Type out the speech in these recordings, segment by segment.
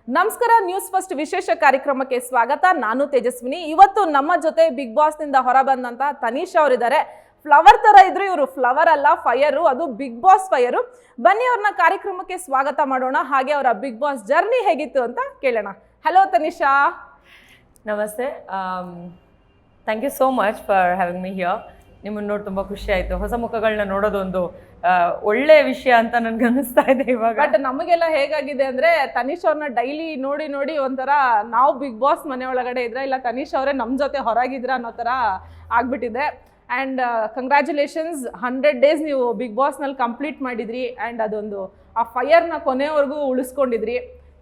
ನಮಸ್ಕಾರ, news first ವಿಶೇಷ ಕಾರ್ಯಕ್ರಮಕ್ಕೆ ಸ್ವಾಗತ. ನಾನು ತೇಜಸ್ವಿನಿ. ಇವತ್ತು ನಮ್ಮ ಜೊತೆ ಬಿಗ್ ಬಾಸ್ ನಿಂದ ಹೊರ ಬಂದಂತ ತನಿಷಾ ಅವರಿದ್ದಾರೆ. ಫ್ಲವರ್ ತರ ಇದ್ರು, ಇವರು ಫ್ಲವರ್ ಅಲ್ಲ, ಫೈರು, ಅದು ಬಿಗ್ ಬಾಸ್ ಫೈರು. ಬನ್ನಿ ಅವ್ರನ್ನ ಕಾರ್ಯಕ್ರಮಕ್ಕೆ ಸ್ವಾಗತ ಮಾಡೋಣ, ಹಾಗೆ ಅವರ ಬಿಗ್ ಬಾಸ್ ಜರ್ನಿ ಹೇಗಿತ್ತು ಅಂತ ಕೇಳೋಣ. Hello Tanisha. Namaste. Thank you so much for having me here. ನಿಮ್ಮನ್ನು ನೋಡಿ ತುಂಬ ಖುಷಿ ಆಯಿತು. ಹೊಸ ಮುಖಗಳನ್ನ ನೋಡೋದೊಂದು ಒಳ್ಳೆಯ ವಿಷಯ ಅಂತ ನನ್ಗೆ ಅನ್ನಿಸ್ತಾ ಇದೆ ಇವಾಗ. ಬಟ್ ನಮಗೆಲ್ಲ ಹೇಗಾಗಿದೆ ಅಂದರೆ, ತನಿಷ್ ಅವ್ರನ್ನ ಡೈಲಿ ನೋಡಿ ನೋಡಿ ಒಂಥರ ನಾವು ಬಿಗ್ ಬಾಸ್ ಮನೆ ಒಳಗಡೆ ಇದ್ರೆ, ಇಲ್ಲ ತನಿಷ್ ಅವರೇ ನಮ್ಮ ಜೊತೆ ಹೊರಗಿದ್ರ ಅನ್ನೋ ಥರ ಆಗ್ಬಿಟ್ಟಿದೆ. ಆ್ಯಂಡ್ ಕಂಗ್ರ್ಯಾಚುಲೇಷನ್ಸ್, 100 ಡೇಸ್ ನೀವು ಬಿಗ್ ಬಾಸ್ನಲ್ಲಿ ಕಂಪ್ಲೀಟ್ ಮಾಡಿದ್ರಿ. ಆ್ಯಂಡ್ ಅದೊಂದು ಆ ಫೈರ್ನ ಕೊನೆವರೆಗೂ ಉಳಿಸ್ಕೊಂಡಿದ್ರಿ.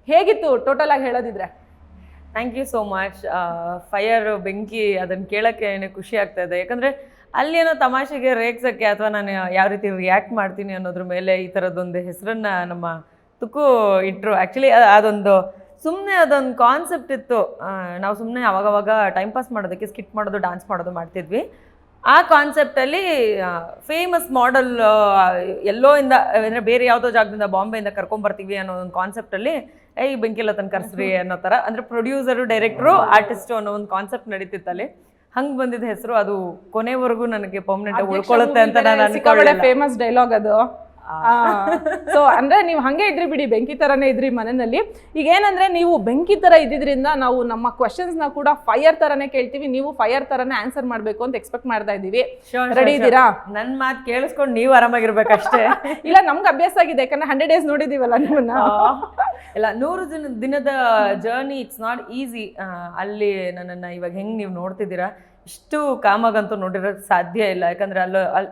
ಹೇಗಿತ್ತು ಟೋಟಲ್ ಆಗಿ ಹೇಳೋದಿದ್ರೆ? Thank you so much. Fire, ಬೆಂಕಿ, ಅದನ್ನು ಕೇಳೋಕ್ಕೆ ಖುಷಿ ಆಗ್ತಾ ಇದೆ. ಯಾಕಂದರೆ ಅಲ್ಲೇನೋ ತಮಾಷೆಗೆ ರೇಗ್ಸೋಕ್ಕೆ ಅಥವಾ ನಾನು ಯಾವ ರೀತಿ ರಿಯಾಕ್ಟ್ ಮಾಡ್ತೀನಿ ಅನ್ನೋದ್ರ ಮೇಲೆ ಈ ಥರದ್ದೊಂದು ಹೆಸರನ್ನು ನಮ್ಮ ತುಕ್ಕು ಇಟ್ಟರು. ಆ್ಯಕ್ಚುಲಿ ಅದೊಂದು ಸುಮ್ಮನೆ ಅದೊಂದು ಕಾನ್ಸೆಪ್ಟ್ ಇತ್ತು. ನಾವು ಸುಮ್ಮನೆ ಅವಾಗವಾಗ ಟೈಮ್ ಪಾಸ್ ಮಾಡೋದಕ್ಕೆ ಸ್ಕಿಟ್ ಮಾಡೋದು, ಡ್ಯಾನ್ಸ್ ಮಾಡೋದು ಮಾಡ್ತಿದ್ವಿ. ಆ ಕಾನ್ಸೆಪ್ಟಲ್ಲಿ ಫೇಮಸ್ ಮಾಡೆಲ್ ಎಲ್ಲೋ ಇಂದ ಅಂದರೆ ಬೇರೆ ಯಾವುದೋ ಜಾಗದಿಂದ, ಬಾಂಬೆಯಿಂದ ಕರ್ಕೊಂಬರ್ತೀವಿ ಅನ್ನೋ ಒಂದು ಕಾನ್ಸೆಪ್ಟಲ್ಲಿ ಈ ಬೆಂಕಿಲ್ಲ ತನಕ ಕರ್ಸ್ರಿ ಅನ್ನೋ ಥರ, ಅಂದರೆ ಪ್ರೊಡ್ಯೂಸರು, ಡೈರೆಕ್ಟ್ರು, ಆರ್ಟಿಸ್ಟು ಅನ್ನೋ ಒಂದು ಕಾನ್ಸೆಪ್ಟ್ ನಡೀತಿತ್ತಲ್ಲಿ. ಹಂಗೆ ಬಂದಿದ್ದ ಹೆಸರು ಅದು ಕೊನೆವರೆಗೂ ನನಗೆ ಪರ್ಮನೆಂಟ್ ಉಳ್ಕೊಳ್ಳುತ್ತೆ ಅಂತ ನಾನು ಅನ್ಕೊಳ್ಳಿ. ಫೇಮಸ್ ಡೈಲಾಗ್ ಅದು. ಸೊ ಅಂದ್ರೆ ನೀವು ಹಂಗೆ ಇದ್ರಿ ಬಿಡಿ, ಬೆಂಕಿ ತರನೇ ಇದ್ರಿ ಮನೆಯಲ್ಲಿ. ಈಗ ಏನಂದ್ರೆ, ನೀವು ಬೆಂಕಿ ತರ ಇದ್ದಿದ್ರಿಂದ ನಾವು ನಮ್ಮ ಕ್ವಶನ್ಸ್ ನ ಕೂಡ ಫೈರ್ ತರನೇ ಕೇಳ್ತೀವಿ. ನೀವು ಫೈರ್ ತರನೇ ಆನ್ಸರ್ ಮಾಡ್ಬೇಕು ಅಂತ ಎಕ್ಸ್ಪೆಕ್ಟ್ ಮಾಡ್ತಾ ಇದೀವಿ. ರೆಡಿ ಇದ್ದೀರಾ? ನನ್ನ ಮಾತು ಕೇಳಿಸ್ಕೊಂಡು ನೀವು ಆರಾಮಾಗಿರ್ಬೇಕಷ್ಟೇ. ಇಲ್ಲ, ನಮ್ಗೆ ಅಭ್ಯಾಸ ಆಗಿದೆ, ಯಾಕಂದ್ರೆ 100 ಡೇಸ್ ನೋಡಿದೀವಲ್ಲ ನಿಮ್ಮನ್ನ. ಇಲ್ಲ, 100 ದಿನದ ಜರ್ನಿ ಇಟ್ಸ್ ನಾಟ್ ಈಸಿ. ಅಲ್ಲಿ ನನ್ನನ್ನು ಇವಾಗ ಹೆಂಗೆ ನೀವು ನೋಡ್ತಿದ್ದೀರಾ, ಇಷ್ಟು ಕಾಮಾಗಂತೂ ನೋಡಿರೋಕ್ಕೆ ಸಾಧ್ಯ ಇಲ್ಲ. ಯಾಕಂದರೆ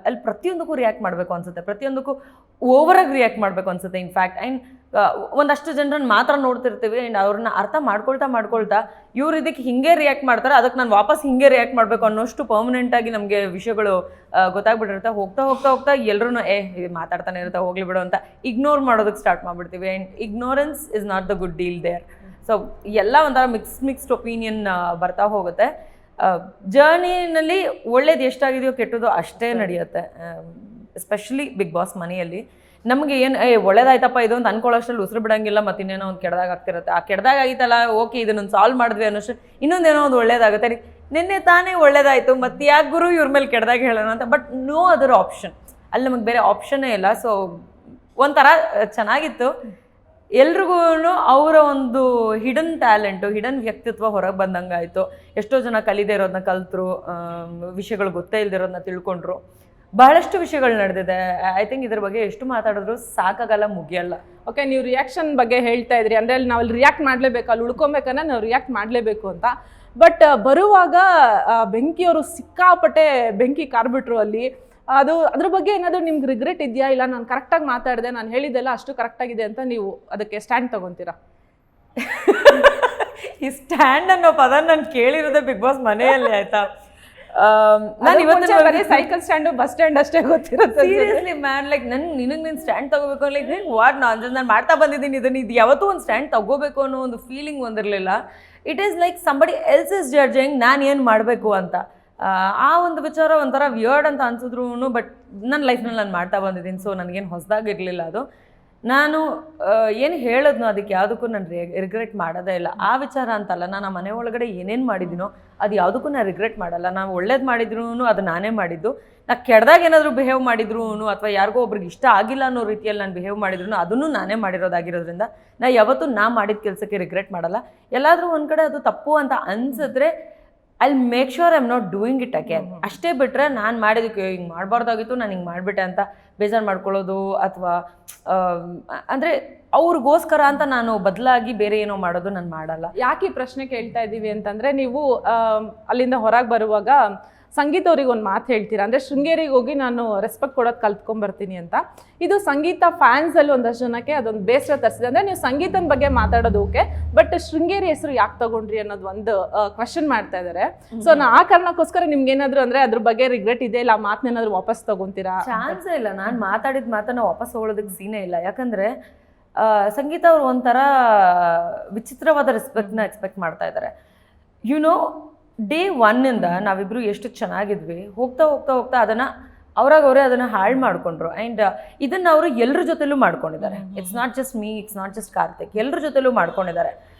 ಅಲ್ಲಿ ಪ್ರತಿಯೊಂದಕ್ಕೂ ರಿಯಾಕ್ಟ್ ಮಾಡಬೇಕು ಅನ್ಸುತ್ತೆ, ಪ್ರತಿಯೊಂದಕ್ಕೂ ಓವರಾಗಿ ರಿಯಾಕ್ಟ್ ಮಾಡಬೇಕು ಅನ್ಸುತ್ತೆ. ಇನ್ಫ್ಯಾಕ್ಟ್ ಆ್ಯಂಡ್ ಒಂದಷ್ಟು ಜನರನ್ನು ಮಾತ್ರ ನೋಡ್ತಿರ್ತೀವಿ. ಆ್ಯಂಡ್ ಅವ್ರನ್ನ ಅರ್ಥ ಮಾಡ್ಕೊಳ್ತಾ ಇವ್ರು ಇದಕ್ಕೆ ಹಿಂಗೆ ರಿಯಾಕ್ಟ್ ಮಾಡ್ತಾರೆ, ಅದಕ್ಕೆ ನಾನು ವಾಪಸ್ ಹಿಂಗೆ ರಿಯಾಕ್ಟ್ ಮಾಡಬೇಕು ಅನ್ನೋಷ್ಟು ಪರ್ಮನೆಂಟಾಗಿ ನಮಗೆ ವಿಷಯಗಳು ಗೊತ್ತಾಗ್ಬಿಟ್ಟಿರುತ್ತೆ. ಹೋಗ್ತಾ ಎಲ್ಲರೂ ಮಾತಾಡ್ತಾನೆ ಇರುತ್ತೆ, ಹೋಗ್ಲಿ ಬಿಡು ಅಂತ ಇಗ್ನೋರ್ ಮಾಡೋದಕ್ಕೆ ಸ್ಟಾರ್ಟ್ ಮಾಡಿಬಿಡ್ತೀವಿ. And ignorance is not the good deal there. So ಎಲ್ಲ ಒಂಥರ ಮಿಕ್ಸ್ಡ್ ಒಪಿನಿಯನ್ ಬರ್ತಾ ಹೋಗುತ್ತೆ. ಜರ್ನಿನಲ್ಲಿ ಒಳ್ಳೇದು ಎಷ್ಟಾಗಿದೆಯೋ ಕೆಟ್ಟದ್ದು ಅಷ್ಟೇ ನಡೆಯುತ್ತೆ. ಎಸ್ಪೆಷಲಿ ಬಿಗ್ ಬಾಸ್ ಮನೆಯಲ್ಲಿ ನಮಗೆ ಏನು ಒಳ್ಳೇದಾಯ್ತಪ್ಪ ಇದು ಅಂತ ಅನ್ಕೊಳ್ಳೋಷ್ಟರಲ್ಲಿ ಉಸಿರು ಬಿಡೋಂಗಿಲ್ಲ. ಮತ್ತು ಇನ್ನೇನೋ ಒಂದು ಕೆಡ್ದಾಗ ಆಗ್ತಿರುತ್ತೆ. ಆ ಕೆಡ್ದಾಗ ಆಗಿತ್ತಲ್ಲ, ಓಕೆ ಇದನ್ನೊಂದು ಸಾಲ್ವ್ ಮಾಡಿದ್ವಿ ಅನ್ನೋಷ್ಟು ಇನ್ನೊಂದೇನೋ ಒಂದು ಒಳ್ಳೇದಾಗುತ್ತೆ. ನಿನ್ನೆ ತಾನೇ ಒಳ್ಳೇದಾಯಿತು, ಮತ್ತು ಯಾಕೆ ಗುರು ಇವ್ರ ಮೇಲೆ ಕೆಡ್ದಾಗ ಹೇಳೋಣ ಅಂತ. ಬಟ್ ನೋ ಅದರ್ ಆಪ್ಷನ್, ಅಲ್ಲಿ ನಮಗೆ ಬೇರೆ ಆಪ್ಷನ್ನೇ ಇಲ್ಲ. ಸೊ ಒಂಥರ ಚೆನ್ನಾಗಿತ್ತು. ಎಲ್ರಿಗೂ ಅವರ ಒಂದು ಹಿಡನ್ ಟ್ಯಾಲೆಂಟು, ಹಿಡನ್ ವ್ಯಕ್ತಿತ್ವ ಹೊರಗೆ ಬಂದಂಗೆ ಆಯಿತು. ಎಷ್ಟೋ ಜನ ಕಲಿದೇ ಇರೋದನ್ನ ಕಲ್ತರು, ವಿಷಯಗಳು ಗೊತ್ತೇ ಇಲ್ದಿರೋದನ್ನ ತಿಳ್ಕೊಂಡ್ರು. ಬಹಳಷ್ಟು ವಿಷಯಗಳು ನಡೆದಿದೆ. ಐ ಥಿಂಕ್ ಇದ್ರ ಬಗ್ಗೆ ಎಷ್ಟು ಮಾತಾಡಿದ್ರು ಸಾಕಾಗಲ್ಲ, ಮುಗಿಯಲ್ಲ. ಓಕೆ, ನೀವು ರಿಯಾಕ್ಷನ್ ಬಗ್ಗೆ ಹೇಳ್ತಾ ಇದ್ರಿ. ಅಂದರೆ ಅಲ್ಲಿ ನಾವು ಅಲ್ಲಿ ರಿಯಾಕ್ಟ್ ಮಾಡಲೇಬೇಕು, ಅಲ್ಲಿ ಉಳ್ಕೊಬೇಕನ್ನ ನಾವು ರಿಯಾಕ್ಟ್ ಮಾಡಲೇಬೇಕು ಅಂತ. ಬಟ್ ಬರುವಾಗ ಬೆಂಕಿಯವರು ಸಿಕ್ಕಾಪಟ್ಟೆ ಬೆಂಕಿ ಕಾರ್ಬಿಟ್ರು ಅಲ್ಲಿ. ಅದ್ರ ಬಗ್ಗೆ ಏನಾದರೂ ನಿಮ್ಗೆ ರಿಗ್ರೆಟ್ ಇದೆಯಾ? ಇಲ್ಲ ನಾನು ಕರೆಕ್ಟಾಗಿ ಮಾತಾಡಿದೆ, ನಾನು ಹೇಳಿದ್ದೆಲ್ಲ ಅಷ್ಟು ಕರೆಕ್ಟಾಗಿದೆ ಅಂತ ನೀವು ಅದಕ್ಕೆ ಸ್ಟ್ಯಾಂಡ್ ತಗೊತೀರಾ? ಈ ಸ್ಟ್ಯಾಂಡ್ ಅನ್ನೋ ಪದ ನಾನು ಕೇಳಿರೋದೇ ಬಿಗ್ ಬಾಸ್ ಮನೆಯಲ್ಲಿ, ಆಯ್ತಾ? ನಾನು ಇವತ್ತು ಬರೀ ಸೈಕಲ್ ಸ್ಟ್ಯಾಂಡು, ಬಸ್ ಸ್ಟ್ಯಾಂಡ್ ಅಷ್ಟೇ ಗೊತ್ತಿರುತ್ತೆ. ಸೀರಿಯಸ್ಲಿ ಮ್ಯಾನ್, ಲೈಕ್ ನೀನು ಸ್ಟ್ಯಾಂಡ್ ತಗೋಬೇಕು, ಲೈಕ್ ವಾಟ್ ನಾನು ಮಾಡ್ತಾ ಬಂದಿದ್ದೀನಿ ಇದನ್ನು, ಇದು ಯಾವತ್ತೂ ಒಂದು ಸ್ಟ್ಯಾಂಡ್ ತಗೋಬೇಕು ಅನ್ನೋ ಒಂದು ಫೀಲಿಂಗ್ ಒಂದಿರಲಿಲ್ಲ. It is like somebody else is judging ನಾನು ಏನು ಮಾಡಬೇಕು ಅಂತ. ಆ ಒಂದು ವಿಚಾರ ಒಂಥರ ವಿಯರ್ಡ್ ಅಂತ ಅನ್ಸಿದ್ರು. ಬಟ್ ನನ್ನ ಲೈಫ್ನಲ್ಲಿ ನಾನು ಮಾಡ್ತಾ ಬಂದಿದ್ದೀನಿ. ಸೊ ನನಗೇನು ಹೊಸದಾಗಿರಲಿಲ್ಲ ಅದು. ನಾನು ಏನು ಹೇಳಿದ್ನೋ ಅದಕ್ಕೆ ಯಾವುದಕ್ಕೂ ನಾನು ರಿಗ್ರೆಟ್ ಮಾಡೋದೇ ಇಲ್ಲ. ಆ ವಿಚಾರ ಅಂತಲ್ಲ, ನಾನು ಆ ಮನೆ ಒಳಗಡೆ ಏನೇನು ಮಾಡಿದ್ದೀನೋ ಅದು ಯಾವುದಕ್ಕೂ ನಾನು ರಿಗ್ರೆಟ್ ಮಾಡಲ್ಲ. ನಾನು ಒಳ್ಳೇದು ಮಾಡಿದ್ರು ಅದು ನಾನೇ ಮಾಡಿದ್ದು. ನಾನು ಕೆಡ್ದಾಗ ಏನಾದರೂ ಬಿಹೇವ್ ಮಾಡಿದ್ರು ಅಥವಾ ಯಾರಿಗೋ ಒಬ್ರಿಗೆ ಇಷ್ಟ ಆಗಿಲ್ಲ ಅನ್ನೋ ರೀತಿಯಲ್ಲಿ ನಾನು ಬಿಹೇವ್ ಮಾಡಿದ್ರು ಅದನ್ನು ನಾನೇ ಮಾಡಿರೋದಾಗಿರೋದ್ರಿಂದ ನಾನು ಯಾವತ್ತೂ ನಾ ಮಾಡಿದ ಕೆಲಸಕ್ಕೆ ರಿಗ್ರೆಟ್ ಮಾಡಲ್ಲ. ಎಲ್ಲಾದರೂ ಒಂದು ಕಡೆ ಅದು ತಪ್ಪು ಅಂತ ಅನಿಸಿದ್ರೆ I make sure I am not doing it again. ಅಷ್ಟೇ ಬಿಟ್ಟರೆ ನಾನು ಮಾಡಿದಕ್ಕೆ ಹಿಂಗೆ ಮಾಡಬಾರ್ದಾಗಿತ್ತು, ನಾನು ಹಿಂಗೆ ಮಾಡಿಬಿಟ್ಟೆ ಅಂತ ಬೇಜಾರು ಮಾಡ್ಕೊಳ್ಳೋದು ಅಥವಾ ಅಂದರೆ ಅವ್ರಿಗೋಸ್ಕರ ಅಂತ ನಾನು ಬದಲಾಗಿ ಬೇರೆ ಏನೋ ಮಾಡೋದು ನಾನು ಮಾಡಲ್ಲ. ಯಾಕೆ ಈ ಪ್ರಶ್ನೆ ಕೇಳ್ತಾ ಇದ್ದೀವಿ ಅಂತಂದರೆ, ನೀವು ಅಲ್ಲಿಂದ ಹೊರಗೆ ಬರುವಾಗ ಸಂಗೀತ ಅವ್ರಿಗೆ ಒಂದು ಮಾತು ಹೇಳ್ತೀರಾ, ಅಂದರೆ ಶೃಂಗೇರಿಗೆ ಹೋಗಿ ನಾನು ರೆಸ್ಪೆಕ್ಟ್ ಕೊಡೋದು ಕಲ್ತ್ಕೊಂಡ್ಬರ್ತೀನಿ ಅಂತ. ಇದು ಸಂಗೀತ ಫ್ಯಾನ್ಸಲ್ಲಿ ಒಂದಷ್ಟು ಜನಕ್ಕೆ ಅದೊಂದು ಬೇಸರ ತರಿಸಿದೆ. ಅಂದರೆ ನೀವು ಸಂಗೀತದ ಬಗ್ಗೆ ಮಾತಾಡೋದು ಓಕೆ, ಬಟ್ ಶೃಂಗೇರಿ ಹೆಸರು ಯಾಕೆ ತಗೊಂಡ್ರಿ ಅನ್ನೋದು ಒಂದು ಕ್ವಶನ್ ಮಾಡ್ತಾ ಇದ್ದಾರೆ. ಸೊ ಆ ಕಾರಣಕ್ಕೋಸ್ಕರ ನಿಮ್ಗೆ ಏನಾದ್ರು ಅಂದರೆ ಅದ್ರ ಬಗ್ಗೆ ರಿಗ್ರೆಟ್ ಇದೆ, ಇಲ್ಲ ಆ ಮಾತನ್ನೇನಾದ್ರು ವಾಪಸ್ ತಗೊಂತೀರಾ? ಚಾನ್ಸೇ ಇಲ್ಲ. ನಾನು ಮಾತಾಡಿದ ಮಾತನ್ನ ವಾಪಸ್ ಹೋಗೋದಕ್ಕೆ ಸೀನೇ ಇಲ್ಲ. ಯಾಕಂದರೆ ಸಂಗೀತ ಅವರು ಒಂಥರ ವಿಚಿತ್ರವಾದ ರೆಸ್ಪೆಕ್ಟ್ನ ಎಕ್ಸ್ಪೆಕ್ಟ್ ಮಾಡ್ತಾ ಇದ್ದಾರೆ. ಡೇ 1 ನಾವಿಬ್ಬರು ಎಷ್ಟು ಚೆನ್ನಾಗಿದ್ವಿ, ಹೋಗ್ತಾ ಅದನ್ನು ಅವ್ರಾಗ ಅವರೇ ಅದನ್ನ ಹಾಳು ಮಾಡ್ಕೊಂಡ್ರು. ಆ್ಯಂಡ್ ಇದನ್ನ ಅವರು ಎಲ್ಲರ ಜೊತೆಲೂ ಮಾಡ್ಕೊಂಡಿದ್ದಾರೆ. It's not just me, it's not just Karthik, ಎಲ್ಲರ ಜೊತೆಲೂ ಮಾಡ್ಕೊಂಡಿದ್ದಾರೆ.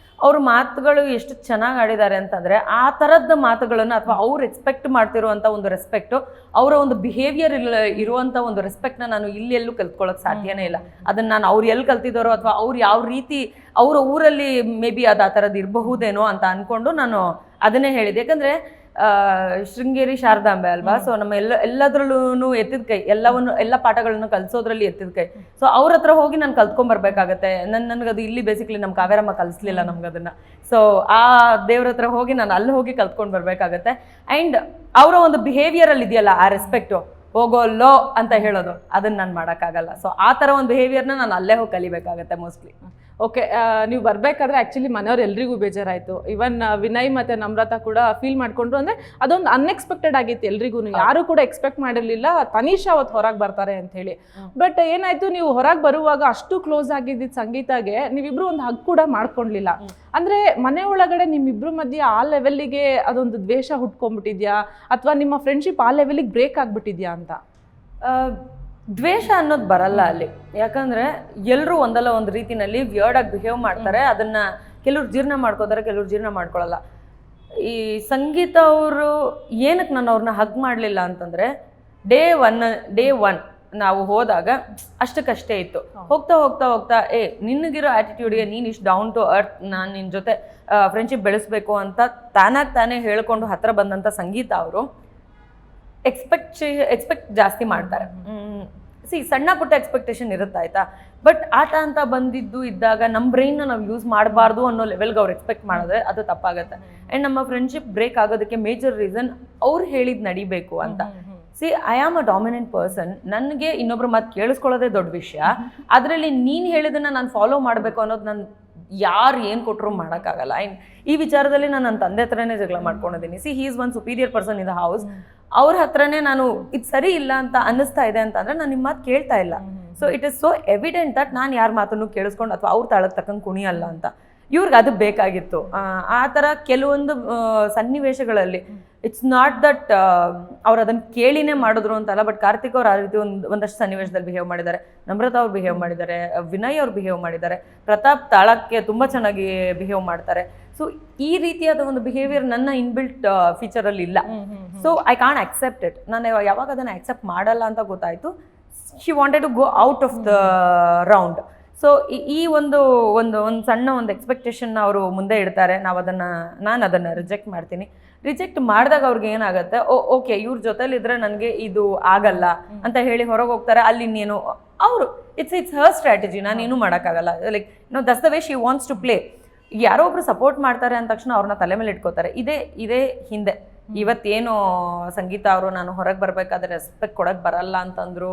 ಅವ್ರ ಮಾತುಗಳು ಎಷ್ಟು ಚೆನ್ನಾಗಿ ಆಡಿದ್ದಾರೆ ಅಂತಂದರೆ, ಆ ಥರದ ಮಾತುಗಳನ್ನು ಅಥವಾ ಅವ್ರು ಎಕ್ಸ್ಪೆಕ್ಟ್ ಮಾಡ್ತಿರುವಂಥ ಒಂದು ರೆಸ್ಪೆಕ್ಟು, ಅವರ ಒಂದು ಬಿಹೇವಿಯರ್ ಇರುವಂಥ ಒಂದು ರೆಸ್ಪೆಕ್ಟ್ನ ನಾನು ಇಲ್ಲಿ ಎಲ್ಲೂ ಕಲ್ತ್ಕೊಳ್ಳೋಕೆ ಸಾಧ್ಯನೇ ಇಲ್ಲ. ಅದನ್ನು ನಾನು ಅವ್ರು ಎಲ್ಲಿ ಕಲ್ತಿದ್ದಾರೋ ಅಥವಾ ಅವ್ರು ಯಾವ ರೀತಿ ಅವರ ಊರಲ್ಲಿ ಮೇ ಬಿ ಅದು ಆ ಥರದ್ದು ಇರಬಹುದೇನೋ ಅಂತ ಅಂದ್ಕೊಂಡು ನಾನು ಅದನ್ನೇ ಹೇಳಿದೆ. ಯಾಕಂದರೆ ಶೃಂಗೇರಿ ಶಾರದಾಂಬೆ ಅಲ್ವಾ, ಸೊ ನಮ್ಮ ಎಲ್ಲದ್ರಲ್ಲೂ ಎತ್ತಿದ ಕೈ, ಎಲ್ಲ ಪಾಠಗಳನ್ನು ಕಲಿಸೋದ್ರಲ್ಲಿ ಎತ್ತಿದ ಕೈ. ಸೊ ಅವ್ರ ಹತ್ರ ಹೋಗಿ ನಾನು ಕಲ್ತ್ಕೊಂಡ್ಬರ್ಬೇಕಾಗತ್ತೆ. ನನಗದು ಇಲ್ಲಿ ಬೇಸಿಕ್ಲಿ ನಮ್ಮ ಕಾವೇರಮ್ಮ ಕಲಿಸ್ಲಿಲ್ಲ ನಮ್ಗದನ್ನ. ಸೊ ಆ ದೇವ್ರ ಹತ್ರ ಹೋಗಿ ನಾನು ಅಲ್ಲಿ ಹೋಗಿ ಕಲ್ತ್ಕೊಂಡು ಬರ್ಬೇಕಾಗತ್ತೆ. ಆ್ಯಂಡ್ ಅವರ ಒಂದು ಬಿಹೇವಿಯರಲ್ಲಿ ಇದೆಯಲ್ಲ ಆ ರೆಸ್ಪೆಕ್ಟು, ಹೋಗೋ ಲೋ ಅಂತ ಹೇಳೋದು, ಅದನ್ನ ನಾನು ಮಾಡೋಕ್ಕಾಗಲ್ಲ. ಸೊ ಆ ಥರ ಒಂದು ಬಿಹೇವಿಯರ್ನ ನಾನು ಅಲ್ಲೇ ಹೋಗಿ ಕಲಿಬೇಕಾಗತ್ತೆ ಮೋಸ್ಟ್ಲಿ. ಓಕೆ, ನೀವು ಬರಬೇಕಾದ್ರೆ ಆ್ಯಕ್ಚುಲಿ ಮನೆಯವ್ರು ಎಲ್ರಿಗೂ ಬೇಜಾರಾಯಿತು. ಇವನ್ ವಿನಯ್ ಮತ್ತು ನಮ್ರತಾ ಕೂಡ ಫೀಲ್ ಮಾಡಿಕೊಂಡ್ರು. ಅಂದರೆ ಅದೊಂದು ಅನ್ಎಕ್ಸ್ಪೆಕ್ಟೆಡ್ ಆಗಿತ್ತು ಎಲ್ರಿಗೂ. ಯಾರು ಕೂಡ ಎಕ್ಸ್ಪೆಕ್ಟ್ ಮಾಡಿರಲಿಲ್ಲ ತನಿಷಾ ಅವತ್ತು ಹೊರಗೆ ಬರ್ತಾರೆ ಅಂತ ಹೇಳಿ. ಬಟ್ ಏನಾಯಿತು, ನೀವು ಹೊರಗೆ ಬರುವಾಗ ಅಷ್ಟು ಕ್ಲೋಸ್ ಆಗಿದ್ದಿದ್ದು ಸಂಗೀತಾಗೆ ನೀವಿಬ್ರು ಒಂದು ಹಗ್ ಕೂಡ ಮಾಡ್ಕೊಳ್ಲಿಲ್ಲ. ಅಂದರೆ ಮನೆ ಒಳಗಡೆ ನಿಮ್ಮಿಬ್ರು ಮಧ್ಯೆ ಆ ಲೆವೆಲ್ಲಿಗೆ ಅದೊಂದು ದ್ವೇಷ ಹುಟ್ಕೊಂಡ್ಬಿಟ್ಟಿದ್ಯಾ ಅಥವಾ ನಿಮ್ಮ ಫ್ರೆಂಡ್ಶಿಪ್ ಆ ಲೆವೆಲಿಗೆ ಬ್ರೇಕ್ ಆಗಿಬಿಟ್ಟಿದ್ಯಾ ಅಂತ? ದ್ವೇಷ ಅನ್ನೋದು ಬರಲ್ಲ ಅಲ್ಲಿ. ಯಾಕಂದರೆ ಎಲ್ಲರೂ ಒಂದಲ್ಲ ಒಂದು ರೀತಿನಲ್ಲಿ ವಿಯರ್ಡಾಗಿ ಬಿಹೇವ್ ಮಾಡ್ತಾರೆ. ಅದನ್ನು ಕೆಲವ್ರು ಜೀರ್ಣ ಮಾಡ್ಕೋತಾರೆ, ಕೆಲವ್ರು ಜೀರ್ಣ ಮಾಡ್ಕೊಳ್ಳಲ್ಲ. ಈ ಸಂಗೀತ ಅವರು ಏನಕ್ಕೆ ನಾನು ಅವ್ರನ್ನ ಹಗ್ ಮಾಡಲಿಲ್ಲ ಅಂತಂದರೆ, ಡೇ ಒನ್ ನಾವು ಹೋದಾಗ ಅಷ್ಟಕ್ಕಷ್ಟೇ ಇತ್ತು. ಹೋಗ್ತಾ ಹೋಗ್ತಾ ಹೋಗ್ತಾ ನಿನಗಿರೋ ಆ್ಯಟಿಟ್ಯೂಡ್ಗೆ ನೀನು ಇಷ್ಟು ಡೌನ್ ಟು ಅರ್ತ್, ನಾನು ನಿನ್ನ ಜೊತೆ ಫ್ರೆಂಡ್ಶಿಪ್ ಬೆಳೆಸ್ಬೇಕು ಅಂತ ತಾನೇ ಹೇಳ್ಕೊಂಡು ಹತ್ರ ಬಂದಂಥ ಸಂಗೀತ ಅವರು ಎಕ್ಸ್ಪೆಕ್ಟ್ ಜಾಸ್ತಿ ಮಾಡ್ತಾರೆ. ಸಣ್ಣ ಪುಟ್ಟ ಎಕ್ಸ್ಪೆಕ್ಟೇಷನ್ ಇರುತ್ತೆ ಆಯ್ತಾ. ಬಟ್ ಆಟ ಅಂತ ಇದ್ದಾಗ ನಮ್ಮ ಬ್ರೈನ್ನ ನಾವು ಯೂಸ್ ಮಾಡಬಾರ್ದು ಅನ್ನೋ ಲೆವೆಲ್ಗೆ ಅವ್ರು ಎಕ್ಸ್ಪೆಕ್ಟ್ ಮಾಡಿದ್ರೆ ಅದು ತಪ್ಪಾಗುತ್ತೆ. ಆ್ಯಂಡ್ ನಮ್ಮ ಫ್ರೆಂಡ್ಶಿಪ್ ಬ್ರೇಕ್ ಆಗೋದಕ್ಕೆ ಮೇಜರ್ ರೀಸನ್ ಅವ್ರು ಹೇಳಿದ್ ನಡಿಬೇಕು ಅಂತ. I am a dominant person. ನನಗೆ ಇನ್ನೊಬ್ರು ಮಾತು ಕೇಳಿಸ್ಕೊಳ್ಳೋದೇ ದೊಡ್ಡ ವಿಷಯ. ಅದರಲ್ಲಿ ನೀನು ಹೇಳಿದನ್ನ ನಾನು ಫಾಲೋ ಮಾಡಬೇಕು ಅನ್ನೋದು ನಾನು ಯಾರು ಏನು ಕೊಟ್ಟರು ಮಾಡೋಕ್ಕಾಗಲ್ಲ. ಆ್ಯಂಡ್ ಈ ವಿಚಾರದಲ್ಲಿ ನಾನು ನನ್ನ ತಂದೆ ಹತ್ರನೇ ಜಗಳ ಮಾಡ್ಕೊಂಡಿದ್ದೀನಿ. He is one superior person in the house. ಅವ್ರ ಹತ್ರನೇ ನಾನು ಇದು ಸರಿ ಇಲ್ಲ ಅಂತ ಅನ್ನಿಸ್ತಾ ಇದೆ ಅಂತಂದರೆ ನಾನು ನಿಮ್ಮ ಮಾತು ಕೇಳ್ತಾ ಇಲ್ಲ. So it is so evident that ನಾನು ಯಾರ ಮಾತನ್ನು ಕೇಳಿಸ್ಕೊಂಡು ಅಥವಾ ಅವ್ರ ತಾಳಕ್ಕೆ ತಕ್ಕಂಗೆ ಕುಣಿಯಲ್ಲ ಅಂತ. ಇವ್ರಿಗೆ ಅದು ಬೇಕಾಗಿತ್ತು. ಆ ಥರ ಕೆಲವೊಂದು ಸನ್ನಿವೇಶಗಳಲ್ಲಿ ಇಟ್ಸ್ ನಾಟ್ ದಟ್ ಅವ್ರು ಅದನ್ನು ಕೇಳಿನೇ ಮಾಡಿದ್ರು ಅಂತಲ್ಲ. ಬಟ್ ಕಾರ್ತಿಕ್ ಅವ್ರು ಆ ರೀತಿ ಒಂದಷ್ಟು ಸನ್ನಿವೇಶದಲ್ಲಿ ಬಿಹೇವ್ ಮಾಡಿದ್ದಾರೆ. ನಮ್ರತಾ ಅವ್ರು ಬಿಹೇವ್ ಮಾಡಿದ್ದಾರೆ, ವಿನಯ್ ಅವ್ರು ಬಿಹೇವ್ ಮಾಡಿದ್ದಾರೆ, ಪ್ರತಾಪ್ ತಾಳಕ್ಕೆ ತುಂಬ ಚೆನ್ನಾಗಿ ಬಿಹೇವ್ ಮಾಡ್ತಾರೆ. ಸೊ ಈ ರೀತಿಯಾದ ಒಂದು ಬಿಹೇವಿಯರ್ ನನ್ನ ಇನ್ಬಿಲ್ಟ್ ಫೀಚರಲ್ಲಿ ಇಲ್ಲ. So I can't accept it. ನಾನು ಯಾವಾಗ ಅದನ್ನು ಅಕ್ಸೆಪ್ಟ್ ಮಾಡಲ್ಲ ಅಂತ ಗೊತ್ತಾಯಿತು, she wanted to go out of the round. So ಈ ಒಂದು ಸಣ್ಣ ಒಂದು ಎಕ್ಸ್ಪೆಕ್ಟೇಷನ್ನ ಅವರು ಮುಂದೆ ಇಡ್ತಾರೆ. ನಾನು ಅದನ್ನು ರಿಜೆಕ್ಟ್ ಮಾಡ್ತೀನಿ. ರಿಜೆಕ್ಟ್ ಮಾಡಿದಾಗ ಅವ್ರಿಗೆ ಏನಾಗುತ್ತೆ, ಓಕೆ ಇವ್ರ ಜೊತೆಲಿದ್ರೆ ನನಗೆ ಇದು ಆಗಲ್ಲ ಅಂತ ಹೇಳಿ ಹೊರಗೆ ಹೋಗ್ತಾರೆ. ಅಲ್ಲಿ ಇನ್ನೇನು ಅವರು ಇಟ್ಸ್ ಹರ್ ಸ್ಟ್ರಾಟಜಿ, ನಾನೇನು ಮಾಡೋಕ್ಕಾಗಲ್ಲ. Like that's the way she wants to play. ಯಾರೋ ಒಬ್ರು ಸಪೋರ್ಟ್ ಮಾಡ್ತಾರೆ ಅಂದ ತಕ್ಷಣ ಅವ್ರನ್ನ ತಲೆ ಮೇಲೆ ಇಟ್ಕೋತಾರೆ. ಇದೇ ಹಿಂದೆ ಇವತ್ತೇನು ಸಂಗೀತ ಅವರು ನಾನು ಹೊರಗೆ ಬರಬೇಕಾದ್ರೆ ರೆಸ್ಪೆಕ್ಟ್ ಕೊಡೋಕ್ಕೆ ಬರಲ್ಲ ಅಂತಂದರು,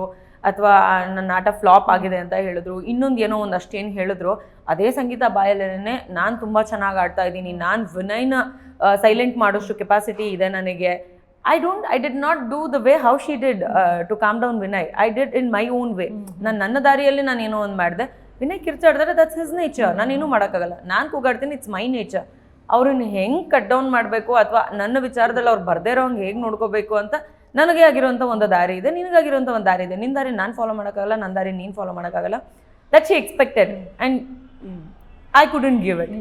ಅಥವಾ ನನ್ನ ಆಟ ಫ್ಲಾಪ್ ಆಗಿದೆ ಅಂತ ಹೇಳಿದ್ರು, ಇನ್ನೊಂದು ಏನೋ ಒಂದಷ್ಟೇನು ಹೇಳಿದ್ರು, ಅದೇ ಸಂಗೀತ ಬಾಯಲ್ಲೇನೆ ನಾನು ತುಂಬ ಚೆನ್ನಾಗಿ ಆಡ್ತಾ ಇದ್ದೀನಿ, ನಾನು ವಿನಯ್ನ ಸೈಲೆಂಟ್ ಮಾಡೋಷ್ಟು ಕೆಪಾಸಿಟಿ ಇದೆ ನನಗೆ. I did not do the way how she did to calm down Vinay. I did in my own way. ನನ್ನ ದಾರಿಯಲ್ಲಿ ನಾನು ಏನೋ ಒಂದು ಮಾಡಿದೆ. ವಿನಯ್ ಕಿರ್ಚಾಡಿದ್ರೆ ದಟ್ಸ್ ಹಿಸ್ ನೇಚರ್, ನಾನೇನು ಮಾಡೋಕ್ಕಾಗಲ್ಲ. ನಾನು ಕೂಗಾಡ್ತೀನಿ, ಇಟ್ಸ್ ಮೈ ನೇಚರ್. ಅವ್ರನ್ನ ಹೆಂಗೆ ಕಟ್ ಡೌನ್ ಮಾಡಬೇಕು ಅಥವಾ ನನ್ನ ವಿಚಾರದಲ್ಲಿ ಅವ್ರು ಬರ್ದೇ ಇರೋ ಹಂಗೆ ಹೇಗೆ ನೋಡ್ಕೋಬೇಕು ಅಂತ ನನಗೆ ಆಗಿರೋಂಥ ಒಂದು ದಾರಿ ಇದೆ, ನಿನಗಾಗಿರೋಂಥ ಒಂದು ದಾರಿ ಇದೆ. ನಿನ್ನ ದಾರಿ ನಾನು ಫಾಲೋ ಮಾಡೋಕ್ಕಾಗಲ್ಲ, ನನ್ನ ದಾರಿ ನೀನು ಫಾಲೋ ಮಾಡೋಕ್ಕಾಗಲ್ಲ. That she expected and I couldn't give it.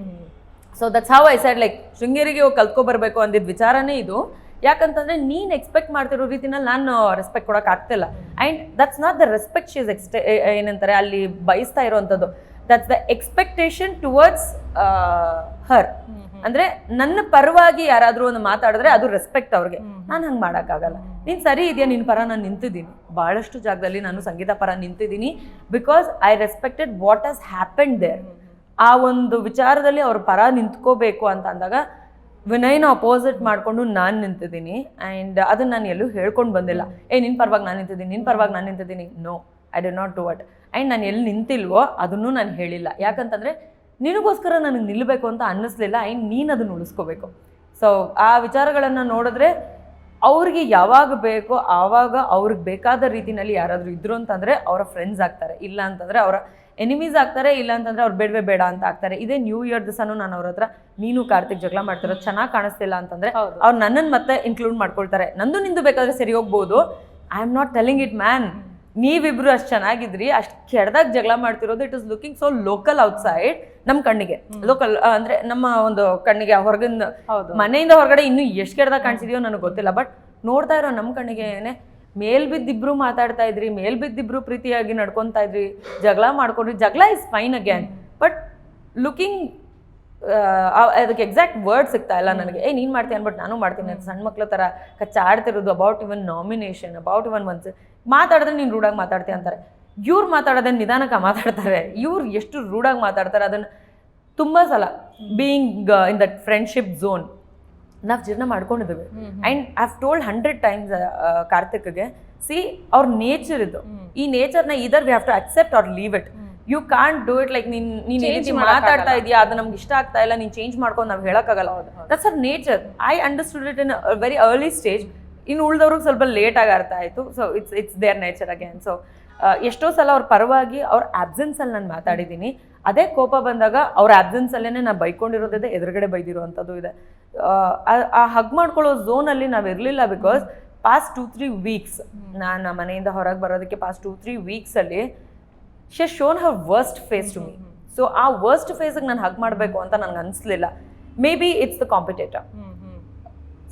So that's how I side, like ಶೃಂಗೇರಿಗೆ ಹೋಗಿ ಕಲ್ತ್ಕೊಬರ್ಬೇಕು ಅಂದಿದ್ದ ವಿಚಾರನೇ ಇದು. ಯಾಕಂತಂದರೆ ನೀನು ಎಕ್ಸ್ಪೆಕ್ಟ್ ಮಾಡ್ತಿರೋ ರೀತಿನಲ್ಲಿ ನಾನು ರೆಸ್ಪೆಕ್ಟ್ ಕೊಡೋಕೆ ಆಗ್ತಿಲ್ಲ. And that's not the respect she is ಏನಂತಾರೆ ಅಲ್ಲಿ ಬಯಸ್ತಾ ಇರೋವಂಥದ್ದು. ದಟ್ಸ್ ದ ಎಕ್ಸ್ಪೆಕ್ಟೇಷನ್ ಟುವರ್ಡ್ಸ್ ಹರ್. ಅಂದರೆ ನನ್ನ ಪರವಾಗಿ ಯಾರಾದರೂ ಒಂದು ಮಾತಾಡಿದ್ರೆ ಅದು ರೆಸ್ಪೆಕ್ಟ್ ಅವ್ರಿಗೆ. ನಾನು ಹಂಗೆ ಮಾಡೋಕ್ಕಾಗಲ್ಲ. ನೀನು ಸರಿ ಇದೆಯಾ, ನಿನ್ನ ಪರ ನಾನು ನಿಂತಿದ್ದೀನಿ. ಭಾಳಷ್ಟು ಜಾಗದಲ್ಲಿ ನಾನು ಸಂಗೀತ ಪರ ನಿಂತಿದ್ದೀನಿ. Because I respected what has happened there. ಆ ಒಂದು ವಿಚಾರದಲ್ಲಿ ಅವ್ರ ಪರ ನಿಂತ್ಕೋಬೇಕು ಅಂತ ಅಂದಾಗ ವಿನಯ್ನ ಅಪೋಸಿಟ್ ಮಾಡಿಕೊಂಡು ನಾನು ನಿಂತಿದ್ದೀನಿ. ಆ್ಯಂಡ್ ಅದನ್ನು ನಾನು ಎಲ್ಲೂ ಹೇಳ್ಕೊಂಡು ಬಂದಿಲ್ಲ, ನಿನ್ನ ಪರವಾಗಿ ನಾನು ನಿಂತಿದ್ದೀನಿ. No, I did not do it. And ನಾನು ಎಲ್ಲಿ ನಿಂತಿಲ್ವೋ ಅದನ್ನು ನಾನು ಹೇಳಿಲ್ಲ. ಯಾಕಂತಂದರೆ ನಿನಗೋಸ್ಕರ ನನಗೆ ನಿಲ್ಲಬೇಕು ಅಂತ ಅನ್ನಿಸ್ಲಿಲ್ಲ. ಆ್ಯಂಡ್ ನೀನು ಅದನ್ನು ಉಳಿಸ್ಕೋಬೇಕು. ಸೊ ಆ ವಿಚಾರಗಳನ್ನು ನೋಡಿದ್ರೆ ಅವ್ರಿಗೆ ಯಾವಾಗ ಬೇಕೋ ಆವಾಗ ಅವ್ರಿಗೆ ಬೇಕಾದ ರೀತಿಯಲ್ಲಿ ಯಾರಾದರೂ ಇದ್ರು ಅಂತಂದರೆ ಅವರ ಫ್ರೆಂಡ್ಸ್ ಆಗ್ತಾರೆ, ಇಲ್ಲ ಅಂತಂದರೆ ಅವರ ಎನಿಮೀಸ್ ಆಗ್ತಾರೆ, ಇಲ್ಲ ಅಂತಂದರೆ ಅವ್ರು ಬೇಡವೇ ಬೇಡ ಅಂತ ಆಗ್ತಾರೆ. ಇದೇ ನ್ಯೂ ಇಯರ್ ದಿವಸನೂ ನಾನು ಅವ್ರ ಹತ್ರ ನೀನು ಕಾರ್ತಿಕ್ ಜಗಳ ಮಾಡ್ತಿರೋದು ಚೆನ್ನಾಗಿ ಕಾಣಿಸ್ತಿಲ್ಲ ಅಂತಂದರೆ ಅವ್ರು ನನ್ನನ್ನು ಮತ್ತೆ ಇನ್ಕ್ಲೂಡ್ ಮಾಡ್ಕೊಳ್ತಾರೆ. ನಿಂದು ಬೇಕಾದರೆ ಸರಿ ಹೋಗ್ಬೋದು, I am not telling it man. ನೀವಿಬ್ರು ಅಷ್ಟು ಚೆನ್ನಾಗಿದ್ರಿ, ಅಷ್ಟು ಕೆಡ್ದಾಗ ಜಗಳ ಮಾಡ್ತಿರೋದು, it is looking so local outside ನಮ್ಮ ಕಣ್ಣಿಗೆ. ಲೋಕಲ್ ಅಂದ್ರೆ ನಮ್ಮ ಒಂದು ಕಣ್ಣಿಗೆ ಹೊರಗಿಂದ, ಮನೆಯಿಂದ ಹೊರಗಡೆ ಇನ್ನೂ ಎಷ್ಟು ಕೆಡ್ದಾಗ ಕಾಣಿಸಿದೆಯೋ ನನಗೆ ಗೊತ್ತಿಲ್ಲ, ಬಟ್ ನೋಡ್ತಾ ಇರೋ ನಮ್ಮ ಕಣ್ಣಿಗೆ ಮೇಲ್ ಬಿದ್ದಿಬ್ರು ಮಾತಾಡ್ತಾ ಇದ್ರಿ, ಮೇಲ್ ಬಿದ್ದಿಬ್ರು ಪ್ರೀತಿಯಾಗಿ ನಡ್ಕೊತಾ ಇದ್ರಿ, ಜಗಳ ಮಾಡ್ಕೊಂಡ್ರಿ, ಜಗಳ is fine again, but looking ಅದಕ್ಕೆ ಎಕ್ಸಾಕ್ಟ್ ವರ್ಡ್ ಸಿಗ್ತಾ ಇಲ್ಲ ನನಗೆ. ನೀನು ಮಾಡ್ತೀನಿ ಅನ್ಬಿಟ್ಟು ನಾನು ಮಾಡ್ತೀನಿ ಅಂತ ಸಣ್ಣ ಮಕ್ಳ ಥರ ಕಚ್ಚಾಡ್ತಿರೋದು about even nomination, about even once ಮಾತಾಡಿದ್ರೆ ನೀನು ರೂಢಾಗಿ ಮಾತಾಡ್ತೀಯ ಅಂತಾರೆ. ಇವ್ರು ಮಾತಾಡೋದನ್ನ ನಿಧಾನಕ್ಕೆ ಮಾತಾಡ್ತಾರೆ, ಇವ್ರು ಎಷ್ಟು ರೂಢಾಗಿ ಮಾತಾಡ್ತಾರೆ ಅದನ್ನು ತುಂಬ ಸಲ being in that friendship zone ನಾವು ಜೀರ್ಣ ಮಾಡ್ಕೊಂಡಿದ್ದೀವಿ. And I have told 100 times ಕಾರ್ತಿಕ್ಗೆ, ಸಿ ಅವ್ರ ನೇಚರ್ ಇದು, ಈ ನೇಚರ್ನ either we have to accept or leave it. You can't do it like ನೀನು ಮಾತಾಡ್ತಾ ಇದೆಯಾ, ಅದು ನಮ್ಗೆ ಇಷ್ಟ ಆಗ್ತಾ ಇಲ್ಲ, ನೀನು ಚೇಂಜ್ ಮಾಡ್ಕೊಂಡು ನಾವು ಹೇಳೋಕ್ಕಾಗಲ್ಲ. ದಟ್ಸ್ ಅವರ್ nature. I understood it in very early stage. ಇನ್ನು ಉಳ್ದವ್ರಿಗೆ ಸ್ವಲ್ಪ ಲೇಟಾಗಿ ಅರ್ಥ ಆಯಿತು. So it's their nature again. So ಎಷ್ಟೋ ಸಲ ಅವ್ರ ಪರವಾಗಿ ಅವ್ರ ಆಬ್ಸೆನ್ಸಲ್ಲಿ ನಾನು ಮಾತಾಡಿದ್ದೀನಿ. ಅದೇ ಕೋಪ ಬಂದಾಗ ಅವ್ರ ಆಬ್ಸೆನ್ಸಲ್ಲೇ ನಾನು ಬೈಕೊಂಡಿರೋದಿದೆ, ಎದುರುಗಡೆ ಬೈದಿರೋವಂಥದ್ದು ಇದೆ. ಆ ಹಗ್ ಮಾಡ್ಕೊಳ್ಳೋ ಝೋನಲ್ಲಿ ನಾವು ಇರಲಿಲ್ಲ, ಬಿಕಾಸ್ ಪಾಸ್ಟ್ 2-3 weeks ನಾನು ಮನೆಯಿಂದ ಹೊರಗೆ ಬರೋದಕ್ಕೆ ಪಾಸ್ಟ್ 2-3 weeksಲ್ಲಿ she has shown her worst face to me. So ಆ ವರ್ಸ್ಟ್ ಫೇಸಿಗೆ ನಾನು ಹಗ್ ಮಾಡಬೇಕು ಅಂತ ನನಗೆ ಅನಿಸ್ಲಿಲ್ಲ. Maybe it's the competitor.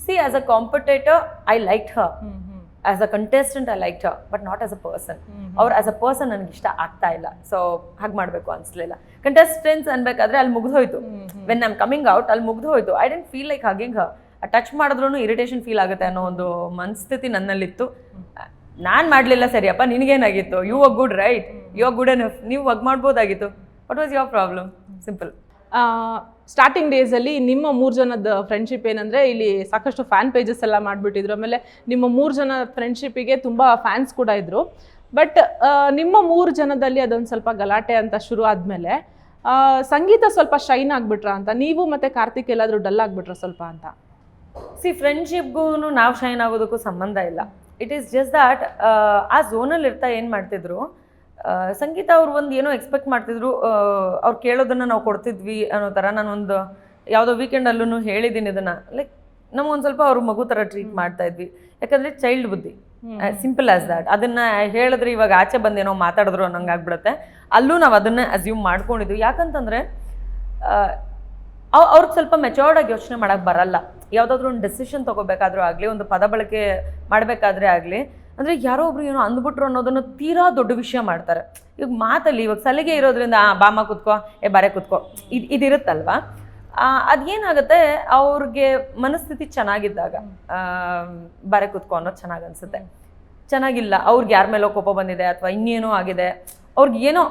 See as a competitor I like her, as a contestant I like her, but not as a person. ಅವ್ರು as a person ನನಗೆ ಇಷ್ಟ ಆಗ್ತಾ ಇಲ್ಲ, ಸೊ ಹಾಗೆ ಮಾಡಬೇಕು ಅನಿಸ್ಲಿಲ್ಲ. ಕಂಟೆಸ್ಟೆಂಟ್ಸ್ ಅನ್ಬೇಕಾದ್ರೆ ಅಲ್ಲಿ ಮುಗ್ದೋಯ್ತು. When I am coming out ಅಲ್ಲಿ ಮುಗ್ದೋಯ್ತು. I didn't feel like hugging her. Touch ಮಾಡಿದ್ರೂ ಇರಿಟೇಷನ್ ಫೀಲ್ ಆಗುತ್ತೆ ಅನ್ನೋ ಒಂದು ಮನಸ್ಥಿತಿ ನನ್ನಲ್ಲಿತ್ತು. ನಾನು ಮಾಡಲಿಲ್ಲ, ಸರಿಯಪ್ಪ ನಿನಗೇನಾಗಿತ್ತು, you are good right, you are good enough, ನೀವು ವರ್ಕ್ ಮಾಡ್ಬೋದಾಗಿತ್ತು, what was your problem? Simple. Starting ಡೇಸಲ್ಲಿ ನಿಮ್ಮ 3 ಜನದ ಫ್ರೆಂಡ್ಶಿಪ್ ಏನಂದರೆ, ಇಲ್ಲಿ ಸಾಕಷ್ಟು ಫ್ಯಾನ್ ಪೇಜಸ್ ಎಲ್ಲ ಮಾಡಿಬಿಟ್ಟಿದ್ರು. ಆಮೇಲೆ ನಿಮ್ಮ 3 ಜನ ಫ್ರೆಂಡ್ಶಿಪ್ಪಿಗೆ ತುಂಬ ಫ್ಯಾನ್ಸ್ ಕೂಡ ಇದ್ದರು. ಬಟ್ ನಿಮ್ಮ 3 ಜನದಲ್ಲಿ ಅದೊಂದು ಸ್ವಲ್ಪ ಗಲಾಟೆ ಅಂತ ಶುರು ಆದಮೇಲೆ ಸಂಗೀತ ಸ್ವಲ್ಪ ಶೈನ್ ಆಗಿಬಿಟ್ರ ಅಂತ, ನೀವು ಮತ್ತು ಕಾರ್ತಿಕ್ ಎಲ್ಲಾದರೂ ಡಲ್ ಆಗಿಬಿಟ್ರ ಸ್ವಲ್ಪ ಅಂತ? ಸಿ, ಫ್ರೆಂಡ್ಶಿಪ್ಗೂ ನಾವು ಶೈನ್ ಆಗೋದಕ್ಕೂ ಸಂಬಂಧ ಇಲ್ಲ. ಇಟ್ ಈಸ್ ಜಸ್ಟ್ ದ್ಯಾಟ್ ಆ ಝೋನಲ್ಲಿ ಇರ್ತಾ ಏನು ಮಾಡ್ತಿದ್ರು, ಸಂಗೀತ ಅವ್ರು ಒಂದು ಏನೋ ಎಕ್ಸ್ಪೆಕ್ಟ್ ಮಾಡ್ತಿದ್ರು, ಅವ್ರು ಕೇಳೋದನ್ನು ನಾವು ಕೊಡ್ತಿದ್ವಿ ಅನ್ನೋ ಥರ. ನಾನೊಂದು ಯಾವುದೋ ವೀಕೆಂಡಲ್ಲೂ ಹೇಳಿದ್ದೀನಿ ಇದನ್ನು, ಲೈಕ್ ನಮಗೊಂದು ಸ್ವಲ್ಪ ಅವ್ರ ಮಗು ಥರ ಟ್ರೀಟ್ ಮಾಡ್ತಾ ಇದ್ವಿ. ಯಾಕಂದರೆ ಚೈಲ್ಡ್ ಬುದ್ಧಿ, ಸಿಂಪಲ್ ಆಸ್ ದ್ಯಾಟ್. ಅದನ್ನು ಹೇಳಿದ್ರೆ ಇವಾಗ ಆಚೆ ಬಂದೇನೋ ಮಾತಾಡಿದ್ರು ಅನ್ನೋಂಗೆ ಆಗ್ಬಿಡುತ್ತೆ. ಅಲ್ಲೂ ನಾವು ಅದನ್ನು ಅಸ್ಯೂಮ್ ಮಾಡ್ಕೊಂಡಿದ್ವಿ. ಯಾಕಂತಂದರೆ ಅವ್ರಿಗೆ ಸ್ವಲ್ಪ ಮೆಚೋರ್ಡಾಗಿ ಯೋಚನೆ ಮಾಡೋಕ್ಕೆ ಬರಲ್ಲ. ಯಾವುದಾದ್ರೂ ಒಂದು ಡೆಸಿಷನ್ ತೊಗೋಬೇಕಾದ್ರೂ ಆಗಲಿ, ಒಂದು ಪದ ಬಳಕೆ ಮಾಡಬೇಕಾದ್ರೆ ಆಗಲಿ, ಅಂದರೆ ಯಾರೋ ಒಬ್ರು ಏನೋ ಅಂದ್ಬಿಟ್ರು ಅನ್ನೋದನ್ನು ತೀರಾ ದೊಡ್ಡ ವಿಷಯ ಮಾಡ್ತಾರೆ. ಇವಾಗ ಮಾತಲ್ಲಿ ಇವಾಗ ಸಲಿಗೆ ಇರೋದ್ರಿಂದ ಬಾಮ ಕೂತ್ಕೋ, ಬಾರೆ ಕೂತ್ಕೋ, ಇದಿರುತ್ತಲ್ವ, ಅದೇನಾಗುತ್ತೆ, ಅವ್ರಿಗೆ ಮನಸ್ಥಿತಿ ಚೆನ್ನಾಗಿದ್ದಾಗ ಬಾರೆ ಕೂತ್ಕೋ ಅನ್ನೋದು ಚೆನ್ನಾಗಿ ಅನಿಸುತ್ತೆ. ಚೆನ್ನಾಗಿಲ್ಲ, ಅವ್ರಿಗೆ ಯಾರ ಮೇಲೋ ಕೋಪ ಬಂದಿದೆ ಅಥವಾ ಇನ್ನೇನೋ ಆಗಿದೆ, ಅವ್ರಿಗೆ ಏನೋ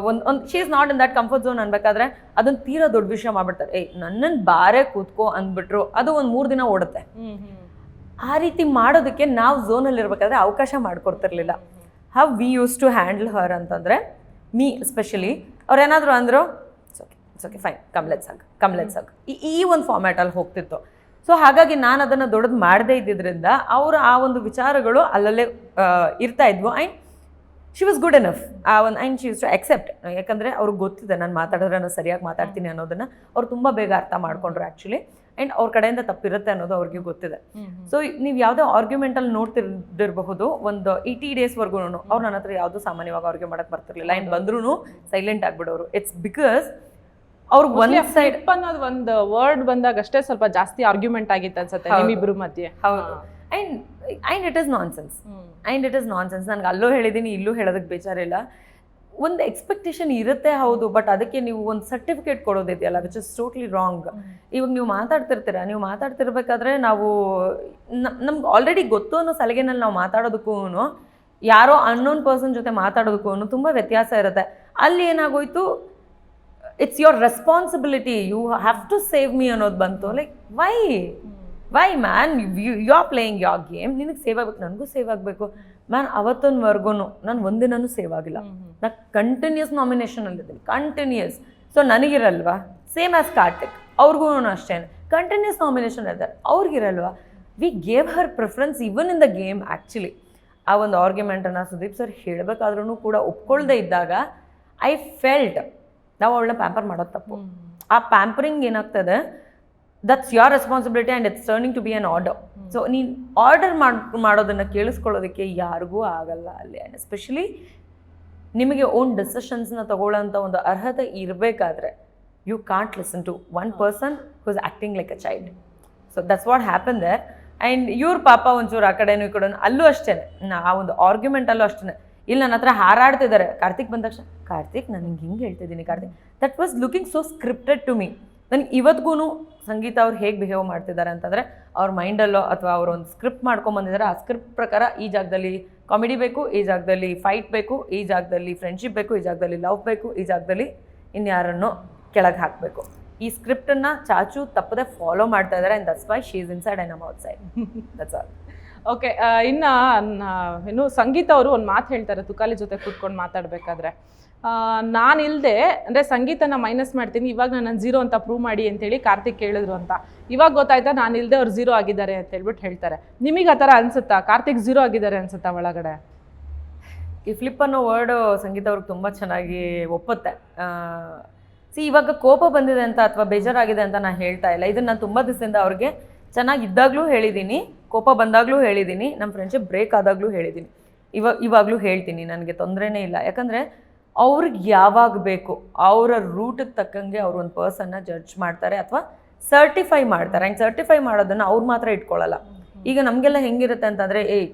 ಒಂದು she is not in that comfort zone ಅನ್ಬೇಕಾದ್ರೆ ಅದನ್ನು ತೀರಾ ದೊಡ್ಡ ವಿಷಯ ಮಾಡ್ಬಿಡ್ತಾರೆ. ನನ್ನನ್ನು ಬಾರೆ ಕೂತ್ಕೋ ಅಂದ್ಬಿಟ್ರು, ಅದು ಒಂದು 3 ದಿನ ಓಡುತ್ತೆ. ಆ ರೀತಿ ಮಾಡೋದಕ್ಕೆ ನಾವು ಝೋನಲ್ಲಿ ಇರಬೇಕಾದ್ರೆ ಅವಕಾಶ ಮಾಡಿಕೊಡ್ತಿರ್ಲಿಲ್ಲ. How we use to handle her ಅಂತಂದರೆ, ಮೀ ಎಸ್ಪೆಷಲಿ, ಅವ್ರೇನಾದರೂ ಅಂದರು, it's okay fine, come let's hug, ಈ ಒಂದು ಫಾರ್ಮ್ಯಾಟಲ್ಲಿ ಹೋಗ್ತಿತ್ತು. ಸೊ ಹಾಗಾಗಿ ನಾನು ಅದನ್ನು ದೊಡ್ಡದು ಮಾಡದೇ ಇದ್ದಿದ್ದರಿಂದ ಅವರ ಆ ಒಂದು ವಿಚಾರಗಳು ಅಲ್ಲಲ್ಲೇ ಇರ್ತಾ ಇದ್ವು. And she was good enough. And she use to accept. ಯಾಕಂದರೆ ಅವ್ರಿಗೆ ಗೊತ್ತಿದೆ ನಾನು ಮಾತಾಡಿದ್ರೆ ನಾನು ಸರಿಯಾಗಿ ಮಾತಾಡ್ತೀನಿ ಅನ್ನೋದನ್ನು ಅವ್ರು ತುಂಬ ಬೇಗ ಅರ್ಥ ಮಾಡ್ಕೊಂಡ್ರು ಆ್ಯಕ್ಚುಲಿ. ಆ್ಯಂಡ್ ಅವ್ರ ಕಡೆಯಿಂದ ತಪ್ಪಿರುತ್ತೆ ಅನ್ನೋದು ಅವ್ರಿಗೆ ಗೊತ್ತಿದೆ. ಸೊ ನೀವು ಯಾವುದೇ ಆರ್ಗ್ಯುಮೆಂಟಲ್ಲಿ ನೋಡ್ತಿರ್ದಿರಬಹುದು, ಒಂದು 80 daysವರೆಗೂ ಅವ್ರು ನನ್ನ ಹತ್ರ ಯಾವುದೂ ಸಾಮಾನ್ಯವಾಗಿ ಆರ್ಗ್ಯೂ ಮಾಡೋಕ್ಕೆ ಬರ್ತಿರ್ಲಿಲ್ಲ. ಆ್ಯಂಡ್ ಬಂದ್ರೂ ಸೈಲೆಂಟ್ ಆಗಿಬಿಡೋರು. ಇಟ್ಸ್ ಬಿಕಾಸ್ ಅವ್ರಿಗೆ ಒಂದು ಸೈಡ್ ಅನ್ನೋದು ಒಂದು ವರ್ಡ್ ಬಂದಾಗ ಅಷ್ಟೇ ಸ್ವಲ್ಪ ಜಾಸ್ತಿ ಆರ್ಗ್ಯುಮೆಂಟ್ ಆಗಿತ್ತು ಅನ್ಸುತ್ತೆ ನಿಮ್ಮಿಬ್ರು ಮಧ್ಯೆ. ಹೌದು. And it is nonsense. ನನಗೆ ಅಲ್ಲೂ ಹೇಳಿದ್ದೀನಿ, ಇಲ್ಲೂ ಹೇಳೋದಕ್ಕೆ ಬೇಜಾರಿಲ್ಲ. ಒಂದು ಎಕ್ಸ್ಪೆಕ್ಟೇಷನ್ ಇರುತ್ತೆ, ಹೌದು, ಬಟ್ ಅದಕ್ಕೆ ನೀವು ಒಂದು ಸರ್ಟಿಫಿಕೇಟ್ ಕೊಡೋದಿದೆಯಲ್ಲ, ವಿಚ್ ಇಸ್ ಟೋಟ್ಲಿ ರಾಂಗ್. ಇವಾಗ ನೀವು ಮಾತಾಡ್ತಿರ್ಬೇಕಾದ್ರೆ ನಾವು ನಮ್ಗೆ ಆಲ್ರೆಡಿ ಗೊತ್ತು ಅನ್ನೋ ಸಲಿಗೆನಲ್ಲಿ ನಾವು ಮಾತಾಡೋದಕ್ಕೂ ಯಾರೋ ಅನ್ನೋನ್ ಪರ್ಸನ್ ಜೊತೆ ಮಾತಾಡೋದಕ್ಕೂ ತುಂಬ ವ್ಯತ್ಯಾಸ ಇರುತ್ತೆ. ಅಲ್ಲಿ ಏನಾಗೋಯ್ತು, it's your responsibility, you have to save me ಅನ್ನೋದು ಬಂತು. Like why man, you are playing your game, ನಿನಗೆ ಸೇವ್ ಆಗಬೇಕು, ನನಗೂ ಸೇವ್ ಆಗಬೇಕು. ಮ್ಯಾನ್, ಅವತ್ತೊಂದುವರೆಗೂ ನಾನು ಒಂದಿನೂ ಸೇವ್ ಆಗಿಲ್ಲ. ನಾನು ಕಂಟಿನ್ಯೂಸ್ ನಾಮಿನೇಷನಲ್ಲಿದ್ದೀನಿ, ಕಂಟಿನ್ಯೂಸ್. ಸೊ ನನಗಿರಲ್ವಾ, ಸೇಮ್ ಆಸ್ ಕಾರ್ತಿಕ್, ಅವ್ರಿಗೂ ಅಷ್ಟೇ ಕಂಟಿನ್ಯೂಸ್ ನಾಮಿನೇಷನ್ ಇದ್ದಾರೆ, ಅವ್ರಿಗಿರಲ್ವಾ. We gave her preference even in the game. Actually ಆ ಒಂದು ಆರ್ಗ್ಯುಮೆಂಟನ್ನು ಸುದೀಪ್ ಸರ್ ಹೇಳಬೇಕಾದ್ರೂ ಕೂಡ ಒಪ್ಕೊಳ್ದೇ ಇದ್ದಾಗ ಐ ಫೆಲ್ಟ್ ನಾವು ಅವಳನ್ನ ಪ್ಯಾಂಪರ್ ಮಾಡೋದು ತಪ್ಪು. ಆ ಪ್ಯಾಂಪರಿಂಗ್ ಏನಾಗ್ತದೆ, that's your responsibility and it's turning to be an order. So ನೀನು ಆರ್ಡರ್ ಮಾಡೋದನ್ನು ಕೇಳಿಸ್ಕೊಳ್ಳೋದಕ್ಕೆ ಯಾರಿಗೂ ಆಗಲ್ಲ ಅಲ್ಲಿ. ಆ್ಯಂಡ್ ಎಸ್ಪೆಷಲಿ ನಿಮಗೆ ಓನ್ ಡಿಸಿಷನ್ಸ್ನ ತಗೊಳ್ಳೋಂಥ ಒಂದು ಅರ್ಹತೆ ಇರಬೇಕಾದ್ರೆ you can't listen to one person who is acting like a child. So that's what happen there. And ಇವ್ರ ಪಾಪ ಒಂಚೂರು ಆ ಕಡೆನೂ ಈ ಕಡೆನೂ ಅಲ್ಲೂ ಅಷ್ಟೇ, ಆ ಒಂದು ಆರ್ಗ್ಯುಮೆಂಟಲ್ಲೂ ಅಷ್ಟೇ, ಇಲ್ಲಿ ನನ್ನ ಹತ್ರ ಹಾರಾಡ್ತಿದ್ದಾರೆ. ಕಾರ್ತಿಕ್ ಬಂದ ತಕ್ಷಣ ಕಾರ್ತಿಕ್ ನಾನು ಹಿಂಗೆ ಹೇಳ್ತಿದ್ದೀನಿ Karthik, that was looking so scripted to me. ನನಗೆ ಇವತ್ತಿಗೂ ಸಂಗೀತ ಅವ್ರು ಹೇಗೆ ಬಿಹೇವ್ ಮಾಡ್ತಿದ್ದಾರೆ ಅಂತಂದರೆ ಅವ್ರ ಮೈಂಡಲ್ಲೋ ಅಥವಾ ಅವರು ಒಂದು ಸ್ಕ್ರಿಪ್ಟ್ ಮಾಡ್ಕೊಂಬಂದಿದ್ದಾರೆ, ಆ ಸ್ಕ್ರಿಪ್ಟ್ ಪ್ರಕಾರ ಈ ಜಾಗದಲ್ಲಿ ಕಾಮಿಡಿ ಬೇಕು, ಈ ಜಾಗದಲ್ಲಿ ಫೈಟ್ ಬೇಕು, ಈ ಜಾಗದಲ್ಲಿ ಫ್ರೆಂಡ್ಶಿಪ್ ಬೇಕು, ಈ ಜಾಗದಲ್ಲಿ ಲವ್ ಬೇಕು, ಈ ಜಾಗದಲ್ಲಿ ಇನ್ಯಾರನ್ನೋ ಕೆಳಗೆ ಹಾಕಬೇಕು. ಈ ಸ್ಕ್ರಿಪ್ಟನ್ನು ಚಾಚು ತಪ್ಪದೆ ಫಾಲೋ ಮಾಡ್ತಾ ಇದ್ದಾರೆ. And that's why she is inside and I'm outside. That's all. Okay, ಇನ್ನು ಸಂಗೀತ ಅವರು ಒಂದು ಮಾತು ಹೇಳ್ತಾರೆ ತುಕಾಲಿ ಜೊತೆ ಕೂತ್ಕೊಂಡು ಮಾತಾಡಬೇಕಾದ್ರೆ, ನಾನು ಇಲ್ಲದೆ ಅಂದರೆ ಸಂಗೀತನ ಮೈನಸ್ ಮಾಡ್ತೀನಿ, ಇವಾಗ ನಾನು ಝೀರೋ ಅಂತ ಪ್ರೂವ್ ಮಾಡಿ ಅಂತೇಳಿ ಕಾರ್ತಿಕ್ ಕೇಳಿದ್ರು ಅಂತ. ಇವಾಗ ಗೊತ್ತಾಯ್ತಾ ನಾನು ಇಲ್ಲದೆ ಅವ್ರು ಝೀರೋ ಆಗಿದ್ದಾರೆ ಅಂತ ಹೇಳ್ಬಿಟ್ಟು ಹೇಳ್ತಾರೆ. ನಿಮಗೆ ಆ ಥರ ಅನ್ಸುತ್ತಾ? ಕಾರ್ತಿಕ್ ಝೀರೋ ಆಗಿದ್ದಾರೆ ಅನ್ಸುತ್ತಾ ಒಳಗಡೆ? ಈ ಫ್ಲಿಪ್ ಅನ್ನೋ ವರ್ಡು ಸಂಗೀತ ಅವ್ರಿಗೆ ತುಂಬ ಚೆನ್ನಾಗಿ ಒಪ್ಪುತ್ತೆ. ಇವಾಗ ಕೋಪ ಬಂದಿದೆ ಅಂತ ಅಥವಾ ಬೇಜಾರಾಗಿದೆ ಅಂತ ನಾನು ಹೇಳ್ತಾ ಇಲ್ಲ. ಇದನ್ನು ನಾನು ತುಂಬ ದಿವಸದಿಂದ ಅವ್ರಿಗೆ ಚೆನ್ನಾಗಿದ್ದಾಗಲೂ ಹೇಳಿದ್ದೀನಿ, ಕೋಪ ಬಂದಾಗಲೂ ಹೇಳಿದ್ದೀನಿ, ನಮ್ಮ ಫ್ರೆಂಡ್ಶಿಪ್ ಬ್ರೇಕ್ ಆದಾಗಲೂ ಹೇಳಿದ್ದೀನಿ, ಇವಾಗಲೂ ಹೇಳ್ತೀನಿ. ನನಗೆ ತೊಂದರೆನೇ ಇಲ್ಲ. ಯಾಕಂದರೆ ಅವ್ರಿಗೆ ಯಾವಾಗ ಬೇಕು ಅವರ ರೂಟಿಗೆ ತಕ್ಕಂಗೆ ಅವ್ರು ಒಂದು ಪರ್ಸನ್ನ ಜಡ್ಜ್ ಮಾಡ್ತಾರೆ ಅಥವಾ ಸರ್ಟಿಫೈ ಮಾಡ್ತಾರೆ. ಆ್ಯಂಡ್ ಸರ್ಟಿಫೈ ಮಾಡೋದನ್ನು ಅವ್ರು ಮಾತ್ರ ಇಟ್ಕೊಳ್ಳಲ್ಲ. ಈಗ ನಮಗೆಲ್ಲ ಹೆಂಗಿರುತ್ತೆ ಅಂತಂದರೆ,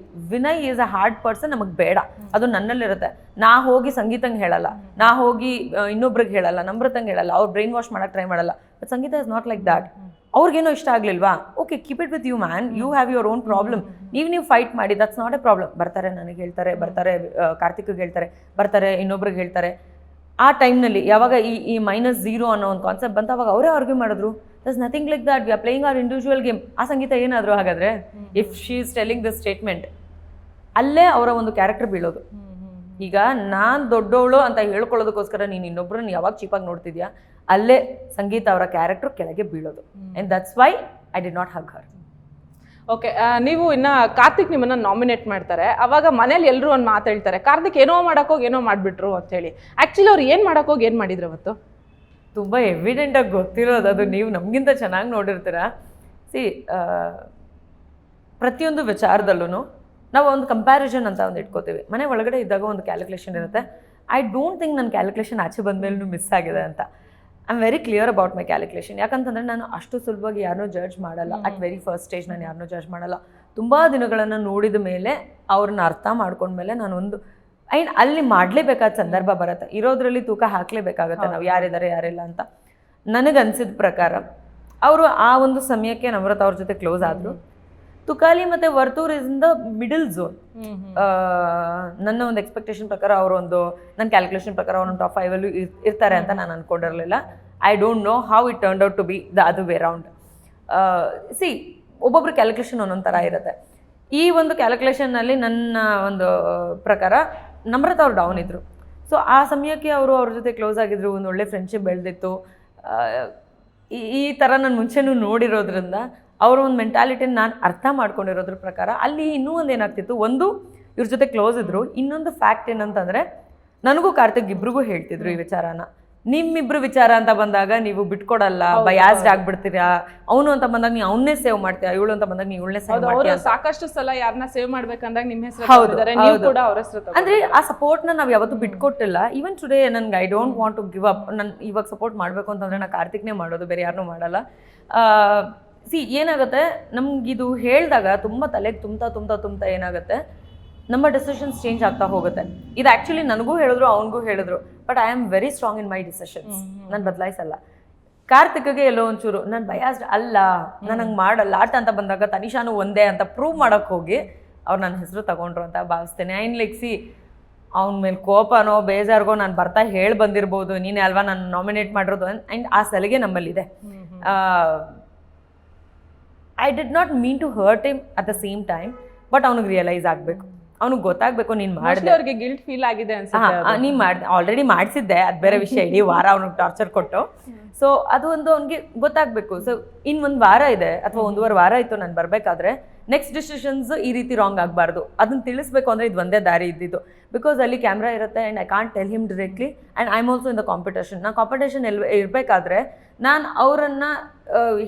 Vinay is a hard person, ನಮಗೆ ಬೇಡ, ಅದು ನನ್ನಲ್ಲಿರುತ್ತೆ. ನಾ ಹೋಗಿ ಸಂಗೀತಂಗೆ ಹೇಳಲ್ಲ, ನಾ ಹೋಗಿ ಇನ್ನೊಬ್ರಿಗೆ ಹೇಳಲ್ಲ, ನಮ್ರತಂಗೆ ಹೇಳಲ್ಲ, ಅವ್ರು ಬ್ರೈನ್ ವಾಶ್ ಮಾಡೋಕ್ಕೆ ಟ್ರೈ ಮಾಡಲ್ಲ. But Sangeetha is not like that. ಅವ್ರಿಗೇನೋ ಇಷ್ಟ ಆಗಲಿಲ್ವಾ, okay, keep it with you man, you have your own problem. ನೀವು ಫೈಟ್ ಮಾಡಿ, ದಟ್ಸ್ ನಾಟ್ ಎ ಪ್ರಾಬ್ಲಮ್. ಬರ್ತಾರೆ, ನನಗೆ ಹೇಳ್ತಾರೆ, ಬರ್ತಾರೆ ಕಾರ್ತಿಕ್ಗೆ ಹೇಳ್ತಾರೆ, ಬರ್ತಾರೆ ಇನ್ನೊಬ್ರಿಗೆ ಹೇಳ್ತಾರೆ. ಆ ಟೈಮ್ನಲ್ಲಿ ಯಾವಾಗ ಈ -0 ಅನ್ನೋ ಒಂದು ಕಾನ್ಸೆಪ್ಟ್ ಬಂತು, ಅವಾಗ ಅವರೇ ಆರ್ಗ್ಯೂ ಮಾಡಿದ್ರು. Thus nothing like that, we are playing our individual game. ಆ ಸಂಗೀತ ಏನಾದರೂ ಹಾಗಾದರೆ if she is telling this statement, ಅಲ್ಲೇ ಅವರ ಒಂದು ಕ್ಯಾರೆಕ್ಟರ್ ಬೀಳೋದು. ಈಗ ನಾನು ದೊಡ್ಡವಳು ಅಂತ ಹೇಳ್ಕೊಳ್ಳೋದಕ್ಕೋಸ್ಕರ ನೀನು ಇನ್ನೊಬ್ಬರನ್ನ ಯಾವಾಗ ಚೀಪಾಗಿ ನೋಡ್ತಿದ್ಯಾ, ಅಲ್ಲೇ ಸಂಗೀತ ಅವರ ಕ್ಯಾರೆಕ್ಟರ್ ಕೆಳಗೆ ಬೀಳೋದು. And that's why I did not hug Har. Okay, ನೀವು ಇನ್ನು ಕಾರ್ತಿಕ್ ನಿಮ್ಮನ್ನು ನಾಮಿನೇಟ್ ಮಾಡ್ತಾರೆ, ಅವಾಗ ಮನೇಲಿ ಎಲ್ಲರೂ ಒಂದು ಮಾತು ಹೇಳ್ತಾರೆ, ಕಾರ್ತಿಕ್ ಏನೋ ಮಾಡೋಕ್ಕೋಗಿ ಏನೋ ಮಾಡಿಬಿಟ್ರು ಅಂತೇಳಿ. ಆ್ಯಕ್ಚುಲಿ ಅವ್ರು ಏನು ಮಾಡೋಕ್ಕೋಗಿ ಏನು ಮಾಡಿದ್ರು ಅವತ್ತು? ತುಂಬ ಎವಿಡೆಂಟಾಗಿ ಗೊತ್ತಿರೋದು ಅದು, ನೀವು ನಮಗಿಂತ ಚೆನ್ನಾಗಿ ನೋಡಿರ್ತೀರ. ಪ್ರತಿಯೊಂದು ವಿಚಾರದಲ್ಲೂ ನಾವು ಒಂದು ಕಂಪ್ಯಾರಿಸನ್ ಅಂತ ಒಂದು ಇಟ್ಕೋತೀವಿ. ಮನೆ ಒಳಗಡೆ ಇದ್ದಾಗ ಒಂದು ಕ್ಯಾಲ್ಕುಲೇಷನ್ ಇರುತ್ತೆ. ಐ ಡೋಂಟ್ ಥಿಂಕ್ ನನ್ನ ಕ್ಯಾಲ್ಕುಲೇಷನ್ ಆಚೆ ಬಂದಮೇಲೂ ಮಿಸ್ ಆಗಿದೆ ಅಂತ. I am very clear about my calculation. ಯಾಕಂತಂದರೆ ನಾನು ಅಷ್ಟು ಸುಲಭವಾಗಿ ಯಾರನ್ನೂ ಜಡ್ಜ್ ಮಾಡಲ್ಲ. ಅಟ್ ವೆರಿ ಫಸ್ಟ್ ಸ್ಟೇಜ್ ನಾನು ಯಾರನ್ನೂ ಜಡ್ಜ್ ಮಾಡಲ್ಲ. ತುಂಬ ದಿನಗಳನ್ನು ನೋಡಿದ ಮೇಲೆ, ಅವ್ರನ್ನ ಅರ್ಥ ಮಾಡ್ಕೊಂಡ್ಮೇಲೆ ನಾನು ಒಂದು ಅಲ್ಲಿ ಮಾಡಲೇಬೇಕಾದ ಸಂದರ್ಭ ಬರುತ್ತೆ. ಇರೋದ್ರಲ್ಲಿ ತೂಕ ಹಾಕಲೇಬೇಕಾಗತ್ತೆ ನಾವು ಯಾರಿದ್ದಾರೆ ಯಾರಿಲ್ಲ ಅಂತ. ನನಗನ್ಸಿದ ಪ್ರಕಾರ ಅವರು ಆ ಒಂದು ಸಮಯಕ್ಕೆ ನಮ್ರತ ಅವ್ರ ಜೊತೆ ಕ್ಲೋಸ್ ಆದರು. ತುಕಾಲಿ ಮತ್ತು Varthur is in the middle zone. ನನ್ನ ಒಂದು ಎಕ್ಸ್ಪೆಕ್ಟೇಷನ್ ಪ್ರಕಾರ ನನ್ನ ಕ್ಯಾಲ್ಕುಲೇಷನ್ ಪ್ರಕಾರ ಅವ್ರು ಟಾಪ್ 5 ಇರ್ತಾರೆ ಅಂತ ನಾನು ಅಂದ್ಕೊಂಡಿರಲಿಲ್ಲ. I don't know how it turned out to be the other way round. ಒಬ್ಬೊಬ್ರು ಕ್ಯಾಲ್ಕುಲೇಷನ್ ಒಂದೊಂದು ಥರ ಇರುತ್ತೆ. ಈ ಒಂದು ಕ್ಯಾಲ್ಕುಲೇಷನ್ನಲ್ಲಿ ನನ್ನ ಒಂದು ಪ್ರಕಾರ ನಮ್ರತ ಅವ್ರು ಡೌನ್ ಇದ್ದರು. ಸೊ ಆ ಸಮಯಕ್ಕೆ ಅವ್ರ ಜೊತೆ ಕ್ಲೋಸ್ ಆಗಿದ್ರು, ಒಂದು ಒಳ್ಳೆ ಫ್ರೆಂಡ್ಶಿಪ್ ಬೆಳೆದಿತ್ತು. ಈ ಥರ ನಾನು ಮುಂಚೆನೂ ನೋಡಿರೋದ್ರಿಂದ ಅವರ ಒಂದು ಮೆಂಟಾಲಿಟಿನ ನಾನು ಅರ್ಥ ಮಾಡ್ಕೊಂಡಿರೋದ್ರ ಪ್ರಕಾರ ಅಲ್ಲಿ ಇನ್ನೂ ಒಂದು ಏನಾಗ್ತಿತ್ತು, ಒಂದು ಇವ್ರ ಜೊತೆ ಕ್ಲೋಸ್ ಇದ್ರು, ಇನ್ನೊಂದು ಫ್ಯಾಕ್ಟ್ ಏನಂತಂದರೆ ನನಗೂ ಕಾರ್ತಿಕ್ ಇಬ್ರಿಗೂ ಹೇಳ್ತಿದ್ರು ಈ ವಿಚಾರನ. ನಿಮ್ಮಿಬ್ರು ವಿಚಾರ ಅಂತ ಬಂದಾಗ ನೀವು ಬಿಟ್ಕೊಡಲ್ಲ, ಬಯಾಸ್ಡ್ ಆಗ್ಬಿಡ್ತೀರಾ. ಅವನು ಅಂತ ಬಂದಾಗ ನೀವು ಅವನ್ನೇ ಸೇವ್ ಮಾಡ್ತೀರಾ, ಇವಳು ಅಂತ ಬಂದಾಗ ನೀವು ಇವಳನ್ನೇ ಸೇವ್ ಮಾಡ್ತೀರಾ. ಸಾಕಷ್ಟು ಸಲ ಯಾರನ್ನ ಸೇವ್ ಮಾಡ್ಬೇಕಂದಾಗ ನಿಮ್ಮ ಹೆಸರು ಅಂದ್ರೆ ಆ ಸಪೋರ್ಟ್ನ ನಾವು ಯಾವತ್ತೂ ಬಿಟ್ಕೊಟ್ಟಿಲ್ಲ. ಈವನ್ ಟುಡೇ ನನ್ಗೆ I don't want to give up. ನಾನು ಇವಾಗ ಸಪೋರ್ಟ್ ಮಾಡಬೇಕು ಅಂತಂದ್ರೆ ನಾನು ಕಾರ್ತಿಕ್ನೇ ಮಾಡೋದು, ಬೇರೆ ಯಾರನ್ನೂ ಮಾಡಲ್ಲ. ಏನಾಗುತ್ತೆ, ನಮ್ಗಿದು ಹೇಳಿದಾಗ ತುಂಬ ತಲೆಗೆ ತುಂಬ್ತಾ ಏನಾಗುತ್ತೆ, ನಮ್ಮ ಡಿಸಿಷನ್ಸ್ ಚೇಂಜ್ ಆಗ್ತಾ ಹೋಗುತ್ತೆ. ಇದು ಆ್ಯಕ್ಚುಲಿ ನನಗೂ ಹೇಳಿದ್ರು, ಅವನಿಗೂ ಹೇಳಿದ್ರು. But I am very strong in my decisions. ನಾನು ಬದಲಾಯಿಸಲ್ಲ. ಕಾರ್ತಿಕ್ಗೆ ಎಲ್ಲೋ ಒಂಚೂರು ನಾನು ಬಯಾಸ್ಡ್ ಅಲ್ಲ, ನಾನು ಹಂಗೆ ಮಾಡಲ್ಲ, ಆಟ ಅಂತ ಬಂದಾಗ ತನಿಷಾನು ಒಂದೇ ಅಂತ ಪ್ರೂವ್ ಮಾಡೋಕ್ಕೆ ಹೋಗಿ ಅವ್ರು ನನ್ನ ಹೆಸರು ತಗೊಂಡ್ರು ಅಂತ ಭಾವಿಸ್ತೇನೆ. ಅವನ ಮೇಲೆ ಕೋಪನೋ ಬೇಜಾರ್ಗೋ ನಾನು ಬರ್ತಾ ಹೇಳಿ ಬಂದಿರ್ಬೋದು, ನೀನೇ ಅಲ್ವಾ ನಾನು ನಾಮಿನೇಟ್ ಮಾಡಿರೋದು. ಆ್ಯಂಡ್ ಆ ಸಲಿಗೆ ನಮ್ಮಲ್ಲಿದೆ. I did not mean to hurt him at the same time. But ಅವ್ನಿಗೆ ರಿಯಲೈಸ್ ಆಗಬೇಕು, ಅವ್ನಿಗೆ ಗೊತ್ತಾಗಬೇಕು ನೀನು ಮಾಡಿದೆ. ಅವ್ರಿಗೆ ಗಿಲ್ಟ್ ಫೀಲ್ ಆಗಿದೆ ಅನ್ಸುತ್ತೆ. ನೀನು ಮಾಡಿದೆ, ಆಲ್ರೆಡಿ ಮಾಡಿಸಿದ್ದೆ, ಅದು ಬೇರೆ ವಿಷಯ. ಇಡೀ ವಾರ ಅವ್ನಿಗೆ ಟಾರ್ಚರ್ ಕೊಟ್ಟು. ಸೊ ಅದು ಒಂದು ಅವ್ನಿಗೆ ಗೊತ್ತಾಗಬೇಕು. ಸೊ ಇನ್ನೊಂದು ವಾರ ಇದೆ ಅಥವಾ 1.5 ವಾರ ಇತ್ತು ನಾನು ಬರಬೇಕಾದ್ರೆ. ನೆಕ್ಸ್ಟ್ ಡಿಸಿಷನ್ಸ್ ಈ ರೀತಿ ರಾಂಗ್ ಆಗಬಾರ್ದು, ಅದನ್ನು ತಿಳಿಸ್ಬೇಕು ಅಂದರೆ ಇದು ಒಂದೇ ದಾರಿ ಇದ್ದಿದ್ದು. ಬಿಕಾಸ್ ಅಲ್ಲಿ ಕ್ಯಾಮ್ರಾ ಇರುತ್ತೆ and I can't tell him directly. And I am also in the competition. ನಾನು ಕಾಂಪಿಟೇಷನ್ ಇರಬೇಕಾದ್ರೆ ನಾನು ಅವರನ್ನು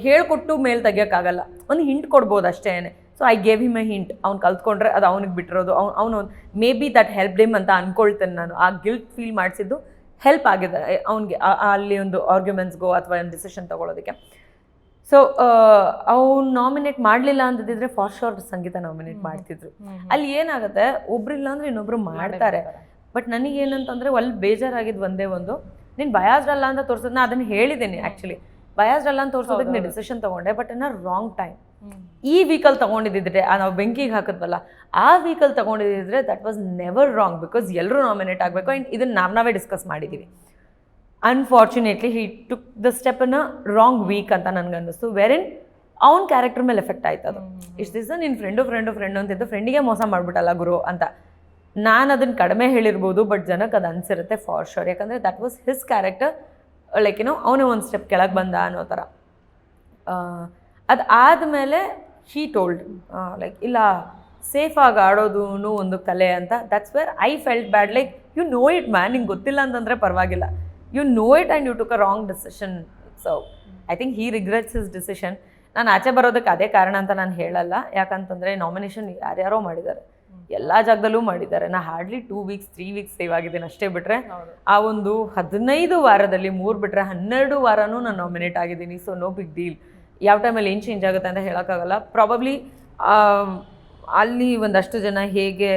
ಹೇಳ್ಕೊಟ್ಟು ಮೇಲೆ ತೆಗಿಯೋಕ್ಕಾಗಲ್ಲ, ಒಂದು ಹಿಂಟ್ ಕೊಡ್ಬೋದು ಅಷ್ಟೇ. So so I gave him A hint. ಅವ್ನು ಕಲ್ತ್ಕೊಂಡ್ರೆ ಅದು ಅವ್ನಿಗೆ ಬಿಟ್ಟಿರೋದು, ಅವನು may be that help dim ಅಂತ ಅನ್ಕೊಳ್ತೇನೆ ನಾನು. ಆ ಗಿಲ್ಟ್ ಫೀಲ್ ಮಾಡಿಸಿದ್ದು ಹೆಲ್ಪ್ ಆಗಿದೆ ಅವ್ನಿಗೆ ಅಲ್ಲಿ ಒಂದು ಆರ್ಗ್ಯುಮೆಂಟ್ಸ್ಗೋ ಅಥವಾ ಒಂದು ಡಿಸಿಷನ್ ತೊಗೊಳೋದಕ್ಕೆ. ಸೊ ಅವ್ನು ನಾಮಿನೇಟ್ ಮಾಡಲಿಲ್ಲ ಅಂತಿದ್ರೆ ಫಾರ್ ಶೋರ್ ಸಂಗೀತ ನಾಮಿನೇಟ್ ಮಾಡ್ತಿದ್ರು. ಅಲ್ಲಿ ಏನಾಗುತ್ತೆ, ಒಬ್ರಿಲ್ಲ ಅಂದ್ರೆ ಇನ್ನೊಬ್ರು ಮಾಡ್ತಾರೆ. ಬಟ್ ನನಗೇನಂತಂದ್ರೆ ಅಲ್ಲಿ ಬೇಜಾರಾಗಿದ್ದು ಒಂದೇ ಒಂದು, ನೀನು ಬಯಾಸ್ಡ್ ಅಲ್ಲ ಅಂತ ತೋರಿಸೋದು. ನಾ ಅದನ್ನು ಹೇಳಿದ್ದೀನಿ ಆ್ಯಕ್ಚುಲಿ, ಬಯಾಸ್ಡ್ ಅಲ್ಲ ಅಂತ ತೋರಿಸೋದಕ್ಕೆ ನೀನು ಡಿಸಿಷನ್ ತೊಗೊಂಡೆ, ಬಟ್ ಇನ್ನ ರಾಂಗ್ ಟೈಮ್. ಈ ವೀಕಲ್ ತೊಗೊಂಡಿದ್ದಿದ್ರೆ ನಾವು ಬೆಂಕಿಗೆ ಹಾಕಿದ್ವಲ್ಲ, ಆ ವೀಕಲ್ ತೊಗೊಂಡಿದ್ದಿದ್ರೆ that was never wrong, because ಎಲ್ಲರೂ ನಾಮಿನೇಟ್ ಆಗಬೇಕು. ಆ್ಯಂಡ್ ಇದನ್ನು ನಾವೇ ಡಿಸ್ಕಸ್ ಮಾಡಿದ್ದೀವಿ. Unfortunately he took the step in a wrong week ಅಂತ ನನಗೆ ಅನ್ನಿಸ್ತು, ವೆರಿನ್ ಅವ್ನ ಕ್ಯಾರೆಕ್ಟರ್ ಮೇಲೆ ಎಫೆಕ್ಟ್ ಆಯ್ತು ಅದು. ಇಷ್ಟು ದಿವಸ ನಿನ್ನ ಫ್ರೆಂಡು ಅಂತಿದ್ದು, ಫ್ರೆಂಡಿಗೆ ಮೋಸ ಮಾಡ್ಬಿಟ್ಟಲ್ಲ ಗುರು ಅಂತ. ನಾನು ಅದನ್ನು ಕಡಿಮೆ ಹೇಳಿರ್ಬೋದು, ಬಟ್ ಜನಕ್ಕೆ ಅದು ಅನಿಸಿರುತ್ತೆ ಫಾರ್ ಶೋರ್. ಯಾಕಂದರೆ that was his character, like ಏನೋ ಅವನೇ ಒಂದು ಸ್ಟೆಪ್ ಕೆಳಗೆ ಬಂದ ಅನ್ನೋ ಥರ. ಅದು ಆದಮೇಲೆ ಶೀ ಟೋಲ್ಡ್ ಲೈಕ್ ಇಲ್ಲ, ಸೇಫಾಗಿ ಆಡೋದು ಒಂದು ಕಲೆ ಅಂತ. That's where I felt bad. Like you know it man, ನಿಂಗೆ ಗೊತ್ತಿಲ್ಲ ಅಂತಂದರೆ ಪರವಾಗಿಲ್ಲ, you know it and you took a wrong decision. So I think he regrets his decision. ನಾನು ಆಚೆ ಬರೋದಕ್ಕೆ ಅದೇ ಕಾರಣ ಅಂತ ನಾನು ಹೇಳಲ್ಲ, ಯಾಕಂತಂದರೆ ನಾಮಿನೇಷನ್ ಯಾರ್ಯಾರೋ ಮಾಡಿದ್ದಾರೆ, ಎಲ್ಲ ಜಾಗದಲ್ಲೂ ಮಾಡಿದ್ದಾರೆ. ನಾ ಹಾರ್ಡ್ಲಿ 2 weeks 3 weeks ಸೇವ್ ಆಗಿದ್ದೇನೆ ಅಷ್ಟೇ. ಬಿಟ್ಟರೆ ಆ ಒಂದು 15 ವಾರದಲ್ಲಿ 3 ಬಿಟ್ಟರೆ 12 ವಾರನೂ ನಾನು ನಾಮಿನೇಟ್ ಆಗಿದ್ದೀನಿ. So no big deal. ಯಾವ ಟೈಮಲ್ಲಿ ಏನು ಚೇಂಜ್ ಆಗುತ್ತೆ ಅಂತ ಹೇಳೋಕ್ಕಾಗಲ್ಲ. ಪ್ರಾಬಬ್ಲಿ ಅಲ್ಲಿ ಒಂದಷ್ಟು ಜನ ಹೇಗೆ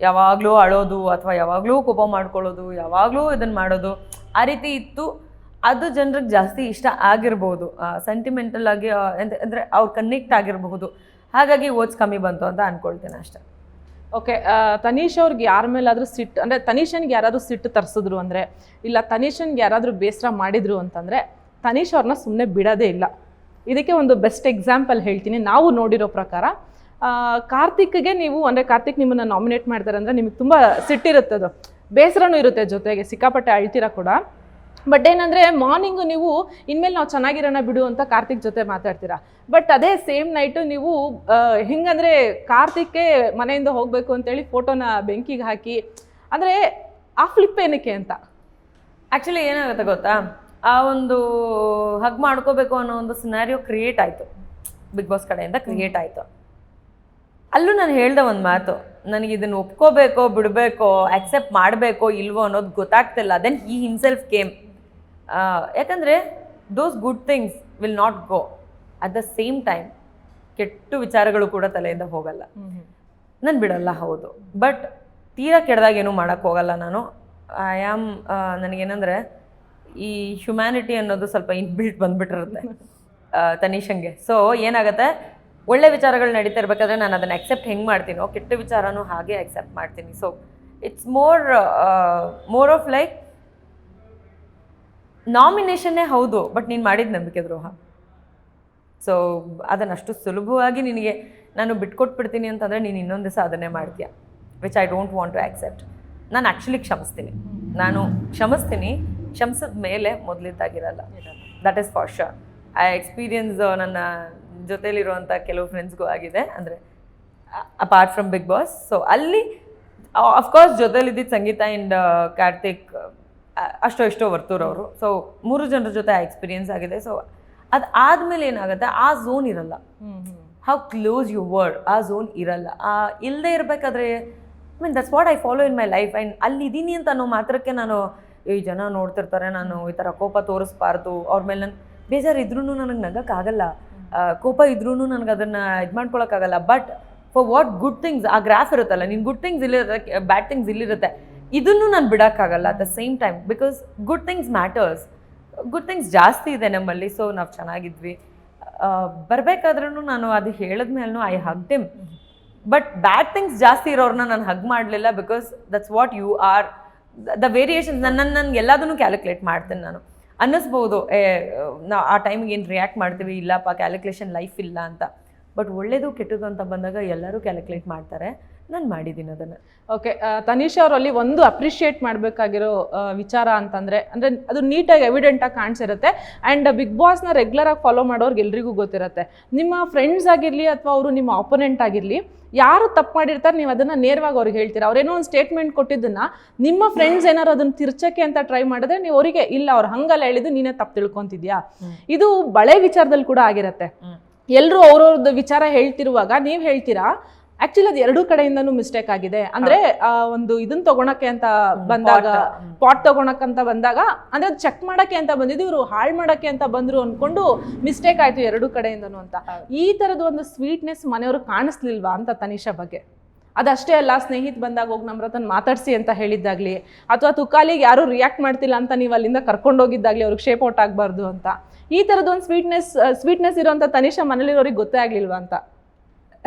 ಯಾವಾಗಲೂ ಅಳೋದು ಅಥವಾ ಯಾವಾಗಲೂ ಕೋಪ ಮಾಡ್ಕೊಳ್ಳೋದು, ಯಾವಾಗಲೂ ಇದನ್ನು ಮಾಡೋದು, ಆ ರೀತಿ ಇತ್ತು. ಅದು ಜನರಿಗೆ ಜಾಸ್ತಿ ಇಷ್ಟ ಆಗಿರ್ಬೋದು, ಸೆಂಟಿಮೆಂಟಲ್ ಆಗಿ ಅಂದರೆ ಅವ್ರು ಕನೆಕ್ಟ್ ಆಗಿರಬಹುದು. ಹಾಗಾಗಿ ಓಟ್ಸ್ ಕಮ್ಮಿ ಬಂತು ಅಂತ ಅಂದ್ಕೊಳ್ತೇನೆ ಅಷ್ಟೇ. ಓಕೆ, ತನೀಶ್ ಅವ್ರಿಗೆ ಯಾರ ಮೇಲಾದರೂ ಸಿಟ್ಟು, ಅಂದರೆ ತನೀಶನ್ಗೆ ಯಾರಾದರೂ ಸಿಟ್ಟು ತರಿಸಿದ್ರು ಅಂದರೆ, ಇಲ್ಲ ತನೀಶನ್ಗೆ ಯಾರಾದರೂ ಬೇಸರ ಮಾಡಿದ್ರು ಅಂತಂದರೆ ತನೀಶ್ ಅವ್ರನ್ನ ಸುಮ್ಮನೆ ಬಿಡೋದೇ ಇಲ್ಲ. ಇದಕ್ಕೆ ಒಂದು ಬೆಸ್ಟ್ ಎಕ್ಸಾಂಪಲ್ ಹೇಳ್ತೀನಿ. ನಾವು ನೋಡಿರೋ ಪ್ರಕಾರ ಕಾರ್ತಿಕ್ಗೆ ನೀವು, ಅಂದರೆ ಕಾರ್ತಿಕ್ ನಿಮ್ಮನ್ನು ನಾಮಿನೇಟ್ ಮಾಡ್ತಾರೆ ಅಂದರೆ ನಿಮಗೆ ತುಂಬ ಸಿಟ್ಟಿರುತ್ತೆ, ಅದು ಬೇಸರನೂ ಇರುತ್ತೆ, ಜೊತೆಗೆ ಸಿಕ್ಕಾಪಟ್ಟೆ ಅಳ್ತೀರಾ ಕೂಡ. ಬಟ್ ಏನಂದರೆ ಮಾರ್ನಿಂಗು ನೀವು ಇನ್ಮೇಲೆ ನಾವು ಚೆನ್ನಾಗಿರೋಣ ಬಿಡು ಅಂತ ಕಾರ್ತಿಕ್ ಜೊತೆ ಮಾತಾಡ್ತೀರಾ. ಬಟ್ ಅದೇ ಸೇಮ್ ನೈಟು ನೀವು ಹಿಂಗಂದರೆ ಕಾರ್ತಿಕ್ಗೆ ಮನೆಯಿಂದ ಹೋಗಬೇಕು ಅಂತೇಳಿ ಫೋಟೋನ ಬೆಂಕಿಗೆ ಹಾಕಿ, ಅಂದರೆ ಆ ಫ್ಲಿಪ್ ಏನಕ್ಕೆ ಅಂತ. ಆ್ಯಕ್ಚುಲಿ ಏನಾಗುತ್ತೆ ಗೊತ್ತಾ, ಆ ಒಂದು ಹಗ್ ಮಾಡ್ಕೋಬೇಕು ಅನ್ನೋ ಒಂದು ಸಿನಾರಿಯೋ ಕ್ರಿಯೇಟ್ ಆಯಿತು, ಬಿಗ್ ಬಾಸ್ ಕಡೆಯಿಂದ ಕ್ರಿಯೇಟ್ ಆಯಿತು. ಅಲ್ಲೂ ನಾನು ಹೇಳ್ದೆ ಒಂದು ಮಾತು, ನನಗೆ ಇದನ್ನು ಒಪ್ಕೋಬೇಕೋ ಬಿಡಬೇಕೋ, ಆಕ್ಸೆಪ್ಟ್ ಮಾಡಬೇಕೋ ಇಲ್ವೋ ಅನ್ನೋದು ಗೊತ್ತಾಗ್ತಿಲ್ಲ. Then he himself came. ಯಾಕಂದರೆ those good things will not go. At the same time ಕೆಟ್ಟ ವಿಚಾರಗಳು ಕೂಡ ತಲೆಯಿಂದ ಹೋಗಲ್ಲ. ನಾನು ಬಿಡಲ್ಲ, ಹೌದು, ಬಟ್ ತೀರಾ ಕೆಟ್ಟದಾಗ ಏನೂ ಮಾಡೋಕ್ಕೆ ಹೋಗಲ್ಲ ನಾನು. ಐ ಆಮ್ ನನಗೇನಂದರೆ ಈ ಹ್ಯುಮ್ಯಾನಿಟಿ ಅನ್ನೋದು ಸ್ವಲ್ಪ ಇನ್ಬಿಲ್ಟ್ ಬಂದುಬಿಟ್ಟಿರುತ್ತೆ ತನೀಶಂಗೆ. ಸೊ ಏನಾಗುತ್ತೆ, ಒಳ್ಳೆ ವಿಚಾರಗಳು ನಡೀತಾ ಇರಬೇಕಾದ್ರೆ ನಾನು ಅದನ್ನು ಅಕ್ಸೆಪ್ಟ್ ಹೆಂಗೆ ಮಾಡ್ತೀನೋ, ಕೆಟ್ಟ ವಿಚಾರನೂ ಹಾಗೆ ಅಕ್ಸೆಪ್ಟ್ ಮಾಡ್ತೀನಿ. So it's more of like ನಾಮಿನೇಷನ್ನೇ ಹೌದು, ಬಟ್ ನೀನು ಮಾಡಿದ ನಂಬಿಕೆ ದ್ರೋಹ. ಸೊ ಅದನ್ನು ಅಷ್ಟು ಸುಲಭವಾಗಿ ನಿನಗೆ ನಾನು ಬಿಟ್ಕೊಟ್ಬಿಡ್ತೀನಿ ಅಂತಂದರೆ ನೀನು ಇನ್ನೊಂದು ದಿವಸ ಅದನ್ನೇ ಮಾಡ್ತೀಯ, which I don't want to accept. ನಾನು ಆ್ಯಕ್ಚುಲಿ ಕ್ಷಮಿಸ್ತೀನಿ, ಕ್ಷಮಿಸಿದ ಮೇಲೆ ಮೊದಲಿದ್ದಾಗಿರಲ್ಲ. That is for sure. ಆ ಎಕ್ಸ್ಪೀರಿಯನ್ಸ್ ನನ್ನ ಜೊತೆಲಿರುವಂಥ ಕೆಲವು ಫ್ರೆಂಡ್ಸ್ಗೂ ಆಗಿದೆ, ಅಂದರೆ apart from Bigg Boss. So ಅಲ್ಲಿ ಅಫ್ಕೋರ್ಸ್ ಜೊತೆಲಿದ್ದಿದ್ದು ಸಂಗೀತ ಆ್ಯಂಡ್ ಕಾರ್ತಿಕ್ ಅಷ್ಟೋ ಇಷ್ಟೋ ವರ್ತೂರವರು. ಸೊ 3 ಜನರ ಜೊತೆ ಆ ಎಕ್ಸ್ಪೀರಿಯನ್ಸ್ ಆಗಿದೆ. ಸೊ ಅದು ಆದಮೇಲೆ ಏನಾಗುತ್ತೆ, ಆ ಝೋನ್ ಇರಲ್ಲ. ಹೌ ಕ್ಲೋಸ್ ಯು ವರ್ಡ್, ಆ ಝೋನ್ ಇರಲ್ಲ. ಇಲ್ಲದೆ ಇರಬೇಕಾದ್ರೆ that's what I follow in my life. And ಅಲ್ಲಿದ್ದೀನಿ ಅಂತ ಅನ್ನೋ ಮಾತ್ರಕ್ಕೆ ನಾನು ಈ ಜನ ನೋಡ್ತಿರ್ತಾರೆ, ನಾನು ಈ ಥರ ಕೋಪ ತೋರಿಸ್ಬಾರ್ದು ಅವ್ರ ಮೇಲೆ. ನಾನು ಬೇಜಾರು ಇದ್ರೂ ನನಗೆ ನಗೋಕ್ಕಾಗಲ್ಲ, ಕೋಪ ಇದ್ರೂ ನನಗೆ ಅದನ್ನು ಇದು ಮಾಡ್ಕೊಳಕ್ಕಾಗಲ್ಲ. But for what good things, ಆ ಗ್ರಾಫ್ ಇರುತ್ತಲ್ಲ, ನಿನ್ನ ಗುಡ್ ಥಿಂಗ್ಸ್ ಇಲ್ಲಿರುತ್ತೆ, ಬ್ಯಾಡ್ ಥಿಂಗ್ಸ್ ಇಲ್ಲಿರುತ್ತೆ, ಇದನ್ನು ನಾನು ಬಿಡೋಕ್ಕಾಗಲ್ಲ at the same time. Because good things matters, good things ಜಾಸ್ತಿ ಇದೆ ನಮ್ಮಲ್ಲಿ. ಸೊ ನಾವು ಚೆನ್ನಾಗಿದ್ವಿ. ಬರಬೇಕಾದ್ರೂ ನಾನು ಅದು ಹೇಳಿದ್ಮೇಲೂ I hugged him. But bad things ಜಾಸ್ತಿ ಇರೋರನ್ನ ನಾನು ಹಗ್ ಮಾಡಲಿಲ್ಲ, because that's what you are. The variations ನನ್ಗೆ ಎಲ್ಲದನ್ನು ಕ್ಯಾಲ್ಕುಲೇಟ್ ಮಾಡ್ತೇನೆ ನಾನು. ಅನ್ನಿಸ್ಬೋದು ನಾವು ಆ ಟೈಮಿಗೆ ಏನು ರಿಯಾಕ್ಟ್ ಮಾಡ್ತೀವಿ, ಇಲ್ಲಪ್ಪ ಕ್ಯಾಲ್ಕುಲೇಷನ್ ಲೈಫ್ ಇಲ್ಲ ಅಂತ. ಬಟ್ ಒಳ್ಳೇದು ಕೆಟ್ಟದ್ದು ಅಂತ ಬಂದಾಗ ಎಲ್ಲರೂ ಕ್ಯಾಲ್ಕುಲೇಟ್ ಮಾಡ್ತಾರೆ, ನಾನು ಮಾಡಿದ್ದೀನಿ ಅದನ್ನು. ಓಕೆ, ತನೀಶ್ ಅವರಲ್ಲಿ ಒಂದು ಅಪ್ರಿಷಿಯೇಟ್ ಮಾಡಬೇಕಾಗಿರೋ ವಿಚಾರ ಅಂತಂದರೆ, ಅಂದರೆ ಅದು ನೀಟಾಗಿ ಎವಿಡೆಂಟಾಗಿ ಕಾಣಿಸಿರುತ್ತೆ. ಆ್ಯಂಡ್ ಬಿಗ್ ಬಾಸ್ನ ರೆಗ್ಯುಲರಾಗಿ ಫಾಲೋ ಮಾಡೋರ್ಗೆ ಎಲ್ರಿಗೂ ಗೊತ್ತಿರುತ್ತೆ. ನಿಮ್ಮ ಫ್ರೆಂಡ್ಸ್ ಆಗಿರಲಿ ಅಥವಾ ಅವರು ನಿಮ್ಮ ಆಪೋನೆಂಟ್ ಆಗಿರಲಿ, ಯಾರು ತಪ್ಪು ಮಾಡಿರ್ತಾರೆ ನೀವು ಅದನ್ನು ನೇರವಾಗಿ ಅವ್ರಿಗೆ ಹೇಳ್ತೀರಾ. ಅವ್ರೇನೋ ಒಂದು ಸ್ಟೇಟ್ಮೆಂಟ್ ಕೊಟ್ಟಿದ್ದನ್ನು ನಿಮ್ಮ ಫ್ರೆಂಡ್ಸ್ ಏನಾರು ಅದನ್ನು ತಿರ್ಚಕ್ಕೆ ಅಂತ ಟ್ರೈ ಮಾಡಿದ್ರೆ ನೀವು ಅವರಿಗೆ ಇಲ್ಲ ಅವ್ರು ಹಂಗಲ್ಲ ಹೇಳಿದ್ದು ನೀನೇ ತಪ್ಪು ತಿಳ್ಕೊತಿದ್ಯಾ. ಇದು ಬಳೆ ವಿಚಾರದಲ್ಲಿ ಕೂಡ ಆಗಿರುತ್ತೆ. ಎಲ್ಲರೂ ಅವ್ರವ್ರದ್ದು ವಿಚಾರ ಹೇಳ್ತಿರುವಾಗ ನೀವು ಹೇಳ್ತೀರಾ ಆಕ್ಚುಲಿ ಅದು ಎರಡೂ ಕಡೆಯಿಂದನೂ ಮಿಸ್ಟೇಕ್ ಆಗಿದೆ ಅಂದ್ರೆ ಒಂದು ಇದನ್ನ ತಗೊಳಕ್ಕೆ ಅಂತ ಬಂದಾಗ ಪಾಟ್ ತಗೊಳಕ್ಕಂತ ಬಂದಾಗ ಅಂದ್ರೆ ಚೆಕ್ ಮಾಡಕ್ಕೆ ಅಂತ ಬಂದಿದ್ದು ಇವರು ಹಾಳು ಮಾಡಕ್ಕೆ ಅಂತ ಬಂದ್ರು ಅನ್ಕೊಂಡು ಮಿಸ್ಟೇಕ್ ಆಯ್ತು ಎರಡೂ ಕಡೆಯಿಂದನೂ ಅಂತ. ಈ ತರದ ಒಂದು ಸ್ವೀಟ್ನೆಸ್ ಮನೆಯವರು ಕಾಣಿಸ್ಲಿಲ್ವಾ ಅಂತ ತನಿಷಾ ಬಗ್ಗೆ? ಅದಷ್ಟೇ ಅಲ್ಲ, ಸ್ನೇಹಿತ ಬಂದಾಗ ಹೋಗಿ ನಮ್ರತನ್ ಮಾತಾಡ್ಸಿ ಅಂತ ಹೇಳಿದ್ದಾಗ್ಲಿ, ಅಥವಾ ತುಕಾಲಿಗೆ ಯಾರು ರಿಯಾಕ್ಟ್ ಮಾಡ್ತಿಲ್ಲ ಅಂತ ನೀವು ಅಲ್ಲಿಂದ ಕರ್ಕೊಂಡೋಗಿದ್ದಾಗ್ಲಿ ಅವ್ರಿಗೆ ಶೇಪ್ ಔಟ್ ಆಗಬಾರ್ದು ಅಂತ, ಈ ಥರದ್ದು ಒಂದು ಸ್ವೀಟ್ನೆಸ್ ಇರೋಂಥ ತನಿಷಾ ಮನೇಲಿರೋರಿಗೆ ಗೊತ್ತೇ ಆಗಲಿಲ್ವಾ ಅಂತ?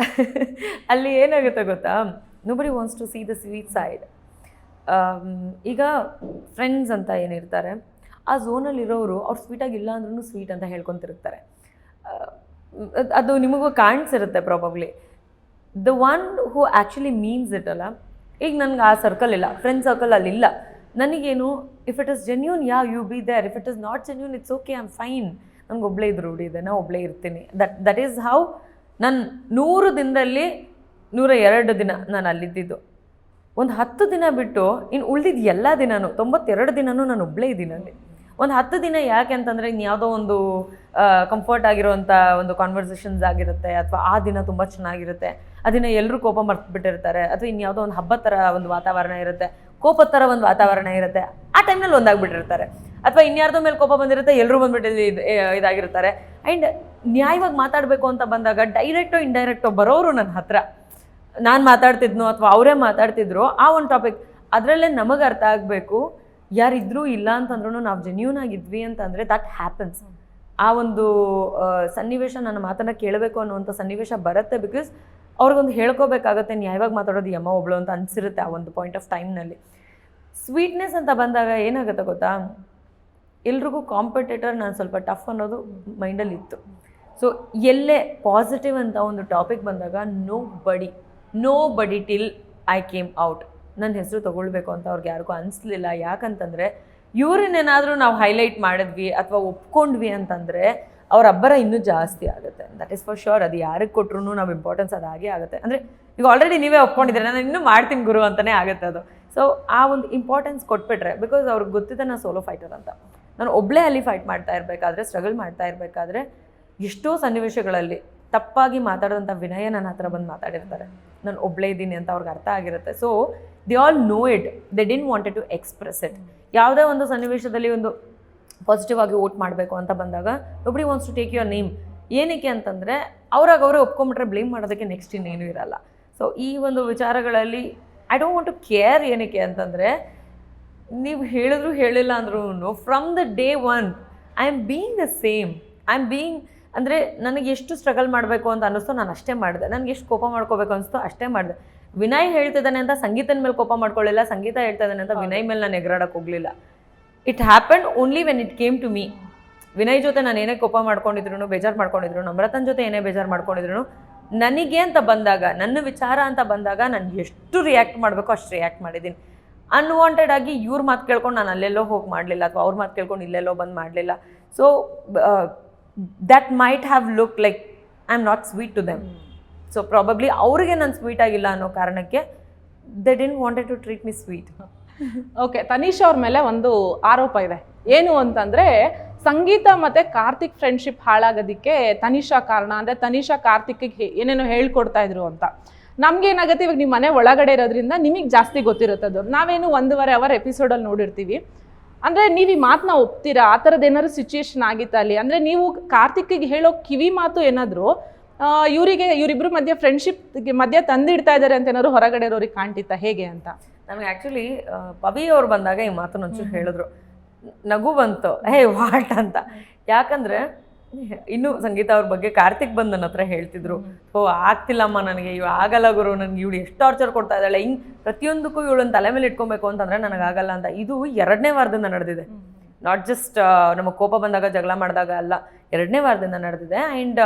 ಅಲ್ಲಿ ಏನಾಗುತ್ತೆ ಗೊತ್ತಾ, nobody wants to see the sweet side. ಈಗ ಫ್ರೆಂಡ್ಸ್ ಅಂತ ಏನಿರ್ತಾರೆ ಆ ಝೋನಲ್ಲಿರೋರು ಅವ್ರು ಸ್ವೀಟಾಗಿಲ್ಲ ಅಂದ್ರೂ ಸ್ವೀಟ್ ಅಂತ ಹೇಳ್ಕೊತಿರ್ತಾರೆ. ಅದು ನಿಮಗೂ ಕಾಣಿಸಿರುತ್ತೆ probably. The one who actually means it ಅಲ್ಲ, ಈಗ ನನಗೆ ಆ ಸರ್ಕಲ್ ಇಲ್ಲ, ಫ್ರೆಂಡ್ ಸರ್ಕಲ್ ಅಲ್ಲಿಲ್ಲ, ನನಗೇನು if it is genuine you be there, if it is not genuine it's okay, I am fine. ನನಗೆ ಒಬ್ಬಳೇ ಇದ್ದು ರೂಢಿ ಇದೆ, ನಾ ಒಬ್ಬಳೇ ಇರ್ತೀನಿ. ದಟ್ ಈಸ್ ಹೌ ನಾನು 100 ದಿನದಲ್ಲಿ 102 ದಿನ ನಾನು ಅಲ್ಲಿದ್ದಿದ್ದು. ಒಂದು 10 ದಿನ ಬಿಟ್ಟು ಇನ್ನು ಉಳಿದಿದ್ದು ಎಲ್ಲ ದಿನವೂ 92 ದಿನವೂ ನಾನು ಒಬ್ಬಳೇ ಇದ್ದೀನಿ ಅಲ್ಲಿ. ಒಂದು 10 ದಿನ ಯಾಕೆ ಅಂತಂದರೆ ಇನ್ನು ಯಾವುದೋ ಒಂದು ಕಂಫರ್ಟ್ ಆಗಿರೋವಂಥ ಒಂದು ಕಾನ್ವರ್ಸೇಷನ್ಸ್ ಆಗಿರುತ್ತೆ, ಅಥವಾ ಆ ದಿನ ತುಂಬ ಚೆನ್ನಾಗಿರುತ್ತೆ, ಆ ದಿನ ಎಲ್ಲರೂ ಕೋಪ ಮರ್ತ್ಬಿಟ್ಟಿರ್ತಾರೆ, ಅಥವಾ ಇನ್ಯಾವುದೋ ಒಂದು ಹಬ್ಬದ ಥರ ಒಂದು ವಾತಾವರಣ ಇರುತ್ತೆ, ಕೋಪದ ಥರ ಒಂದು ವಾತಾವರಣ ಇರುತ್ತೆ, ಆ ಟೈಮ್ನಲ್ಲಿ ಒಂದಾಗ್ಬಿಟ್ಟಿರ್ತಾರೆ. ಅಥವಾ ಇನ್ಯಾರ್ದೋ ಮೇಲೆ ಕೋಪ ಬಂದಿರುತ್ತೆ, ಎಲ್ಲರೂ ಬಂದ್ಬಿಟ್ಟು ಇದಾಗಿರ್ತಾರೆ. ಆ್ಯಂಡ್ ನ್ಯಾಯವಾಗಿ ಮಾತಾಡಬೇಕು ಅಂತ ಬಂದಾಗ ಡೈರೆಕ್ಟೋ ಇಂಡೈರೆಕ್ಟೋ ಬರೋರು ನನ್ನ ಹತ್ರ, ನಾನು ಮಾತಾಡ್ತಿದ್ನೋ ಅಥವಾ ಅವರೇ ಮಾತಾಡ್ತಿದ್ರು ಆ ಒಂದು ಟಾಪಿಕ್, ಅದರಲ್ಲೇ ನಮಗೆ ಅರ್ಥ ಆಗಬೇಕು ಯಾರಿದ್ರೂ ಇಲ್ಲ ಅಂತಂದ್ರೂ ನಾವು ಜೆನ್ಯೂನ್ ಆಗಿದ್ವಿ ಅಂತಂದರೆ ದಟ್ ಹ್ಯಾಪನ್ಸ್. ಆ ಒಂದು ಸನ್ನಿವೇಶ ನನ್ನ ಮಾತನ್ನು ಕೇಳಬೇಕು ಅನ್ನುವಂಥ ಸನ್ನಿವೇಶ ಬರುತ್ತೆ. ಬಿಕಾಸ್ ಅವ್ರಿಗೊಂದು ಹೇಳ್ಕೋಬೇಕಾಗತ್ತೆ, ನ್ಯಾಯವಾಗಿ ಮಾತಾಡೋದು ಯಮ್ಮ ಒಬ್ಳು ಅಂತ ಅನಿಸಿರುತ್ತೆ ಆ ಒಂದು ಪಾಯಿಂಟ್ ಆಫ್ ಟೈಮ್ನಲ್ಲಿ. ಸ್ವೀಟ್ನೆಸ್ ಅಂತ ಬಂದಾಗ ಏನಾಗುತ್ತೆ ಗೊತ್ತಾ, ಎಲ್ರಿಗೂ ಕಾಂಪಿಟೇಟರ್, ನಾನು ಸ್ವಲ್ಪ ಟಫ್ ಅನ್ನೋದು ಮೈಂಡಲ್ಲಿ ಇತ್ತು. ಸೊ ಎಲ್ಲೇ ಪಾಸಿಟಿವ್ ಅಂತ ಒಂದು ಟಾಪಿಕ್ ಬಂದಾಗ ನೋ ಬಡಿ ಟಿಲ್ ಐ ಕೇಮ್ ಔಟ್ ನನ್ನ ಹೆಸರು ತೊಗೊಳ್ಬೇಕು ಅಂತ ಅವ್ರಿಗೆ ಯಾರಿಗೂ ಅನಿಸ್ಲಿಲ್ಲ. ಯಾಕಂತಂದರೆ ಇವ್ರನ್ನೇನಾದರೂ ನಾವು ಹೈಲೈಟ್ ಮಾಡಿದ್ವಿ ಅಥವಾ ಒಪ್ಕೊಂಡ್ವಿ ಅಂತಂದರೆ ಅವ್ರ ಅಬ್ಬರ ಇನ್ನೂ ಜಾಸ್ತಿ ಆಗುತ್ತೆ. That is for sure. ಅದು ಯಾರಿಗೆ ಕೊಟ್ಟರು ನಾವು ಇಂಪಾರ್ಟೆನ್ಸ್ ಅದು ಹಾಗೆ ಆಗುತ್ತೆ. ಅಂದರೆ ಈಗ ಆಲ್ರೆಡಿ ನೀವೇ ಒಪ್ಕೊಂಡಿದ್ರೆ ನಾನು ಇನ್ನೂ ಮಾಡ್ತೀನಿ ಗುರು ಅಂತಲೇ ಆಗುತ್ತೆ ಅದು. ಸೊ ಆ ಒಂದು ಇಂಪಾರ್ಟೆನ್ಸ್ ಕೊಟ್ಬಿಟ್ರೆ, ಬಿಕಾಸ್ ಅವ್ರಿಗೆ ಗೊತ್ತಿದೆ ನಾನು ಸೋಲೋ ಫೈಟರ್ ಅಂತ. ನಾನು ಒಬ್ಬಳೇ ಅಲ್ಲಿ ಫೈಟ್ ಮಾಡ್ತಾ ಇರಬೇಕಾದ್ರೆ, ಸ್ಟ್ರಗಲ್ ಮಾಡ್ತಾ ಇರಬೇಕಾದ್ರೆ ಎಷ್ಟೋ ಸನ್ನಿವೇಶಗಳಲ್ಲಿ ತಪ್ಪಾಗಿ ಮಾತಾಡೋದಂಥ ವಿನಯ ನನ್ನ ಹತ್ರ ಬಂದು ಮಾತಾಡಿರ್ತಾರೆ, ನಾನು ಒಬ್ಬಳೇ ಇದ್ದೀನಿ ಅಂತ ಅವ್ರಿಗೆ ಅರ್ಥ ಆಗಿರುತ್ತೆ. So they all know it, they didn't wanted to express it. ಯಾವುದೇ ಒಂದು ಸನ್ನಿವೇಶದಲ್ಲಿ ಒಂದು ಪಾಸಿಟಿವ್ ಆಗಿ ವೋಟ್ ಮಾಡಬೇಕು ಅಂತ ಬಂದಾಗ nobody wants to take your name. ಏನಕ್ಕೆ ಅಂತಂದರೆ ಅವರೇ ಒಪ್ಕೊಂಬಿಟ್ರೆ ಬ್ಲೇಮ್ ಮಾಡೋದಕ್ಕೆ ನೆಕ್ಸ್ಟ್ ಇನ್ನೇನು ಇರಲ್ಲ. ಸೊ ಈ ಒಂದು ವಿಚಾರಗಳಲ್ಲಿ I don't want to care. ಏನಕ್ಕೆ ಅಂತಂದರೆ ನೀವು ಹೇಳಿದ್ರು ಹೇಳಿಲ್ಲ ಅಂದ್ರೂ from the day one I am being the same. I am being ಅಂದರೆ ನನಗೆ ಎಷ್ಟು ಸ್ಟ್ರಗಲ್ ಮಾಡಬೇಕು ಅಂತ ಅನ್ನಿಸ್ತೋ ನಾನು ಅಷ್ಟೇ ಮಾಡಿದೆ, ನನಗೆ ಎಷ್ಟು ಕೋಪ ಮಾಡ್ಕೋಬೇಕು ಅನಿಸ್ತೋ ಅಷ್ಟೇ ಮಾಡಿದೆ. ವಿನಯ್ ಹೇಳ್ತಿದ್ದಾನೆ ಅಂತ ಸಂಗೀತನ ಮೇಲೆ ಕೋಪ ಮಾಡ್ಕೊಳ್ಳಿಲ್ಲ, ಸಂಗೀತ ಹೇಳ್ತಾ ಇದ್ದಾನೆ ಅಂತ ವಿನಯ್ ಮೇಲೆ ನಾನು ಎಗರಾಡಕ್ಕೆ ಹೋಗಲಿಲ್ಲ. It happen only when it came to me. Vinay ಜೊತೆ ನಾನು ಏನೇ ಕೋಪ ಮಾಡ್ಕೊಂಡಿದ್ರು, ಬೇಜಾರು ಮಾಡ್ಕೊಂಡಿದ್ರು, ನಮ್ರತನ್ ಜೊತೆ ಏನೇ ಬೇಜಾರು ಮಾಡ್ಕೊಂಡಿದ್ರು, ನನಗೆ ಅಂತ ಬಂದಾಗ, ನನ್ನ ವಿಚಾರ ಅಂತ ಬಂದಾಗ ನಾನು ಎಷ್ಟು ರಿಯಾಕ್ಟ್ ಮಾಡಬೇಕು ಅಷ್ಟು ರಿಯಾಕ್ಟ್ ಮಾಡಿದ್ದೀನಿ. ಅನ್ವಾಂಟೆಡ್ ಆಗಿ ಇವ್ರ ಮಾತು ಕೇಳ್ಕೊಂಡು ನಾನು ಅಲ್ಲೆಲ್ಲೋ ಹೋಗಿ ಮಾಡಲಿಲ್ಲ, ಅಥವಾ ಅವ್ರ ಮಾತು ಕೇಳ್ಕೊಂಡು ಇಲ್ಲೆಲ್ಲೋ ಬಂದು ಮಾಡಲಿಲ್ಲ. So that might have looked like I'm not sweet to them. So probably ಅವ್ರಿಗೆ ನಾನು ಸ್ವೀಟ್ ಆಗಿಲ್ಲ ಅನ್ನೋ ಕಾರಣಕ್ಕೆ they didn't wanted to treat me sweet. Okay, Tanisha ಅವ್ರ ಮೇಲೆ ಒಂದು ಆರೋಪ ಇದೆ. ಏನು ಅಂತಂದ್ರೆ ಸಂಗೀತ ಮತ್ತೆ ಕಾರ್ತಿಕ್ ಫ್ರೆಂಡ್ಶಿಪ್ ಹಾಳಾಗೋದಕ್ಕೆ ತನಿಷಾ ಕಾರಣ. ಅಂದ್ರೆ ತನಿಷಾ ಕಾರ್ತಿಕ್ಗೆ ಏನೇನೋ ಹೇಳ್ಕೊಡ್ತಾ ಇದ್ರು ಅಂತ. ನಮ್ಗೇನಾಗುತ್ತೆ, ಇವಾಗ ನಿಮ್ಮ ಮನೆ ಒಳಗಡೆ ಇರೋದ್ರಿಂದ ನಿಮಗೆ ಜಾಸ್ತಿ ಗೊತ್ತಿರುತ್ತದು. ನಾವೇನು 1.5 ಅವರ್ ಎಪಿಸೋಡಲ್ಲಿ ನೋಡಿರ್ತೀವಿ. ಅಂದರೆ ನೀವು ಈ ಮಾತನ್ನ ಒಪ್ತೀರಾ? ಆ ಥರದ್ದು ಏನಾದ್ರು ಸಿಚುಯೇಷನ್ ಆಗಿತ್ತ ಅಲ್ಲಿ? ಅಂದರೆ ನೀವು ಕಾರ್ತಿಕ್ಗೆ ಹೇಳೋ ಕಿವಿ ಮಾತು ಏನಾದರೂ ಇವರಿಬ್ಬರು ಮಧ್ಯೆ ಫ್ರೆಂಡ್ಶಿಪ್ ಮಧ್ಯೆ ತಂದಿಡ್ತಾ ಇದ್ದಾರೆ ಅಂತ ಏನಾದ್ರು ಹೊರಗಡೆ ಇರೋರಿಗೆ ಕಾಣ್ತಿತ್ತ ಹೇಗೆ ಅಂತ? ನನಗೆ ಆ್ಯಕ್ಚುಲಿ ಪವಿ ಅವ್ರು ಬಂದಾಗ ಈ ಮಾತನ್ನು ಒಂಚೂರು ಹೇಳಿದ್ರು, ನಗು ಬಂತು, ಹೇ ವಾಟ್ ಅಂತ. ಯಾಕಂದರೆ ಇನ್ನೂ ಸಂಗೀತ ಅವ್ರ ಬಗ್ಗೆ ಕಾರ್ತಿಕ್ ಬಂದು ನನ್ನ ಹತ್ರ ಹೇಳ್ತಿದ್ರು, ಆಗ್ತಿಲ್ಲಮ್ಮ ನನಗೆ, ಇವು ಆಗಲ್ಲ ಗುರು, ನನಗೆ ಇವಳು ಎಷ್ಟು ಟಾರ್ಚರ್ ಕೊಡ್ತಾ ಇದ್ದಾಳೆ, ಹಿಂಗೆ ಪ್ರತಿಯೊಂದಕ್ಕೂ ಇವಳನ್ನು ತಲೆ ಮೇಲೆ ಇಟ್ಕೊಬೇಕು ಅಂತಂದರೆ ನನಗಾಗಲ್ಲ ಅಂತ. ಇದು 2ನೇ ವಾರದಿಂದ ನಡೆದಿದೆ. ನಾಟ್ ಜಸ್ಟ್ ನಮಗೆ ಕೋಪ ಬಂದಾಗ ಜಗಳ ಮಾಡಿದಾಗ ಅಲ್ಲ, 2ನೇ ವಾರದಿಂದ ನಡೆದಿದೆ. ಆ್ಯಂಡ್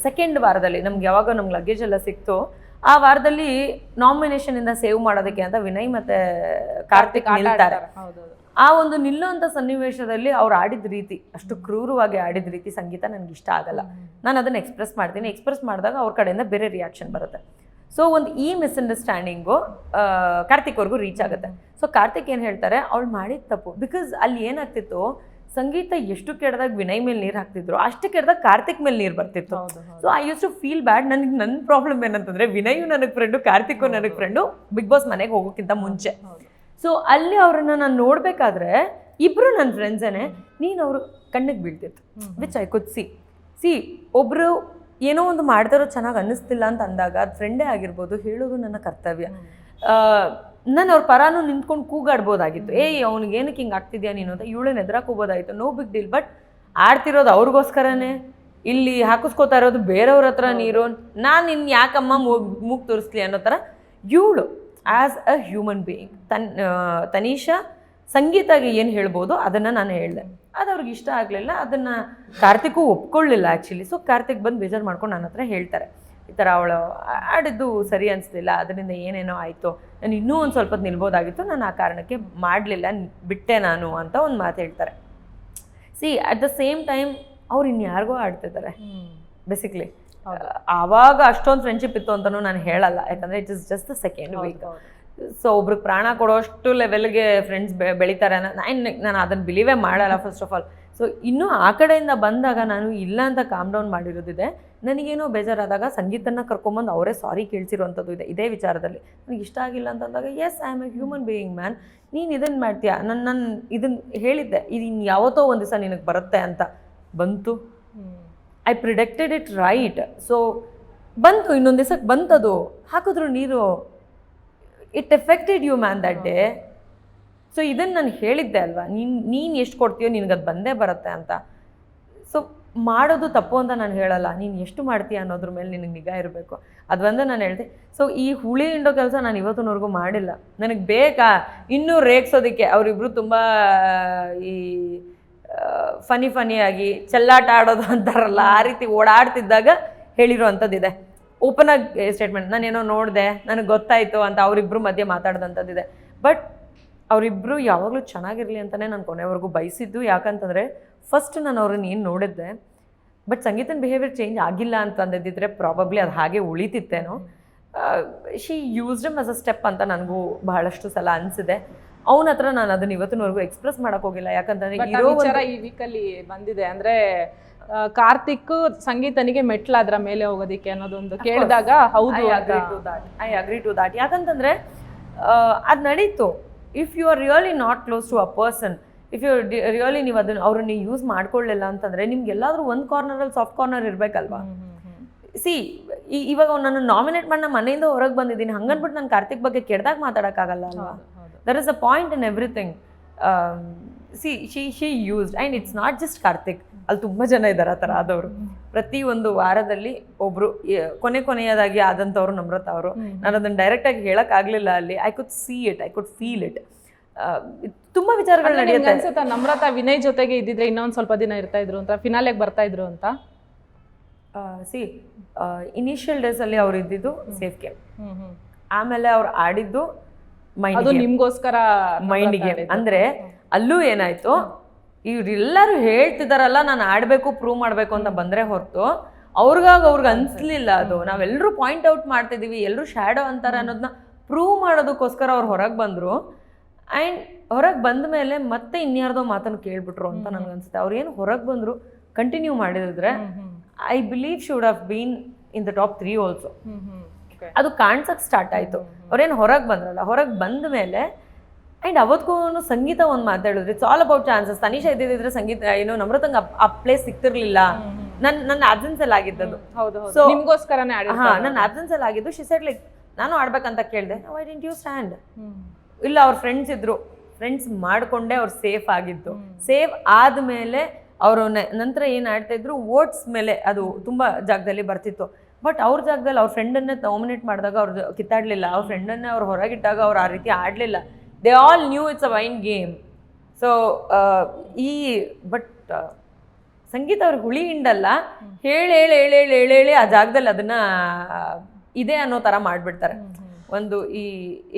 ಸೆಕೆಂಡ್ ವಾರದಲ್ಲಿ ಯಾವಾಗ ನಮ್ಗೆ ಲಗೇಜ್ ಎಲ್ಲ ಸಿಕ್ತು, ಆ ವಾರದಲ್ಲಿ ನಾಮಿನೇಷನಿಂದ ಸೇವ್ ಮಾಡೋದಕ್ಕೆ ಅಂತ ವಿನಯ್ ಮತ್ತು ಕಾರ್ತಿಕ್ ನಿಲ್ತಾರೆ. ಆ ಒಂದು ನಿಲ್ಲುವಂಥ ಸನ್ನಿವೇಶದಲ್ಲಿ ಅವ್ರು ಆಡಿದ ರೀತಿ, ಅಷ್ಟು ಕ್ರೂರವಾಗಿ ಆಡಿದ ರೀತಿ ಸಂಗೀತ ನನಗೆ ಇಷ್ಟ ಆಗಲ್ಲ. ನಾನು ಅದನ್ನು ಎಕ್ಸ್ಪ್ರೆಸ್ ಮಾಡ್ತೀನಿ. ಎಕ್ಸ್ಪ್ರೆಸ್ ಮಾಡಿದಾಗ ಅವ್ರ ಕಡೆಯಿಂದ ಬೇರೆ ರಿಯಾಕ್ಷನ್ ಬರುತ್ತೆ. ಸೊ ಒಂದು ಈ ಮಿಸ್ಅಂಡರ್ಸ್ಟ್ಯಾಂಡಿಂಗು ಕಾರ್ತಿಕ್ ಅವ್ರಿಗೂ ರೀಚ್ ಆಗುತ್ತೆ. ಸೊ ಕಾರ್ತಿಕ್ ಏನು ಹೇಳ್ತಾರೆ, ಅವಳು ಮಾಡಿದ ತಪ್ಪು. ಬಿಕಾಸ್ ಅಲ್ಲಿ ಏನಾಗ್ತಿತ್ತು, ಸಂಗೀತ ಎಷ್ಟು ಕೆಡ್ದಾಗ ವಿನಯ್ ಮೇಲೆ ನೀರು ಹಾಕ್ತಿದ್ರು ಅಷ್ಟು ಕೆಡ್ದಾಗ ಕಾರ್ತಿಕ್ ಮೇಲೆ ನೀರು ಬರ್ತಿತ್ತು. So I use to feel bad. ನನಗೆ ನನ್ನ ಪ್ರಾಬ್ಲಮ್ ಏನಂತಂದರೆ ವಿನಯು ನನಗೆ ಫ್ರೆಂಡು, ಕಾರ್ತಿಕ್ಕು ನನಗೆ ಫ್ರೆಂಡು, ಬಿಗ್ ಬಾಸ್ ಮನೆಗೆ ಹೋಗೋಕ್ಕಿಂತ ಮುಂಚೆ. ಸೊ ಅಲ್ಲಿ ಅವ್ರನ್ನ ನಾನು ನೋಡಬೇಕಾದ್ರೆ ಇಬ್ಬರು ನನ್ನ ಫ್ರೆಂಡ್ಸೇನೆ. ನೀನು ಅವರು ಕಣ್ಣಿಗೆ ಬೀಳ್ತಿತ್ತು, ವಿಚ್ ಐ ಕುಡ್ ಸಿ ಒಬ್ಬರು ಏನೋ ಒಂದು ಮಾಡ್ತಾರೋ ಚೆನ್ನಾಗಿ ಅನ್ನಿಸ್ತಿಲ್ಲ ಅಂತ ಅಂದಾಗ ಅದು ಫ್ರೆಂಡೇ ಆಗಿರ್ಬೋದು, ಹೇಳೋದು ನನ್ನ ಕರ್ತವ್ಯ. ನಾನು ಅವ್ರ ಪರಾನು ನಿಂತ್ಕೊಂಡು ಕೂಗಾಡ್ಬೋದಾಗಿತ್ತು, ಅವ್ನಿಗೆ ಏನಕ್ಕೆ ಹಿಂಗೆ ಆಗ್ತಿದ್ಯಾ ನೀನು ಅಂತ ಇವಳನ್ನ ಎದುರಾಕ್ ಹೋಗ್ಬೋದಾಗಿತ್ತು, ನೋ ಬಿಗ್ ಡೀಲ್. ಬಟ್ ಆಡ್ತಿರೋದು ಅವ್ರಿಗೋಸ್ಕರನೇ, ಇಲ್ಲಿ ಹಾಕಿಸ್ಕೋತಾ ಇರೋದು ಬೇರೆಯವ್ರ ಹತ್ರ ನೀರು, ನಾನು ಇನ್ನು ಯಾಕಮ್ಮ ಮೂಗ್ ತೋರಿಸ್ಲಿ ಅನ್ನೋ ಥರ ಇವಳು as a human being Tanisha ಸಂಗೀತಾಗೆ ಏನು ಹೇಳ್ಬೋದು ಅದನ್ನು ನಾನು ಹೇಳಿದೆ. ಅದು ಅವ್ರಿಗೆ ಇಷ್ಟ ಆಗಲಿಲ್ಲ, ಅದನ್ನು ಕಾರ್ತಿಕ್ಕು ಒಪ್ಕೊಳ್ಳಿಲ್ಲ ಆ್ಯಕ್ಚುಲಿ. ಸೊ ಕಾರ್ತಿಕ್ ಬಂದು ಬೇಜಾರು ಮಾಡ್ಕೊಂಡು ನನ್ನ ಹತ್ರ ಹೇಳ್ತಾರೆ, ಈ ಥರ ಅವಳು ಆಡಿದ್ದು ಸರಿ ಅನಿಸ್ಲಿಲ್ಲ, ಅದರಿಂದ ಏನೇನೋ ಆಯಿತು, ನಾನು ಇನ್ನೂ ಒಂದು ಸ್ವಲ್ಪ ನಿಲ್ಬೋದಾಗಿತ್ತು, ನಾನು ಆ ಕಾರಣಕ್ಕೆ ಮಾಡಲಿಲ್ಲ, ಬಿಟ್ಟೆ ನಾನು ಅಂತ ಒಂದು ಮಾತು ಹೇಳ್ತಾರೆ. C at the same time ಅವ್ರು ಇನ್ಯಾರಿಗೋ ಆಡ್ತಿದ್ದಾರೆ ಬೇಸಿಕ್ಲಿ. ಆವಾಗ ಅಷ್ಟೊಂದು ಫ್ರೆಂಡ್ಶಿಪ್ ಇತ್ತು ಅಂತಲೂ ನಾನು ಹೇಳಲ್ಲ, ಯಾಕಂದರೆ it is just the second week. So ಒಬ್ರಿಗೆ ಪ್ರಾಣ ಕೊಡೋಷ್ಟು ಲೆವೆಲ್ಗೆ ಫ್ರೆಂಡ್ಸ್ ಬೆಳೀತಾರೆ ನಾನು ಅದನ್ನು ಬಿಲೀವೇ ಮಾಡಲ್ಲ ಫಸ್ಟ್ ಆಫ್ ಆಲ್. ಸೊ ಇನ್ನೂ ಆ ಕಡೆಯಿಂದ ಬಂದಾಗ ನಾನು ಇಲ್ಲ ಅಂತ ಕಾಮ್ ಡೌನ್ ಮಾಡಿರೋದಿದೆ. ನನಗೇನೋ ಬೇಜಾರಾದಾಗ ಸಂಗೀತನ ಕರ್ಕೊಂಬಂದು ಅವರೇ ಸಾರಿ ಕೇಳಿಸಿರುವಂಥದ್ದು ಇದೆ ಇದೇ ವಿಚಾರದಲ್ಲಿ. ನನಗೆ ಇಷ್ಟ ಆಗಿಲ್ಲ ಅಂತಂದಾಗ yes I am a human being man, ನೀನು ಇದನ್ನು ಮಾಡ್ತೀಯಾ, ನಾನು ಇದನ್ನು ಹೇಳಿದ್ದೆ, ಇದು ಇನ್ನು ಯಾವತ್ತೋ ಒಂದು ದಿವಸ ನಿನಗೆ ಬರುತ್ತೆ ಅಂತ. ಬಂತು, I predicted it right. So ಬಂತು, ಇನ್ನೊಂದು ದಿವಸಕ್ಕೆ ಬಂತದು, ಹಾಕಿದ್ರು ನೀರು, it affected you man that day. So ಇದನ್ನು ನಾನು ಹೇಳಿದ್ದೆ ಅಲ್ವಾ, ನೀನು ಎಷ್ಟು ಕೊಡ್ತೀಯೋ ನಿನಗದು ಬಂದೇ ಬರುತ್ತೆ ಅಂತ. ಸೊ ಮಾಡೋದು ತಪ್ಪು ಅಂತ ನಾನು ಹೇಳಲ್ಲ, ನೀನು ಎಷ್ಟು ಮಾಡ್ತೀಯ ಅನ್ನೋದ್ರ ಮೇಲೆ ನಿನಗೆ ನಿಗಾ ಇರಬೇಕು, ಅದು ಒಂದು ನಾನು ಹೇಳಿದೆ. ಸೊ ಈ ಹುಳಿ ಹಿಂಡೋ ಕೆಲಸ ನಾನು ಇವತ್ತಿನವರೆಗೂ ಮಾಡಿಲ್ಲ. ನನಗೆ ಬೇಕಾ ಇನ್ನೂ ರೇಗ್ಸೋದಕ್ಕೆ ಅವರಿಬ್ಬರು ತುಂಬ ಈ ಫನಿಯಾಗಿ ಚೆಲ್ಲಾಟ ಆಡೋದು ಅಂತಾರಲ್ಲ, ಆ ರೀತಿ ಓಡಾಡ್ತಿದ್ದಾಗ ಹೇಳಿರೋ ಅಂಥದ್ದಿದೆ. ಓಪನ್ ಆಗಿ ಸ್ಟೇಟ್ಮೆಂಟ್, ನಾನೇನೋ ನೋಡಿದೆ, ನನಗೆ ಗೊತ್ತಾಯಿತು ಅಂತ ಅವರಿಬ್ಬರು ಮಧ್ಯೆ ಮಾತಾಡ್ದಂಥದ್ದಿದೆ. ಬಟ್ ಅವರಿಬ್ಬರು ಯಾವಾಗಲೂ ಚೆನ್ನಾಗಿರಲಿ ಅಂತಲೇ ನಾನು ಕೊನೆವರೆಗೂ ಬಯಸಿದ್ದು. ಯಾಕಂತಂದರೆ ಫಸ್ಟ್ ನಾನು ಅವ್ರನ್ನ ಏನು ನೋಡಿದ್ದೆ, ಬಟ್ ಸಂಗೀತನ ಬಿಹೇವಿಯರ್ ಚೇಂಜ್ ಆಗಿಲ್ಲ ಅಂತಂದಿದ್ದರೆ ಪ್ರಾಬಬ್ಲಿ ಅದು ಹಾಗೆ ಉಳಿತಿತ್ತೇನೋ. She used as a step ಅಂತ ನನಗೂ ಬಹಳಷ್ಟು ಸಲ ಅನಿಸಿದೆ. ಅವನ ಹತ್ರ ನಾನು ಅದನ್ನ ಇವತ್ತಿನವರೆಗೂ ಎಕ್ಸ್ಪ್ರೆಸ್ ಮಾಡೋಕ್ಕೋಗಿಲ್ಲ. ಯಾಕಂತಂದರೆ ಇರೋ ವಿಚಾರ ಈ ವೀಕಲ್ಲಿ ಬಂದಿದೆ, ಅಂದರೆ ಕಾರ್ತಿಕ್ ಸಂಗೀತನಿಗೆ ಮೆಟ್ಲ ಅದರ ಮೇಲೆ ಹೋಗೋದಿಕ್ಕೆ ಅನ್ನೋದೊಂದು ಕೇಳಿದಾಗ ಹೌದು ಐ ಅಗ್ರಿ ಟು ದಾಟ್. ಯಾಕಂತಂದರೆ ಅದು ನಡೀತು. If you are really not close to a person, if you really ನೀವು ಅದನ್ನು ಅವ್ರನ್ನ ಯೂಸ್ ಮಾಡ್ಕೊಳ್ಳಿಲ್ಲ ಅಂತಂದರೆ ನಿಮ್ಗೆ ಎಲ್ಲಾದರೂ ಒಂದು ಕಾರ್ನರಲ್ಲಿ ಸಾಫ್ಟ್ ಕಾರ್ನರ್ ಇರಬೇಕಲ್ವಾ. ಸಿ ಇವಾಗ ನಾನು ನಾಮಿನೇಟ್ ಮಾಡಿ ನಮ್ಮ ಮನೆಯಿಂದ ಹೊರಗೆ ಬಂದಿದ್ದೀನಿ, ಹಂಗನ್ಬಿಟ್ಟು ನಾನು ಕಾರ್ತಿಕ್ ಬಗ್ಗೆ ಕೆಡ್ದಾಗ ಮಾತಾಡೋಕ್ಕಾಗಲ್ಲ ಅಲ್ವಾ. There is a point in everything. She used and it's not just Karthik, ಅಲ್ಲಿ ತುಂಬ ಜನ ಇದ್ದಾರೆ ಆ ಥರ ಆದವರು. ಪ್ರತಿಯೊಂದು ವಾರದಲ್ಲಿ ಒಬ್ಬರು ಕೊನೆಯದಾಗಿ ಆದಂಥವ್ರು ನಮ್ರತಾ ಅವರು. ನಾನು ಅದನ್ನು ಡೈರೆಕ್ಟಾಗಿ ಹೇಳೋಕ್ಕಾಗಲಿಲ್ಲ ಅಲ್ಲಿ. I could see it, I could feel it. ತುಂಬ ವಿಚಾರಗಳು ನಡೆಯುತ್ತೆ ಅನ್ಸುತ್ತಾ. ನಮ್ರತಾ ವಿನಯ್ ಜೊತೆಗೆ ಇದ್ದಿದ್ರೆ ಇನ್ನೊಂದು ಸ್ವಲ್ಪ ದಿನ ಇರ್ತಾ ಇದ್ರು ಅಂತ, ಫಿನಾಲೆಗೆ ಬರ್ತಾ ಇದ್ರು ಅಂತ. ಇನಿಷಿಯಲ್ ಡೇಸಲ್ಲಿ ಅವ್ರು ಇದ್ದಿದ್ದು ಸೇಫ್ ಗೇಮ್, ಆಮೇಲೆ ಅವ್ರು ಆಡಿದ್ದು ಅದು ನಿಮ್ಗೋಸ್ಕರ ಮೈಂಡಿಗೆ. ಅಂದರೆ ಅಲ್ಲೂ ಏನಾಯಿತು, ಇವರೆಲ್ಲರೂ ಹೇಳ್ತಿದಾರಲ್ಲ ನಾನು ಆಡಬೇಕು ಪ್ರೂವ್ ಮಾಡಬೇಕು ಅಂತ ಬಂದರೆ ಹೊರತು ಅವ್ರಿಗೆ ಅನಿಸ್ಲಿಲ್ಲ ಅದು. ನಾವೆಲ್ಲರೂ ಪಾಯಿಂಟ್ ಔಟ್ ಮಾಡ್ತಿದ್ದೀವಿ, ಎಲ್ಲರೂ ಶ್ಯಾಡೋ ಅಂತಾರೆ ಅನ್ನೋದನ್ನ ಪ್ರೂವ್ ಮಾಡೋದಕ್ಕೋಸ್ಕರ ಅವ್ರು ಹೊರಗೆ ಬಂದರು. ಆ್ಯಂಡ್ ಹೊರಗೆ ಬಂದ ಮೇಲೆ ಮತ್ತೆ ಇನ್ಯಾರ್ದೋ ಮಾತನ್ನು ಕೇಳ್ಬಿಟ್ರು ಅಂತ ನನಗನ್ಸುತ್ತೆ. ಅವ್ರು ಏನು ಹೊರಗೆ ಬಂದರು ಕಂಟಿನ್ಯೂ ಮಾಡಿದ್ರೆ I believe should have been in the top 3 also. ಅದು ಕಾಣ್ಸಕ್ಕೆ ಸ್ಟಾರ್ಟ್ ಆಯಿತು. ಅವ್ರೇನು ಹೊರಗೆ ಬಂದ್ರಲ್ಲ, ಹೊರಗೆ ಬಂದ ಮೇಲೆ ಆ್ಯಂಡ್ ಅವತ್ತಿಗೂ ಸಂಗೀತ ಒಂದು ಮಾತಾಡಿದ್ರು, it's all about chances. Tanisha ಇದ್ದಿದ್ರೆ ಸಂಗೀತ ಏನು ನಮ್ರತಂಗೆ ಆ ಪ್ಲೇಸ್ ಸಿಕ್ತಿರ್ಲಿಲ್ಲ. ನನ್ನ ಆಬ್ಸೆನ್ಸಲ್ಲಿ ಆಗಿದ್ದದು. ಸೊ ನಿಮ್ಗೋಸ್ಕರನೇ ನನ್ನ ಆಬ್ಸೆನ್ಸಲ್ಲಿ ಆಗಿದ್ದು. ಶಿ ಸೆಡ್ ಲೈಕ್ ನಾನು ಆಡ್ಬೇಕಂತ ಕೇಳಿದೆ, ವೈ ಡಿಡ್ಂಟ್ ಯು ಸ್ಟ್ಯಾಂಡ್? ಇಲ್ಲ, ಅವ್ರ ಫ್ರೆಂಡ್ಸ್ ಇದ್ರು, ಫ್ರೆಂಡ್ಸ್ ಮಾಡಿಕೊಂಡೇ ಅವ್ರು ಸೇಫ್ ಆಗಿದ್ದು. ಸೇಫ್ ಆದಮೇಲೆ ಅವರು ನಂತರ ಏನು ಆಡ್ತಾಯಿದ್ರು ವೋಟ್ಸ್ ಮೇಲೆ ಅದು ತುಂಬ ಜಾಗದಲ್ಲಿ ಬರ್ತಿತ್ತು. ಬಟ್ ಅವ್ರ ಜಾಗದಲ್ಲಿ ಅವ್ರ ಫ್ರೆಂಡನ್ನೇ ನಾಮಿನೇಟ್ ಮಾಡಿದಾಗ ಅವ್ರು ಕಿತ್ತಾಡಲಿಲ್ಲ. ಅವ್ರ ಫ್ರೆಂಡನ್ನೇ ಅವ್ರು ಹೊರಗಿಟ್ಟಾಗ ಅವ್ರು ಆ ರೀತಿ ಆಡಲಿಲ್ಲ. They all knew it's a wine game. So but Sangeetha ಅವ್ರಿಗೆ ಹುಳಿ ಹಿಂಡಲ್ಲ, ಹೇಳಿ ಆ ಜಾಗದಲ್ಲಿ ಅದನ್ನು ಇದೆ ಅನ್ನೋ ಥರ ಮಾಡಿಬಿಡ್ತಾರೆ. ಒಂದು ಈ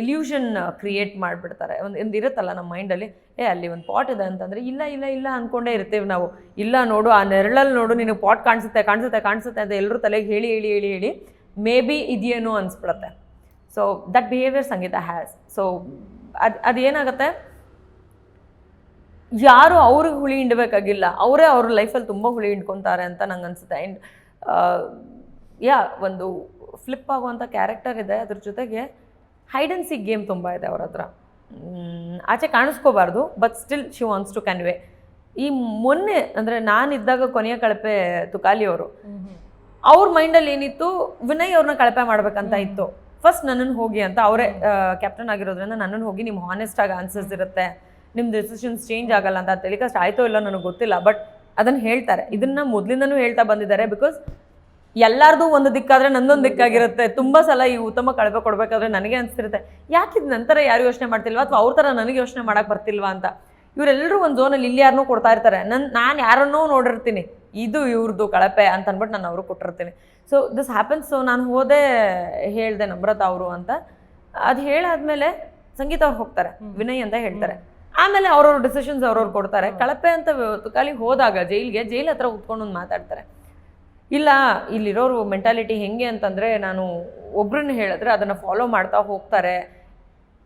ಇಲ್ಯೂಷನ್ ಕ್ರಿಯೇಟ್ ಮಾಡಿಬಿಡ್ತಾರೆ. ಒಂದು ಇರುತ್ತಲ್ಲ ನಮ್ಮ ಮೈಂಡಲ್ಲಿ, ಅಲ್ಲಿ ಒಂದು ಪಾಟ್ ಇದೆ ಅಂತಂದರೆ ಇಲ್ಲ ಅಂದ್ಕೊಂಡೇ ಇರ್ತೇವೆ ನಾವು. ಇಲ್ಲ ನೋಡು, ಆ ನೆರಳಲ್ಲಿ ನೋಡು, ನಿನಗೆ ಪಾಟ್ ಕಾಣಿಸುತ್ತೆ ಅಂತ ಎಲ್ಲರೂ ತಲೆಗೆ ಹೇಳಿ ಮೇ ಬಿ ಇದೆಯೇನೋ ಅನಿಸ್ಬಿಡತ್ತೆ. So that behaviour Sangeetha has. So ಅದೇನಾಗುತ್ತೆ, ಯಾರು ಅವ್ರಿಗೆ ಹುಳಿ ಹಿಂಡಬೇಕಾಗಿಲ್ಲ, ಅವರೇ ಅವ್ರ ಲೈಫಲ್ಲಿ ತುಂಬ ಹುಳಿ ಹಿಂಡ್ಕೊತಾರೆ ಅಂತ ನಂಗೆ ಅನ್ಸುತ್ತೆ. ಆ್ಯಂಡ್ ಒಂದು ಫ್ಲಿಪ್ ಆಗುವಂಥ ಕ್ಯಾರೆಕ್ಟರ್ ಇದೆ, ಅದ್ರ ಜೊತೆಗೆ ಹೈಡ್ ಆ್ಯಂಡ್ ಸೀಕ್ ಗೇಮ್ ತುಂಬ ಇದೆ ಅವ್ರ ಹತ್ರ. ಆಚೆ ಕಾಣಿಸ್ಕೋಬಾರ್ದು, but still she wants to convey. ಈ ಮೊನ್ನೆ ಅಂದರೆ ನಾನಿದ್ದಾಗ ಕೊನೆಯ ಕಳಪೆ ತುಕಾಲಿ ಅವರು, ಅವ್ರ ಮೈಂಡಲ್ಲಿ ಏನಿತ್ತು, ವಿನಯ್ ಅವ್ರನ್ನ ಕಳಪೆ ಮಾಡ್ಬೇಕಂತ ಇತ್ತು. ಫಸ್ಟ್ ನನ್ನನ್ನು ಹೋಗಿ ಅಂತ, ಅವರೇ ಕ್ಯಾಪ್ಟನ್ ಆಗಿರೋದ್ರಿಂದ ನನ್ನನ್ನು ಹೋಗಿ ನಿಮ್ಮ ಹಾನೆಸ್ಟ್ ಆಗಿ ಆನ್ಸರ್ಸ್ ಇರುತ್ತೆ, ನಿಮ್ಮ ಡಿಸಿಷನ್ಸ್ ಚೇಂಜ್ ಆಗಲ್ಲ ಅಂತ. ಟೆಲಿಕಾಸ್ಟ್ ಆಯ್ತೋ ಇಲ್ಲ ನನಗೆ ಗೊತ್ತಿಲ್ಲ, ಬಟ್ ಅದನ್ನು ಹೇಳ್ತಾರೆ. ಇದನ್ನ ಮೊದಲಿಂದನೂ ಹೇಳ್ತಾ ಬಂದಿದ್ದಾರೆ. ಬಿಕಾಸ್ ಎಲ್ಲಾರ್ದು ಒಂದು ದಿಕ್ಕಾದ್ರೆ ನಂದೊಂದು ದಿಕ್ಕಾಗಿರುತ್ತೆ. ತುಂಬ ಸಲ ಈ ಉತ್ತಮ ಕಳಪೆ ಕೊಡಬೇಕಾದ್ರೆ ನನಗೆ ಅನಿಸ್ತಿರುತ್ತೆ, ಯಾಕಿದ್ ನಂತರ ಯಾರು ಯೋಚನೆ ಮಾಡ್ತಿಲ್ವಾ, ಅಥವಾ ಅವ್ರ ಥರ ನನಗೆ ಯೋಚನೆ ಮಾಡೋಕೆ ಬರ್ತಿಲ್ವಾ ಅಂತ. ಇವರೆಲ್ಲರೂ ಒಂದು ಝೋನಲ್ಲಿ ಇಲ್ಲಿ ಯಾರನ್ನೂ ಕೊಡ್ತಾ ಇರ್ತಾರೆ, ನಾನು ಯಾರನ್ನೋ ನೋಡಿರ್ತೀನಿ, ಇದು ಇವ್ರದ್ದು ಕಳಪೆ ಅಂತ ಅಂದ್ಬಿಟ್ಟು ನಾನು ಅವರು ಕೊಟ್ಟಿರ್ತೀನಿ. So this happens. ಸೊ ನಾನು ಹೋದೆ, ಹೇಳಿದೆ ನಮ್ರತಾ ಅವರು ಅಂತ. ಅದು ಹೇಳಾದ್ಮೇಲೆ ಸಂಗೀತ ಅವ್ರು ಹೋಗ್ತಾರೆ, ವಿನಯ್ ಅಂತ ಹೇಳ್ತಾರೆ. ಆಮೇಲೆ ಅವ್ರವ್ರ ಡಿಸಿಷನ್ಸ್ ಅವ್ರವ್ರು ಕೊಡ್ತಾರೆ. ಕಳಪೆ ಅಂತ ತುಕಾಲಿ ಹೋದಾಗ ಜೈಲ್ ಹತ್ರ ಕೂತ್ಕೊಂಡು ಒಂದು ಮಾತಾಡ್ತಾರೆ. ಇಲ್ಲ, ಇಲ್ಲಿರೋರು ಮೆಂಟಾಲಿಟಿ ಹೆಂಗೆ ಅಂತಂದರೆ, ನಾನು ಒಬ್ರನ್ನ ಹೇಳಿದ್ರೆ ಅದನ್ನು ಫಾಲೋ ಮಾಡ್ತಾ ಹೋಗ್ತಾರೆ.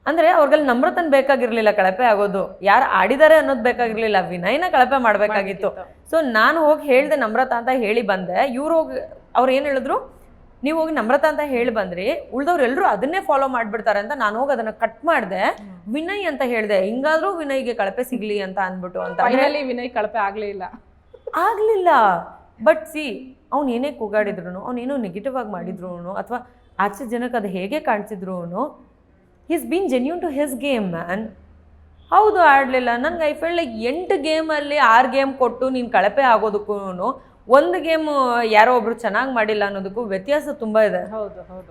ಅಂದರೆ ಅವ್ರಿಗೆಲ್ಲ ನಮ್ರತನ ಬೇಕಾಗಿರಲಿಲ್ಲ ಕಳಪೆ ಆಗೋದು, ಯಾರು ಆಡಿದ್ದಾರೆ ಅನ್ನೋದು ಬೇಕಾಗಿರಲಿಲ್ಲ, ವಿನಯ್ನ ಕಳಪೆ ಮಾಡಬೇಕಾಗಿತ್ತು. ಸೊ ನಾನು ಹೋಗಿ ಹೇಳಿದೆ ನಮ್ರತಾ ಅಂತ ಹೇಳಿ ಬಂದೆ. ಇವ್ರು ಹೋಗಿ ಅವ್ರು ಏನು ಹೇಳಿದ್ರು, ನೀವು ಹೋಗಿ ನಮ್ರತಾ ಅಂತ ಹೇಳಿ ಬಂದ್ರಿ, ಉಳ್ದವ್ರು ಎಲ್ಲರೂ ಅದನ್ನೇ ಫಾಲೋ ಮಾಡಿಬಿಡ್ತಾರೆ ಅಂತ ನಾನು ಹೋಗಿ ಅದನ್ನು ಕಟ್ ಮಾಡಿದೆ, ವಿನಯ್ ಅಂತ ಹೇಳಿದೆ. ಹಿಂಗಾದ್ರೂ ವಿನಯ್ಗೆ ಕಳಪೆ ಸಿಗಲಿ ಅಂತ ಅಂದ್ಬಿಟ್ಟು ಅಂತ. ವಿನಯ್ ಕಳಪೆ ಆಗಲಿಲ್ಲ. ಬಟ್ ಸಿ, ಅವ್ನು ಏನೇ ಕೂಗಾಡಿದ್ರು, ಅವನೇನೋ ನೆಗೆಟಿವ್ ಆಗಿ ಮಾಡಿದ್ರು, ಅಥವಾ ಆಚೆ ಜನಕ್ಕೆ ಅದು ಹೇಗೆ ಕಾಣಿಸಿದ್ರು, is been genuine to his game man. ಹೌದು, ಆಡಲಿಲ್ಲ. ನನಗೆ ಐ ಫೀಲ್ ಲೈಕ್ 8 ಗೇಮಲ್ಲಿ 6 ಗೇಮ್ ಕೊಟ್ಟು ನೀನು ಕಳಪೆ ಆಗೋದಕ್ಕೂ ಒಂದು ಗೇಮ್ ಯಾರೋ ಒಬ್ರು ಚೆನ್ನಾಗಿ ಮಾಡಿಲ್ಲ ಅನ್ನೋದಕ್ಕೂ ವ್ಯತ್ಯಾಸ ತುಂಬ ಇದೆ.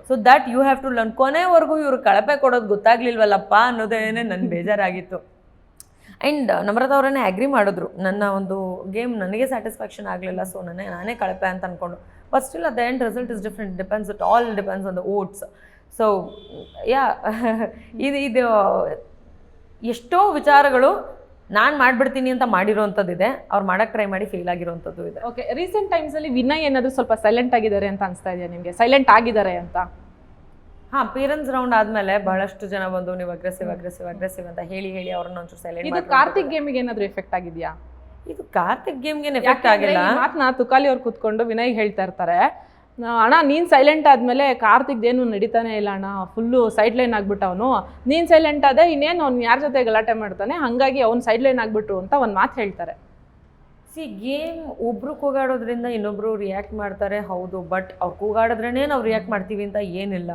So that you have to learn. ಕೊನೆವರೆಗೂ ಇವ್ರು ಕಳಪೆ ಕೊಡೋದು ಗೊತ್ತಾಗ್ಲಿಲ್ವಲ್ಲಪ್ಪ ಅನ್ನೋದೇನೆ ನನ್ನ ಬೇಜಾರಾಗಿತ್ತು. ಆ್ಯಂಡ್ ನಮ್ರತಾ ಅವರನ್ನೇ ಅಗ್ರಿ ಮಾಡಿದ್ರು, ನನ್ನ ಒಂದು ಗೇಮ್ ನನಗೆ ಸ್ಯಾಟಿಸ್ಫ್ಯಾಕ್ಷನ್ ಆಗಲಿಲ್ಲ, ಸೊ ನಾನೇ ಕಳಪೆ ಅಂತ ಅಂದ್ಕೊಂಡು. But still at the end result is different. Depends, it all depends on the votes. So ಇದು ಎಷ್ಟೋ ವಿಚಾರಗಳು ನಾನು ಮಾಡ್ಬಿಡ್ತೀನಿ ಅಂತ ಮಾಡಿರೋವಂಥದ್ದಿದೆ, ಅವ್ರು ಮಾಡೋಕ್ಕೆ ಟ್ರೈ ಮಾಡಿ ಫೇಲ್ ಆಗಿರೋವಂಥದ್ದು ಇದೆ. ಓಕೆ, ರೀಸೆಂಟ್ ಟೈಮ್ಸಲ್ಲಿ ವಿನಯ್ ಏನಾದರೂ ಸ್ವಲ್ಪ ಸೈಲೆಂಟ್ ಆಗಿದ್ದಾರೆ ಅಂತ ಅನಿಸ್ತಾ ಇದೆಯಾ ನಿಮಗೆ? ಸೈಲೆಂಟ್ ಆಗಿದ್ದಾರೆ ಅಂತ? ಹಾಂ, ಪೇರೆಂಟ್ಸ್ ರೌಂಡ್ ಆದಮೇಲೆ ಬಹಳಷ್ಟು ಜನ ಬಂದು ನೀವು ಅಗ್ರೆಸಿವ್ ಅಂತ ಹೇಳಿ ಅವ್ರನ್ನ ಒಂಚೂರು ಸೈಲೆಂಟ್. ಇದು ಕಾರ್ತಿಕ್ ಗೇಮಿಗೆ ಏನಾದರೂ ಎಫೆಕ್ಟ್ ಆಗಿದೆಯಾ? ಇದು ಕಾರ್ತಿಕ್ ಗೇಮ್ಗೆ ಎಫೆಕ್ಟ್ ಆಗಿಲ್ಲ. ಮಾತನ್ನ ತುಕಾಲಿ ಅವ್ರು ಕೂತ್ಕೊಂಡು ವಿನಯ್ ಹೇಳ್ತಾ ಇರ್ತಾರೆ, ಅಣ್ಣ ನೀನು ಸೈಲೆಂಟ್ ಆದಮೇಲೆ ಕಾರ್ತಿಕ್ದೇನು ನಡೀತಾನೆ ಇಲ್ಲ ಅಣ್ಣ, ಫುಲ್ಲು ಸೈಡ್ ಲೈನ್ ಆಗ್ಬಿಟ್ಟು ಅವನು, ನೀನು ಸೈಲೆಂಟ್ ಆದೆ ಇನ್ನೇನು ಅವ್ನು ಯಾರ ಜೊತೆ ಗಲಾಟೆ ಮಾಡ್ತಾನೆ, ಹಾಗಾಗಿ ಅವ್ನು ಸೈಡ್ ಲೈನ್ ಆಗ್ಬಿಟ್ರು ಅಂತ ಒಂದು ಮಾತು ಹೇಳ್ತಾರೆ. ಸಿ, ಗೇಮ್ ಒಬ್ರು ಕೂಗಾಡೋದ್ರಿಂದ ಇನ್ನೊಬ್ರು ರಿಯಾಕ್ಟ್ ಮಾಡ್ತಾರೆ, ಹೌದು. ಬಟ್ ಅವ್ರು ಕೂಗಾಡಿದ್ರೇ ನಾವು ರಿಯಾಕ್ಟ್ ಮಾಡ್ತೀವಿ ಅಂತ ಏನಿಲ್ಲ.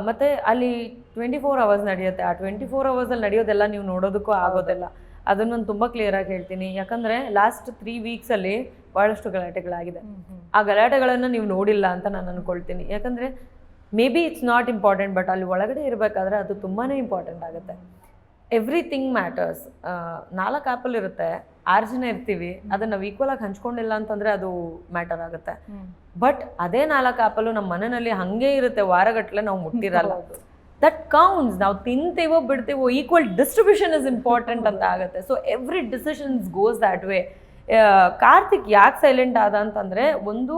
ಮತ್ತು ಅಲ್ಲಿ 24 hours ನಡೆಯುತ್ತೆ. ಆ 24 hours ನಡೆಯೋದೆಲ್ಲ ನೀವು ನೋಡೋದಕ್ಕೂ ಆಗೋದಿಲ್ಲ. ಅದನ್ನು ನಾನು ತುಂಬ ಕ್ಲಿಯರಾಗಿ ಹೇಳ್ತೀನಿ. ಯಾಕಂದರೆ ಲಾಸ್ಟ್ 3 weeksಲ್ಲಿ ಭಾಳಷ್ಟು ಗಲಾಟೆಗಳಾಗಿದೆ. ಆ ಗಲಾಟೆಗಳನ್ನು ನೀವು ನೋಡಿಲ್ಲ ಅಂತ ನಾನು ಅಂದ್ಕೊಳ್ತೀನಿ. ಯಾಕಂದರೆ may be it's not important, but ಅಲ್ಲಿ ಒಳಗಡೆ ಇರಬೇಕಾದ್ರೆ ಅದು ತುಂಬಾ ಇಂಪಾರ್ಟೆಂಟ್ ಆಗುತ್ತೆ. Everything matters. 4 ಆ್ಯಪಲ್ ಇರುತ್ತೆ, 6 ಜನ ಇರ್ತೀವಿ, ಅದನ್ನು ನಾವು ಈಕ್ವಲಾಗಿ ಹಂಚ್ಕೊಂಡಿಲ್ಲ ಅಂತಂದರೆ ಅದು ಮ್ಯಾಟರ್ ಆಗುತ್ತೆ. ಬಟ್ ಅದೇ 4 ಆ್ಯಪಲ್ಲು ನಮ್ಮ ಮನೆಯಲ್ಲಿ ಹಾಗೆ ಇರುತ್ತೆ, ವಾರಗಟ್ಟಲೆ ನಾವು ಮುಟ್ಟಿರಲ್ಲ. That counts. ನಾವು ತಿಂತೀವೋ ಬಿಡ್ತೀವೋ, ಈಕ್ವಲ್ ಡಿಸ್ಟ್ರಿಬ್ಯೂಷನ್ ಇಸ್ ಇಂಪಾರ್ಟೆಂಟ್ ಅಂತ ಆಗುತ್ತೆ. So every decisions goes that way. Karthik ಯಾಕೆ ಸೈಲೆಂಟ್ ಆದ ಅಂತಂದರೆ, ಒಂದು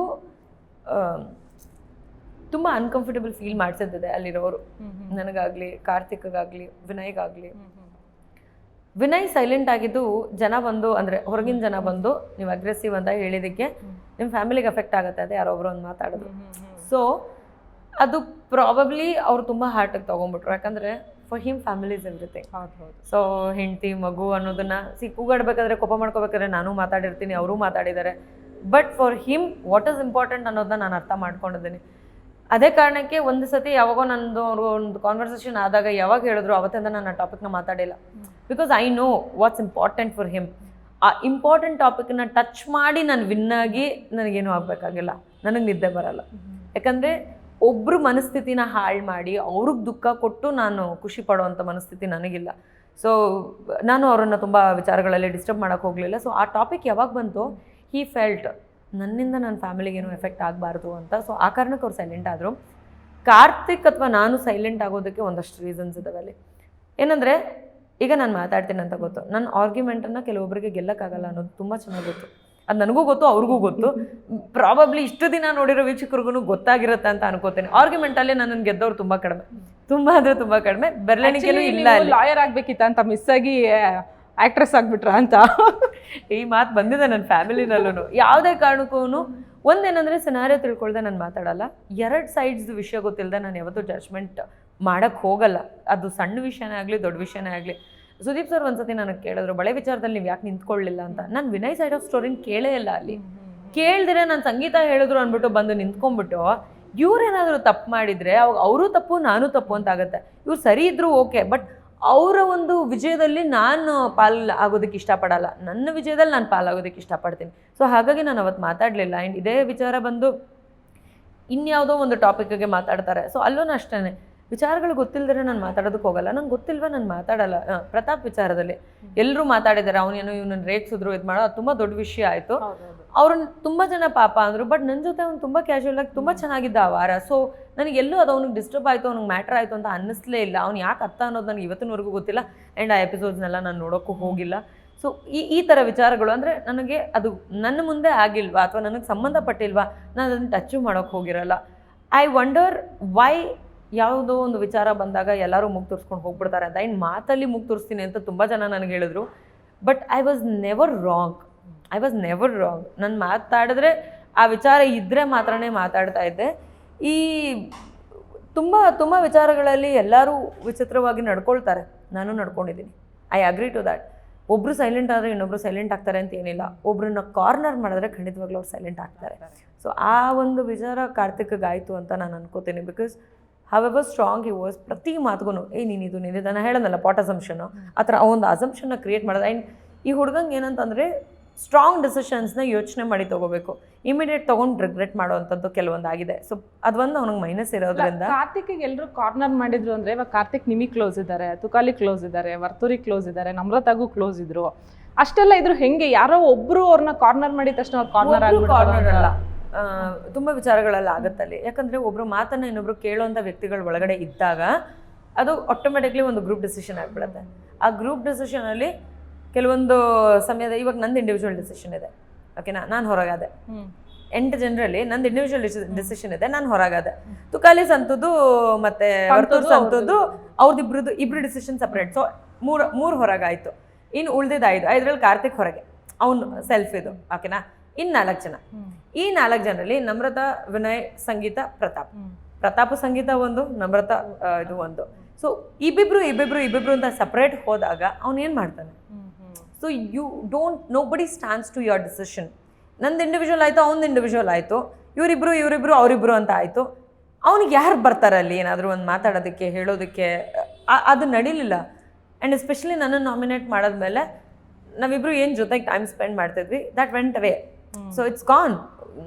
ತುಂಬ ಅನ್ಕಂಫರ್ಟಬಲ್ ಫೀಲ್ ಮಾಡಿಸಿದ್ದಿದೆ ಅಲ್ಲಿರೋರು, ನನಗಾಗಲಿ ಕಾರ್ತಿಕ್ಗಾಗಲಿ ವಿನಯ್ಗಾಗಲಿ. ವಿನಯ್ ಸೈಲೆಂಟ್ ಆಗಿದ್ದು ಜನ ಬಂದು, ಅಂದರೆ ಹೊರಗಿನ ಜನ ಬಂದು ನೀವು ಅಗ್ರೆಸಿವ್ ಅಂತ ಹೇಳಿದ್ದಕ್ಕೆ ನಿಮ್ಮ ಫ್ಯಾಮಿಲಿಗೆ ಎಫೆಕ್ಟ್ ಆಗುತ್ತೆ ಅಂತ ಯಾರೋ ಒಬ್ರು ಒಂದು ಮಾತಾಡಿದ್ರು. ಸೊ ಅದು ಪ್ರಾಬಬ್ಲಿ ಅವ್ರು ತುಂಬ ಹಾರ್ಟಿಗೆ ತೊಗೊಂಡ್ಬಿಟ್ರು. ಯಾಕಂದರೆ for him family is everything. So ಹೆಂಡತಿ ಮಗು ಅನ್ನೋದನ್ನು ಕೂಗಾಡ್ಬೇಕಾದ್ರೆ, ಕೋಪ ಮಾಡ್ಕೋಬೇಕಾದ್ರೆ ನಾನು ಮಾತಾಡಿರ್ತೀನಿ, ಅವರೂ ಮಾತಾಡಿದ್ದಾರೆ. But for him what is important ಅನ್ನೋದನ್ನ ನಾನು ಅರ್ಥ ಮಾಡ್ಕೊಂಡಿದ್ದೀನಿ. ಅದೇ ಕಾರಣಕ್ಕೆ ಒಂದು ಸತಿ ಯಾವಾಗೋ ನಂದು ಅವರು ಒಂದು ಕಾನ್ವರ್ಸೇಷನ್ ಆದಾಗ ಯಾವಾಗ ಹೇಳಿದ್ರು ಅವತ್ತಿಂದ ನಾನು ಆ ಟಾಪಿಕ್ನ ಮಾತಾಡಿಲ್ಲ. Because I know what's important for him. ಆ ಇಂಪಾರ್ಟೆಂಟ್ ಟಾಪಿಕ್ನ ಟಚ್ ಮಾಡಿ ನಾನು ವಿನ್ನಾಗಿ ನನಗೇನು ಆಗಬೇಕಾಗಿಲ್ಲ, ನನಗೆ ನಿದ್ದೆ ಬರಲ್ಲ. ಯಾಕಂದರೆ ಒಬ್ಬರು ಮನಸ್ಥಿತಿನ ಹಾಳು ಮಾಡಿ ಅವ್ರಿಗೆ ದುಃಖ ಕೊಟ್ಟು ನಾನು ಖುಷಿ ಪಡೋವಂಥ ಮನಸ್ಥಿತಿ ನನಗಿಲ್ಲ. ಸೊ ನಾನು ಅವರನ್ನು ತುಂಬ ವಿಚಾರಗಳಲ್ಲಿ ಡಿಸ್ಟರ್ಬ್ ಮಾಡೋಕ್ಕೆ ಹೋಗಲಿಲ್ಲ. ಸೊ ಆ ಟಾಪಿಕ್ ಯಾವಾಗ ಬಂತು, ಹೀ ಫೆಲ್ಟ್ ನನ್ನಿಂದ ನನ್ನ ಫ್ಯಾಮಿಲಿಗೇನು ಎಫೆಕ್ಟ್ ಆಗಬಾರ್ದು ಅಂತ. ಸೊ ಆ ಕಾರಣಕ್ಕೆ ಅವ್ರು ಸೈಲೆಂಟ್ ಆದರು. ಕಾರ್ತಿಕ್ ಅಥವಾ ನಾನು ಸೈಲೆಂಟ್ ಆಗೋದಕ್ಕೆ ಒಂದಷ್ಟು ರೀಸನ್ಸ್ ಇದ್ದಾವೆ ಅಲ್ಲಿ. ಏನಂದರೆ, ಈಗ ನಾನು ಮಾತಾಡ್ತೀನಿ ಅಂತ ಗೊತ್ತು, ನನ್ನ ಆರ್ಗ್ಯುಮೆಂಟನ್ನು ಕೆಲವೊಬ್ಬರಿಗೆ ಗೆಲ್ಲಕ್ಕಾಗಲ್ಲ ಅನ್ನೋದು ತುಂಬ ಚೆನ್ನಾಗಿ ಗೊತ್ತು. ಅದು ನನಗೂ ಗೊತ್ತು, ಅವ್ರಿಗೂ ಗೊತ್ತು. ಪ್ರಾಬಬ್ಲಿ ಇಷ್ಟು ದಿನ ನೋಡಿರೋ ವೀಕ್ಷಕರಿಗೂ ಗೊತ್ತಾಗಿರುತ್ತೆ ಅಂತ ಅನ್ಕೋತೀನಿ. ಆರ್ಗ್ಯುಮೆಂಟಲ್ಲಿ ನನ್ನನ್ನು ಗೆದ್ದವ್ರು ತುಂಬ ಕಡಿಮೆ, ತುಂಬ ಅಂದರೆ ತುಂಬ ಕಡಿಮೆ. ಬೆರಳೆಣಿಕೆನೂ ಇಲ್ಲ. ಲಾಯರ್ ಆಗಬೇಕಿತ್ತ ಅಂತ ಮಿಸ್ ಆಗಿ ಆಕ್ಟ್ರೆಸ್ ಆಗ್ಬಿಟ್ರಾ ಅಂತ. ಈ ಮಾತು ಬಂದಿದೆ ನನ್ನ ಫ್ಯಾಮಿಲಿನಲ್ಲೂ. ಯಾವುದೇ ಕಾರಣಕ್ಕೂ ಒಂದೇನಂದ್ರೆ ಸಿನಾರಿಯೋ ತಿಳ್ಕೊಳ್ದೆ ನಾನು ಮಾತಾಡಲ್ಲ. 2 ಸೈಡ್ಸ್ ವಿಷಯ ಗೊತ್ತಿಲ್ಲದೆ ನಾನು ಯಾವತ್ತೂ ಜಡ್ಜ್ಮೆಂಟ್ ಮಾಡಕ್ಕೆ ಹೋಗಲ್ಲ. ಅದು ಸಣ್ಣ ವಿಷಯನೇ ಆಗಲಿ ದೊಡ್ಡ ವಿಷಯನೇ ಆಗಲಿ. ಸುದೀಪ್ ಸರ್ ಒಂದ್ಸತಿ ನನಗೆ ಕೇಳಿದ್ರು, ಬಳೆ ವಿಚಾರದಲ್ಲಿ ನೀವು ಯಾಕೆ ನಿಂತ್ಕೊಳ್ಳಿಲ್ಲ ಅಂತ. ನಾನು ವಿನಯ್ ಸೈಡ್ ಆಫ್ ಸ್ಟೋರಿನ ಕೇಳೇ ಇಲ್ಲ. ಅಲ್ಲಿ ಕೇಳ್ದಿರೆ ನಾನು ಸಂಗೀತ ಹೇಳಿದ್ರು ಅಂದ್ಬಿಟ್ಟು ಬಂದು ನಿಂತ್ಕೊಂಡ್ಬಿಟ್ಟು ಇವ್ರೇನಾದರೂ ತಪ್ಪು ಮಾಡಿದರೆ ಅವಾಗ ಅವರು ತಪ್ಪು ನಾನು ತಪ್ಪು ಅಂತ ಆಗುತ್ತೆ. ಇವ್ರು ಸರಿ ಇದ್ದರೂ ಓಕೆ, ಬಟ್ ಅವರ ಒಂದು ವಿಜಯದಲ್ಲಿ ನಾನು ಆಗೋದಕ್ಕೆ ಇಷ್ಟಪಡಲ್ಲ, ನನ್ನ ವಿಜಯದಲ್ಲಿ ನಾನು ಪಾಲಾಗೋದಕ್ಕೆ ಇಷ್ಟಪಡ್ತೀನಿ. ಸೊ ಹಾಗಾಗಿ ನಾನು ಅವತ್ತು ಮಾತಾಡಲಿಲ್ಲ. ಆ್ಯಂಡ್ ಇದೇ ವಿಚಾರ ಬಂದು ಇನ್ಯಾವುದೋ ಒಂದು ಟಾಪಿಕ್ಗೆ ಮಾತಾಡ್ತಾರೆ. ಸೊ ಅಲ್ಲೂ ಅಷ್ಟೇ ವಿಚಾರಗಳು ಗೊತ್ತಿಲ್ಲದ್ರೆ ನಾನು ಮಾತಾಡೋದಕ್ಕೆ ಹೋಗಲ್ಲ. ನಂಗೆ ಗೊತ್ತಿಲ್ವ ನಾನು ಮಾತಾಡಲ್ಲ. ಪ್ರತಾಪ್ ವಿಚಾರದಲ್ಲಿ ಎಲ್ಲರೂ ಮಾತಾಡಿದ್ದಾರೆ, ಅವನೇನೋ ಇವನನ್ನು ರೇಗಿಸಿದ್ರು, ಇದು ಮಾಡೋ, ಅದು ತುಂಬ ದೊಡ್ಡ ವಿಷಯ ಆಯಿತು. ಅವ್ರನ್ನ ತುಂಬ ಜನ ಪಾಪ ಅಂದರು, ಬಟ್ ನನ್ನ ಜೊತೆ ಅವ್ನು ತುಂಬ ಕ್ಯಾಶುವಲ್ ಆಗಿ ತುಂಬ ಚೆನ್ನಾಗಿದ್ದ ಆ ವಾರ. ಸೊ ನನಗೆಲ್ಲೂ ಅದು ಅವ್ನಿಗೆ ಡಿಸ್ಟರ್ಬ್ ಆಯಿತು, ಅವ್ನಿಗೆ ಮ್ಯಾಟ್ರ್ ಆಯಿತು ಅಂತ ಅನ್ನಿಸ್ಲೇ ಇಲ್ಲ. ಅವ್ನು ಯಾಕೆ ಅತ್ತ ಅನ್ನೋದು ನನಗೆ ಇವತ್ತಿನವರೆಗೂ ಗೊತ್ತಿಲ್ಲ. ಆ್ಯಂಡ್ ಆ ಎಪಿಸೋಡ್ಸ್ನೆಲ್ಲ ನಾನು ನೋಡೋಕ್ಕೂ ಹೋಗಿಲ್ಲ. ಸೊ ಈ ಥರ ವಿಚಾರಗಳು ಅಂದರೆ ನನಗೆ ಅದು ನನ್ನ ಮುಂದೆ ಆಗಿಲ್ವಾ ಅಥವಾ ನನಗೆ ಸಂಬಂಧಪಟ್ಟಿಲ್ವಾ, ನಾನು ಅದನ್ನು ಟಚ್ಚು ಮಾಡೋಕ್ಕೆ ಹೋಗಿರಲ್ಲ. ಐ ವಂಡರ್ ವೈ ಯಾವುದೋ ಒಂದು ವಿಚಾರ ಬಂದಾಗ ಎಲ್ಲರೂ ಮುಗ್ ತೋರಿಸ್ಕೊಂಡು ಹೋಗ್ಬಿಡ್ತಾರೆ ಅಂತ. ಆ್ಯಂಡ್ ಮಾತಲ್ಲಿ ಮುಗ್ ತೋರಿಸ್ತೀನಿ ಅಂತ ತುಂಬ ಜನ ನನಗೆ ಹೇಳಿದ್ರು, but I was never wrong. ನಾನು ಮಾತಾಡಿದ್ರೆ ಆ ವಿಚಾರ ಇದ್ದರೆ ಮಾತ್ರನೇ ಮಾತಾಡ್ತಾ ಇದ್ದೆ. ಈ ತುಂಬ ವಿಚಾರಗಳಲ್ಲಿ ಎಲ್ಲರೂ ವಿಚಿತ್ರವಾಗಿ ನಡ್ಕೊಳ್ತಾರೆ, ನಾನು ನಡ್ಕೊಂಡಿದ್ದೀನಿ. I agree to that. ಒಬ್ಬರು ಸೈಲೆಂಟ್ ಆದರೆ ಇನ್ನೊಬ್ರು ಸೈಲೆಂಟ್ ಆಗ್ತಾರೆ ಅಂತ ಏನಿಲ್ಲ. ಒಬ್ರನ್ನ ಕಾರ್ನರ್ ಮಾಡಿದ್ರೆ ಖಂಡಿತವಾಗ್ಲೂ ಅವ್ರು ಸೈಲೆಂಟ್ ಆಗ್ತಾರೆ. ಸೊ ಆ ಒಂದು ವಿಚಾರ ಕಾರ್ತಿಕ್ಗಾಯಿತು ಅಂತ ನಾನು ಅನ್ಕೋತೀನಿ. Because however strong he was. ಪ್ರತಿ ಮಾತುಗೂ ನೀನಿದು ನಾನು ಹೇಳೋದಲ್ಲ ಪಾಟ್ ಅಸಂಪ್ಷನ್ನು, ಆ ಥರ ಒಂದು ಅಸಂಪ್ಷನ್ನ ಕ್ರಿಯೇಟ್ ಮಾಡೋದು. ಆ್ಯಂಡ್ ಈ ಹುಡುಗಂಗೆ ಏನಂತಂದರೆ ಸ್ಟ್ರಾಂಗ್ ಡಿಸಿಷನ್ಸ್ನ ಯೋಚನೆ ಮಾಡಿ ತೊಗೋಬೇಕು. ಇಮಿಡಿಯೇಟ್ ತೊಗೊಂಡು ರಿಗ್ರೆಟ್ ಮಾಡೋವಂಥದ್ದು ಕೆಲವೊಂದು ಆಗಿದೆ. ಸೊ ಅದೊಂದು ಅವ್ನಿಗೆ ಮೈನಸ್ ಇರೋದ್ರಿಂದ. ಕಾರ್ತಿಕ್ಗೆ ಎಲ್ಲರೂ ಕಾರ್ನರ್ ಮಾಡಿದ್ರು ಅಂದರೆ ಇವಾಗ ಕಾರ್ತಿಕ್ ನಿಮಗೆ ಕ್ಲೋಸ್ ಇದ್ದಾರೆ, ತುಕಾಲಿ ಕ್ಲೋಸ್ ಇದ್ದಾರೆ, ವರ್ತೂರಿ ಕ್ಲೋಸ್ ಇದ್ದಾರೆ, ನಮ್ರತಾಗೂ ಕ್ಲೋಸ್ ಇದ್ರು. ಅಷ್ಟೆಲ್ಲ ಇದ್ರು ಹೆಂಗೆ ಯಾರೋ ಒಬ್ಬರು ಅವ್ರನ್ನ ಕಾರ್ನರ್ ಮಾಡಿದ ತಕ್ಷಣ ಅವ್ರು ಕಾರ್ನರ್ ಅಲ್ಲ. ತುಂಬ ವಿಚಾರಗಳೆಲ್ಲ ಆಗುತ್ತಲ್ಲಿ. ಯಾಕಂದರೆ ಒಬ್ಬರು ಮಾತನ್ನು ಇನ್ನೊಬ್ರು ಕೇಳೋವಂಥ ವ್ಯಕ್ತಿಗಳ ಒಳಗಡೆ ಇದ್ದಾಗ ಅದು ಆಟೋಮೆಟಿಕ್ಲಿ ಒಂದು ಗ್ರೂಪ್ ಡಿಸಿಷನ್ ಆಗಿಬಿಡುತ್ತೆ. ಆ ಗ್ರೂಪ್ ಡಿಸಿಷನಲ್ಲಿ ಕೆಲವೊಂದು ಸಮಯದ ಇವಾಗ ನಂದು ಇಂಡಿವಿಜುವಲ್ ಡಿಸಿಷನ್ ಇದೆ, ಓಕೆನಾ, ನಾನು ಹೊರಗಾದೆ. 8 ಜನರಲ್ಲಿ ನಂದು ಇಂಡಿವಿಜುವಲ್ ಡಿಸಿಷನ್ ಇದೆ, ನಾನು ಹೊರಗಾದೆ. ತುಕಾಲಿ ಸಂತದ್ದು ಮತ್ತೆ ವರ್ತೂರ್ ಸಂತದ್ದು ಅವ್ರದ್ದು ಇಬ್ರು ಡಿಸಿಷನ್ ಸಪ್ರೇಟ್. ಸೊ ಮೂರು ಹೊರಗಾಯಿತು. ಇನ್ನು ಉಳ್ದಿದ್ದು 5ರಲ್ಲಿ ಕಾರ್ತಿಕ್ ಹೊರಗೆ, ಅವನು ಸೆಲ್ಫ್ ಇದು, ಓಕೆನಾ. ಇನ್ನು 4 ಜನ. ಈ 4 ಜನರಲ್ಲಿ ನಮ್ರತಾ, ವಿನಯ್, ಸಂಗೀತ, ಪ್ರತಾಪ್ ಸಂಗೀತ ಒಂದು, ನಮ್ರತಾ ಇದು ಒಂದು. ಸೊ ಇಬ್ಬಿಬ್ರು ಅಂತ ಸಪ್ರೇಟ್ ಹೋದಾಗ ಅವನೇನು ಮಾಡ್ತಾನೆ? ಸೊ ನೋ ಬಡಿ ಸ್ಟ್ಯಾಂಡ್ಸ್ ಟು ಯುವರ್ ಡಿಸಿಷನ್. ನಂದು ಇಂಡಿವಿಜುವಲ್ ಆಯಿತು, ಅವ್ನದು ಇಂಡಿವಿಜುವಲ್ ಆಯಿತು, ಇವರಿಬ್ರು ಅವರಿಬ್ರು ಅಂತ ಆಯಿತು. ಅವ್ನಿಗೆ ಯಾರು ಬರ್ತಾರೆ ಅಲ್ಲಿ ಏನಾದರೂ ಒಂದು ಮಾತಾಡೋದಕ್ಕೆ, ಹೇಳೋದಕ್ಕೆ? ಅದು ನಡೀಲಿಲ್ಲ. ಆ್ಯಂಡ್ ಎಸ್ಪೆಷಲಿ ನನ್ನನ್ನು ನಾಮಿನೇಟ್ ಮಾಡಿದ್ಮೇಲೆ ನಾವಿಬ್ರು ಏನು ಜೊತೆಗೆ ಟೈಮ್ ಸ್ಪೆಂಡ್ ಮಾಡ್ತಿದ್ವಿ, that vent away. So it's gone.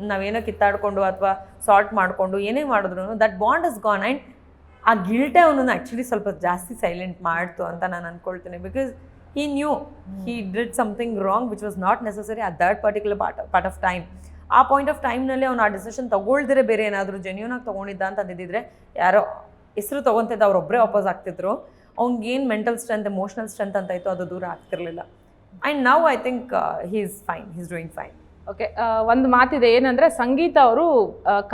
ನಾವೇನೋ ಕಿತ್ತಾಡಿಕೊಂಡು ಅಥವಾ ಸಾರ್ಟ್ ಮಾಡಿಕೊಂಡು ಏನೇ ಮಾಡಿದ್ರು that bond is gone. And ಆ ಗಿಲ್ಟೆ ಅವನನ್ನು ಆ್ಯಕ್ಚುಲಿ ಸ್ವಲ್ಪ ಜಾಸ್ತಿ ಸೈಲೆಂಟ್ ಮಾಡ್ತು ಅಂತ ನಾನು ಅಂದ್ಕೊಳ್ತೀನಿ. Because he knew he did something wrong which was not necessary at that particular part of time. ಆ ಪಾಯಿಂಟ್ ಆಫ್ ಟೈಮ್ನಲ್ಲಿ ಅವ್ನು ಆ ಡಿಸಿಷನ್ ತೊಗೊಳ್ದಿರೆ ಬೇರೆ ಏನಾದರೂ ಜೆನ್ಯೂನ್ ಆಗಿ ತೊಗೊಂಡಿದ್ದ ಅಂತ ಅಂದಿದ್ದರೆ ಯಾರೋ ಹೆಸರು ತೊಗೊತಿದ್ದ ಅವ್ರೊಬ್ಬರೇ ವಾಪಸ್ ಆಗ್ತಿದ್ರು. ಅವ್ನಿಗೇನು ಮೆಂಟಲ್ ಸ್ಟ್ರೆಂತ್, ಎಮೋಷನಲ್ ಸ್ಟ್ರೆಂತ್ ಅಂತ ಇತ್ತು ಅದು ದೂರ ಆಗ್ತಿರ್ಲಿಲ್ಲ. And now I think he is fine, he is doing fine. Okay, ಒಂದು ಮಾತಿದೆ ಏನಂದರೆ ಸಂಗೀತ ಅವರು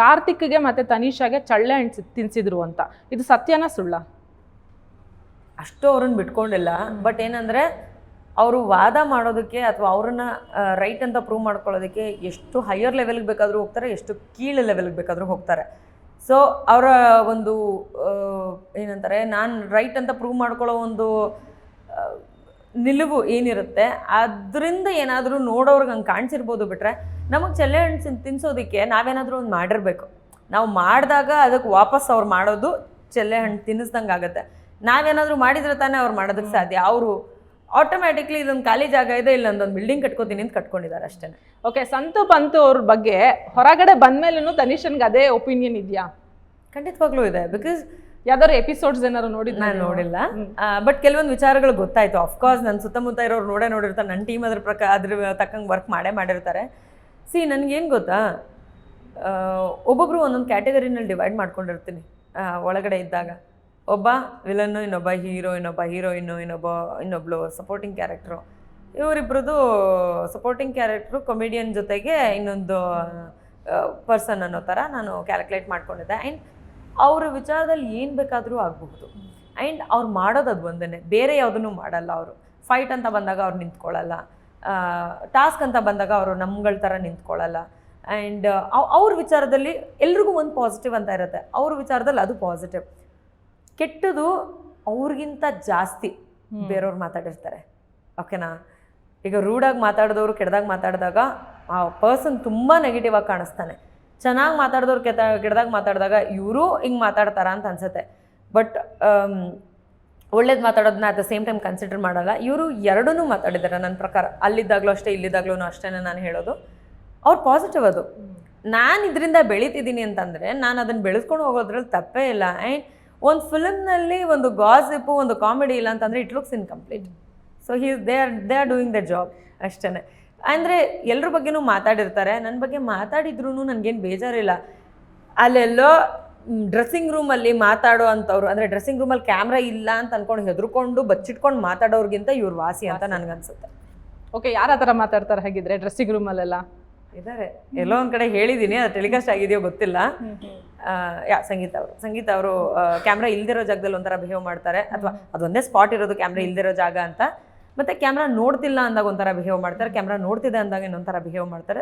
ಕಾರ್ತಿಕ್ಗೆ ಮತ್ತು ತನಿಷಾಗೆ ಚಳ್ಳೆ ಹಣ್ಣು ತಿನ್ನಿಸಿದ್ರು ಅಂತ. ಇದು ಸತ್ಯನಾ ಸುಳ್ಳ? ಅಷ್ಟು ಅವ್ರನ್ನ ಬಿಟ್ಕೊಂಡಿಲ್ಲ. ಬಟ್ ಏನಂದರೆ ಅವರು ವಾದ ಮಾಡೋದಕ್ಕೆ ಅಥವಾ ಅವ್ರನ್ನ ರೈಟ್ ಅಂತ ಪ್ರೂವ್ ಮಾಡ್ಕೊಳ್ಳೋದಕ್ಕೆ ಎಷ್ಟು ಹೈಯರ್ ಲೆವೆಲ್ಗೆ ಬೇಕಾದರೂ ಹೋಗ್ತಾರೆ, ಎಷ್ಟು ಕೀಳು ಲೆವೆಲ್ಗೆ ಬೇಕಾದರೂ ಹೋಗ್ತಾರೆ. ಸೊ ಅವರ ಒಂದು ಏನಂತಾರೆ, ನಾನು ರೈಟ್ ಅಂತ ಪ್ರೂವ್ ಮಾಡ್ಕೊಳ್ಳೋ ಒಂದು ನಿಲುವು ಏನಿರುತ್ತೆ ಅದರಿಂದ ಏನಾದರೂ ನೋಡೋರ್ಗೆ ಹಂಗೆ ಕಾಣಿಸಿರ್ಬೋದು. ಬಿಟ್ಟರೆ ನಮಗೆ ಚಳ್ಳೆ ಹಣ್ಣು ತಿನ್ನಿಸೋದಕ್ಕೆ ನಾವೇನಾದರೂ ಒಂದು ಮಾಡಿರಬೇಕು. ನಾವು ಮಾಡಿದಾಗ ಅದಕ್ಕೆ ವಾಪಸ್ ಅವ್ರು ಮಾಡೋದು ಚಳ್ಳೆ ಹಣ್ಣು ತಿನ್ನಿಸ್ದಂಗೆ ಆಗುತ್ತೆ. ನಾವೇನಾದರೂ ಮಾಡಿದ್ರೆ ತಾನೇ ಅವ್ರು ಮಾಡೋದಕ್ಕೆ ಸಾಧ್ಯ. ಅವರು ಆಟೋಮ್ಯಾಟಿಕ್ಲಿ ಇದೊಂದು ಖಾಲಿ ಜಾಗ ಇದೆ, ಇಲ್ಲೊಂದೊಂದು ಬಿಲ್ಡಿಂಗ್ ಕಟ್ಕೋತೀನಿ ಅಂತ ಕಟ್ಕೊಂಡಿದ್ದಾರೆ ಅಷ್ಟೇ. ಓಕೆ, ಸಂತು ಪಂತು ಅವ್ರ ಬಗ್ಗೆ ಹೊರಗಡೆ ಬಂದ್ಮೇಲೂ ತನಿಷನ್ಗೆ ಅದೇ ಒಪಿನಿಯನ್ ಇದೆಯಾ? ಖಂಡಿತವಾಗ್ಲೂ ಇದೆ. ಬಿಕಾಸ್ ಯಾವ್ದಾದ್ರು ಎಪಿಸೋಡ್ಸ್ ಏನಾದ್ರು ನೋಡಿದ್ದು ನಾನು ನೋಡಿಲ್ಲ, ಬಟ್ ಕೆಲವೊಂದು ವಿಚಾರಗಳು ಗೊತ್ತಾಯಿತು. ಅಫ್ಕೋರ್ಸ್ ನನ್ನ ಸುತ್ತಮುತ್ತ ಇರೋರು ನೋಡಿರ್ತಾರೆ, ನನ್ನ ಟೀಮ್ ಅದ್ರ ಅದ್ರ ತಕ್ಕಂಗೆ ವರ್ಕ್ ಮಾಡಿರ್ತಾರೆ. ಸಿ ನನಗೇನು ಗೊತ್ತಾ, ಒಬ್ಬೊಬ್ಬರು ಒಂದೊಂದು ಕ್ಯಾಟಗರಿನಲ್ಲಿ ಡಿವೈಡ್ ಮಾಡ್ಕೊಂಡಿರ್ತೀನಿ ಒಳಗಡೆ ಇದ್ದಾಗ. ಒಬ್ಬ ವಿಲನ್ನು, ಇನ್ನೊಬ್ಬ ಹೀರೋ, ಇನ್ನೊಬ್ಬ ಹೀರೋಯಿನ್ನು, ಇನ್ನೊಬ್ಳು ಸಪೋರ್ಟಿಂಗ್ ಕ್ಯಾರೆಕ್ಟ್ರು. ಇವರಿಬ್ರದ್ದು ಸಪೋರ್ಟಿಂಗ್ ಕ್ಯಾರೆಕ್ಟ್ರು ಕಾಮಿಡಿಯನ್ ಜೊತೆಗೆ ಇನ್ನೊಂದು ಪರ್ಸನ್ ಅನ್ನೋ ಥರ ನಾನು ಕ್ಯಾಲ್ಕುಲೇಟ್ ಮಾಡ್ಕೊಂಡಿದ್ದೆ. ಆ್ಯಂಡ್ ಅವ್ರ ವಿಚಾರದಲ್ಲಿ ಏನು ಬೇಕಾದರೂ ಆಗಬಹುದು. ಆ್ಯಂಡ್ ಅವ್ರು ಮಾಡೋದು ಅದು ಒಂದೇ, ಬೇರೆ ಯಾವುದನ್ನು ಮಾಡಲ್ಲ ಅವರು. ಫೈಟ್ ಅಂತ ಬಂದಾಗ ಅವ್ರು ನಿಂತ್ಕೊಳ್ಳಲ್ಲ, ಟಾಸ್ಕ್ ಅಂತ ಬಂದಾಗ ಅವರು ನಮ್ಗಳ ಥರ ನಿಂತ್ಕೊಳ್ಳಲ್ಲ. ಆ್ಯಂಡ್ ಅವ್ರ ವಿಚಾರದಲ್ಲಿ ಎಲ್ರಿಗೂ ಒಂದು ಪಾಸಿಟಿವ್ ಅಂತ ಇರುತ್ತೆ, ಅವ್ರ ವಿಚಾರದಲ್ಲಿ ಅದು ಪಾಸಿಟಿವ್. ಕೆಟ್ಟದು ಅವ್ರಿಗಿಂತ ಜಾಸ್ತಿ ಬೇರೆಯವ್ರು ಮಾತಾಡಿರ್ತಾರೆ, ಓಕೆನಾ. ಈಗ ರೂಢಾಗಿ ಮಾತಾಡಿದವರು ಕೆಟ್ಟದಾಗ ಮಾತಾಡಿದಾಗ ಆ ಪರ್ಸನ್ ತುಂಬ ನೆಗೆಟಿವ್ ಆಗಿ ಕಾಣಿಸ್ತಾನೆ. ಚೆನ್ನಾಗಿ ಮಾತಾಡಿದವ್ರು ಕೆಟ್ಟದಾಗ ಮಾತಾಡಿದಾಗ ಇವರು ಹಿಂಗೆ ಮಾತಾಡ್ತಾರ ಅಂತ ಅನ್ಸುತ್ತೆ. ಬಟ್ ಒಳ್ಳೇದು ಮಾತಾಡೋದನ್ನ at the same time consider ಮಾಡಲ್ಲ. ಇವರು ಎರಡೂ ಮಾತಾಡಿದ್ದಾರೆ ನನ್ನ ಪ್ರಕಾರ, ಅಲ್ಲಿದ್ದಾಗಲೂ ಅಷ್ಟೇ ಇಲ್ಲಿದ್ದಾಗಲೂ ಅಷ್ಟೇ ನಾನು ಹೇಳೋದು. ಅವ್ರು ಪಾಸಿಟಿವ್ ಅದು. ನಾನು ಇದರಿಂದ ಬೆಳೀತಿದ್ದೀನಿ ಅಂತಂದರೆ ನಾನು ಅದನ್ನು ಬೆಳೆಸ್ಕೊಂಡು ಹೋಗೋದ್ರಲ್ಲಿ ತಪ್ಪೇ ಇಲ್ಲ. ಆ್ಯಂಡ್ ಒಂದು ಫಿಲಮ್ನಲ್ಲಿ ಒಂದು ಗಾಸಿಪ್ಪು ಒಂದು ಕಾಮಿಡಿ ಇಲ್ಲ ಅಂತಂದರೆ it looks incomplete. So they are doing the job ಅಷ್ಟೇ. ಅಂದರೆ ಎಲ್ಲರ ಬಗ್ಗೆನೂ ಮಾತಾಡಿರ್ತಾರೆ, ನನ್ನ ಬಗ್ಗೆ ಮಾತಾಡಿದ್ರೂ ನನಗೇನು ಬೇಜಾರಿಲ್ಲ. ಅಲ್ಲೆಲ್ಲೋ ಡ್ರೆಸ್ಸಿಂಗ್ ರೂಮಲ್ಲಿ ಮಾತಾಡೋ ಅಂಥವ್ರು, ಅಂದರೆ ಡ್ರೆಸ್ಸಿಂಗ್ ರೂಮಲ್ಲಿ ಕ್ಯಾಮ್ರಾ ಇಲ್ಲ ಅಂತ ಅಂದ್ಕೊಂಡು ಹೆದರ್ಕೊಂಡು ಬಚ್ಚಿಟ್ಕೊಂಡು ಮಾತಾಡೋರ್ಗಿಂತ ಇವ್ರು ವಾಸಿ ಅಂತ ನನಗನ್ಸುತ್ತೆ. ಓಕೆ, ಯಾರು ಆ ಥರ ಮಾತಾಡ್ತಾರೆ ಹಾಗಿದ್ರೆ ಡ್ರೆಸ್ಸಿಂಗ್ ರೂಮಲ್ಲೆಲ್ಲ? ಇದ್ದಾರೆ, ಎಲ್ಲೋ ಒಂದು ಕಡೆ ಹೇಳಿದ್ದೀನಿ, ಅದು ಟೆಲಿಕಾಸ್ಟ್ ಆಗಿದೆಯೋ ಗೊತ್ತಿಲ್ಲ. ಸಂಗೀತ ಅವರು ಕ್ಯಾಮ್ರಾ ಇಲ್ದಿರೋ ಜಾಗದಲ್ಲಿ ಒಂಥರ ಬಿಹೇವ್ ಮಾಡ್ತಾರೆ, ಅಥವಾ ಅದೊಂದೇ ಸ್ಪಾಟ್ ಇರೋದು ಕ್ಯಾಮ್ರಾ ಇಲ್ದಿರೋ ಜಾಗ ಅಂತ. ಮತ್ತು ಕ್ಯಾಮ್ರಾ ನೋಡ್ತಿಲ್ಲ ಅಂದಾಗ ಒಂಥರ ಬಿಹೇವ್ ಮಾಡ್ತಾರೆ, ಕ್ಯಾಮ್ರಾ ನೋಡ್ತಿದೆ ಅಂದಾಗ ಇನ್ನೊಂಥರ ಬಿಹೇವ್ ಮಾಡ್ತಾರೆ,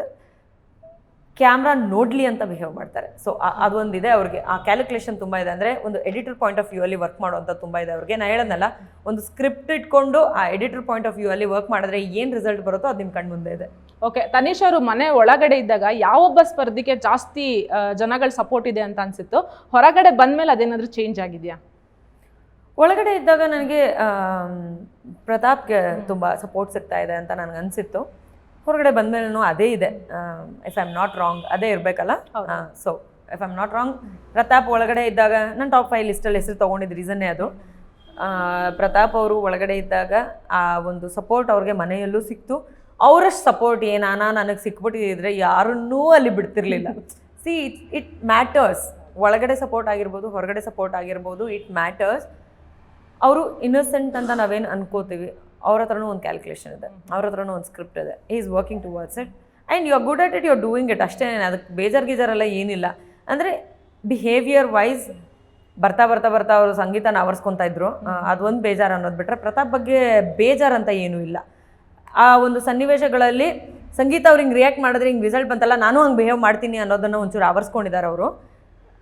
ಕ್ಯಾಮ್ರಾ ನೋಡಲಿ ಅಂತ ಬಿಹೇವ್ ಮಾಡ್ತಾರೆ. ಸೊ ಅದೊಂದಿದೆ ಅವ್ರಿಗೆ, ಆ ಕ್ಯಾಲ್ಕುಲೇಷನ್ ತುಂಬ ಇದೆ. ಅಂದರೆ ಒಂದು ಎಡಿಟರ್ ಪಾಯಿಂಟ್ ಆಫ್ ವ್ಯೂ ಅಲ್ಲಿ ವರ್ಕ್ ಮಾಡುವಂಥ ತುಂಬ ಇದೆ ಅವ್ರಿಗೆ. ನಾನು ಹೇಳೋದಲ್ಲ, ಒಂದು ಸ್ಕ್ರಿಪ್ಟ್ ಇಟ್ಕೊಂಡು ಆ ಎಡಿಟರ್ ಪಾಯಿಂಟ್ ಆಫ್ ವ್ಯೂ ಅಲ್ಲಿ ವರ್ಕ್ ಮಾಡಿದ್ರೆ ಏನು ರಿಸಲ್ಟ್ ಬರುತ್ತೋ ಅದು ನಿಮ್ಮ ಕಣ್ಣು ಮುಂದೆ ಇದೆ. ಓಕೆ, ತನಿಷ್ ಅವರು ಮನೆ ಒಳಗಡೆ ಇದ್ದಾಗ ಯಾವೊಬ್ಬ ಸ್ಪರ್ಧಿಗೆ ಜಾಸ್ತಿ ಜನಗಳ ಸಪೋರ್ಟ್ ಇದೆ ಅಂತ ಅನ್ಸಿತ್ತು? ಹೊರಗಡೆ ಬಂದಮೇಲೆ ಅದೇನಾದರೂ ಚೇಂಜ್ ಆಗಿದೆಯಾ? ಒಳಗಡೆ ಇದ್ದಾಗ ನನಗೆ ಪ್ರತಾಪ್ಗೆ ತುಂಬ ಸಪೋರ್ಟ್ ಸಿಗ್ತಾ ಇದೆ ಅಂತ ನನಗೆ ಅನಿಸಿತ್ತು. ಹೊರಗಡೆ ಬಂದಮೇಲೂ ಅದೇ ಇದೆ. If I am not wrong ಅದೇ ಇರಬೇಕಲ್ಲ. So if I am not wrong, Pratap ಒಳಗಡೆ ಇದ್ದಾಗ ನಾನು ಟಾಪ್ 5 ಲಿಸ್ಟಲ್ಲಿ ಹೆಸರು ತೊಗೊಂಡಿದ್ದ ರೀಸನ್ನೇ ಅದು. ಪ್ರತಾಪ್ ಅವರು ಒಳಗಡೆ ಇದ್ದಾಗ ಆ ಒಂದು ಸಪೋರ್ಟ್ ಅವ್ರಿಗೆ ಮನೆಯಲ್ಲೂ ಸಿಕ್ತು. ಅವರಷ್ಟು ಸಪೋರ್ಟ್ ನನಗೆ ಸಿಕ್ಬಿಟ್ಟಿದ್ರೆ ಯಾರನ್ನೂ ಅಲ್ಲಿ ಬಿಡ್ತಿರ್ಲಿಲ್ಲ. See it matters. ಒಳಗಡೆ ಸಪೋರ್ಟ್ ಆಗಿರ್ಬೋದು, ಹೊರಗಡೆ ಸಪೋರ್ಟ್ ಆಗಿರ್ಬೋದು, ಇಟ್ ಮ್ಯಾಟರ್ಸ್. ಅವರು ಇನ್ನೋಸೆಂಟ್ ಅಂತ ನಾವೇನು ಅನ್ಕೋತೀವಿ, ಅವ್ರ ಹತ್ರನೂ ಒಂದು ಕ್ಯಾಲ್ಕುಲೇಷನ್ ಇದೆ, ಅವ್ರ ಹತ್ರನೂ ಒಂದು ಸ್ಕ್ರಿಪ್ಟ್ ಇದೆ. He is working towards it and you are good at it, you are doing it ಅಷ್ಟೇ. ಅದಕ್ಕೆ ಬೇಜಾರೆಲ್ಲ ಏನಿಲ್ಲ. ಅಂದರೆ ಬಿಹೇವಿಯರ್ ವೈಸ್ ಬರ್ತಾ ಅವರು ಸಂಗೀತನ ಆವರಿಸ್ಕೊತಾ ಇದ್ರು, ಅದೊಂದು ಬೇಜಾರು ಅನ್ನೋದು ಬಿಟ್ಟರೆ ಪ್ರತಾಪ್ ಬಗ್ಗೆ ಬೇಜಾರಂತ ಏನೂ ಇಲ್ಲ. ಆ ಒಂದು ಸನ್ನಿವೇಶಗಳಲ್ಲಿ ಸಂಗೀತ ಅವ್ರು ಹಿಂಗೆ ರಿಯಾಕ್ಟ್ ಮಾಡಿದ್ರೆ ಹಿಂಗೆ ರಿಸಲ್ಟ್ ಬಂತಲ್ಲ, ನಾನು ಹಂಗೆ ಬಿಹೇವ್ ಮಾಡ್ತೀನಿ ಅನ್ನೋದನ್ನು ಒಂಚೂರು ಆವರಿಸ್ಕೊಂಡಿದ್ದಾರೆ ಅವರು.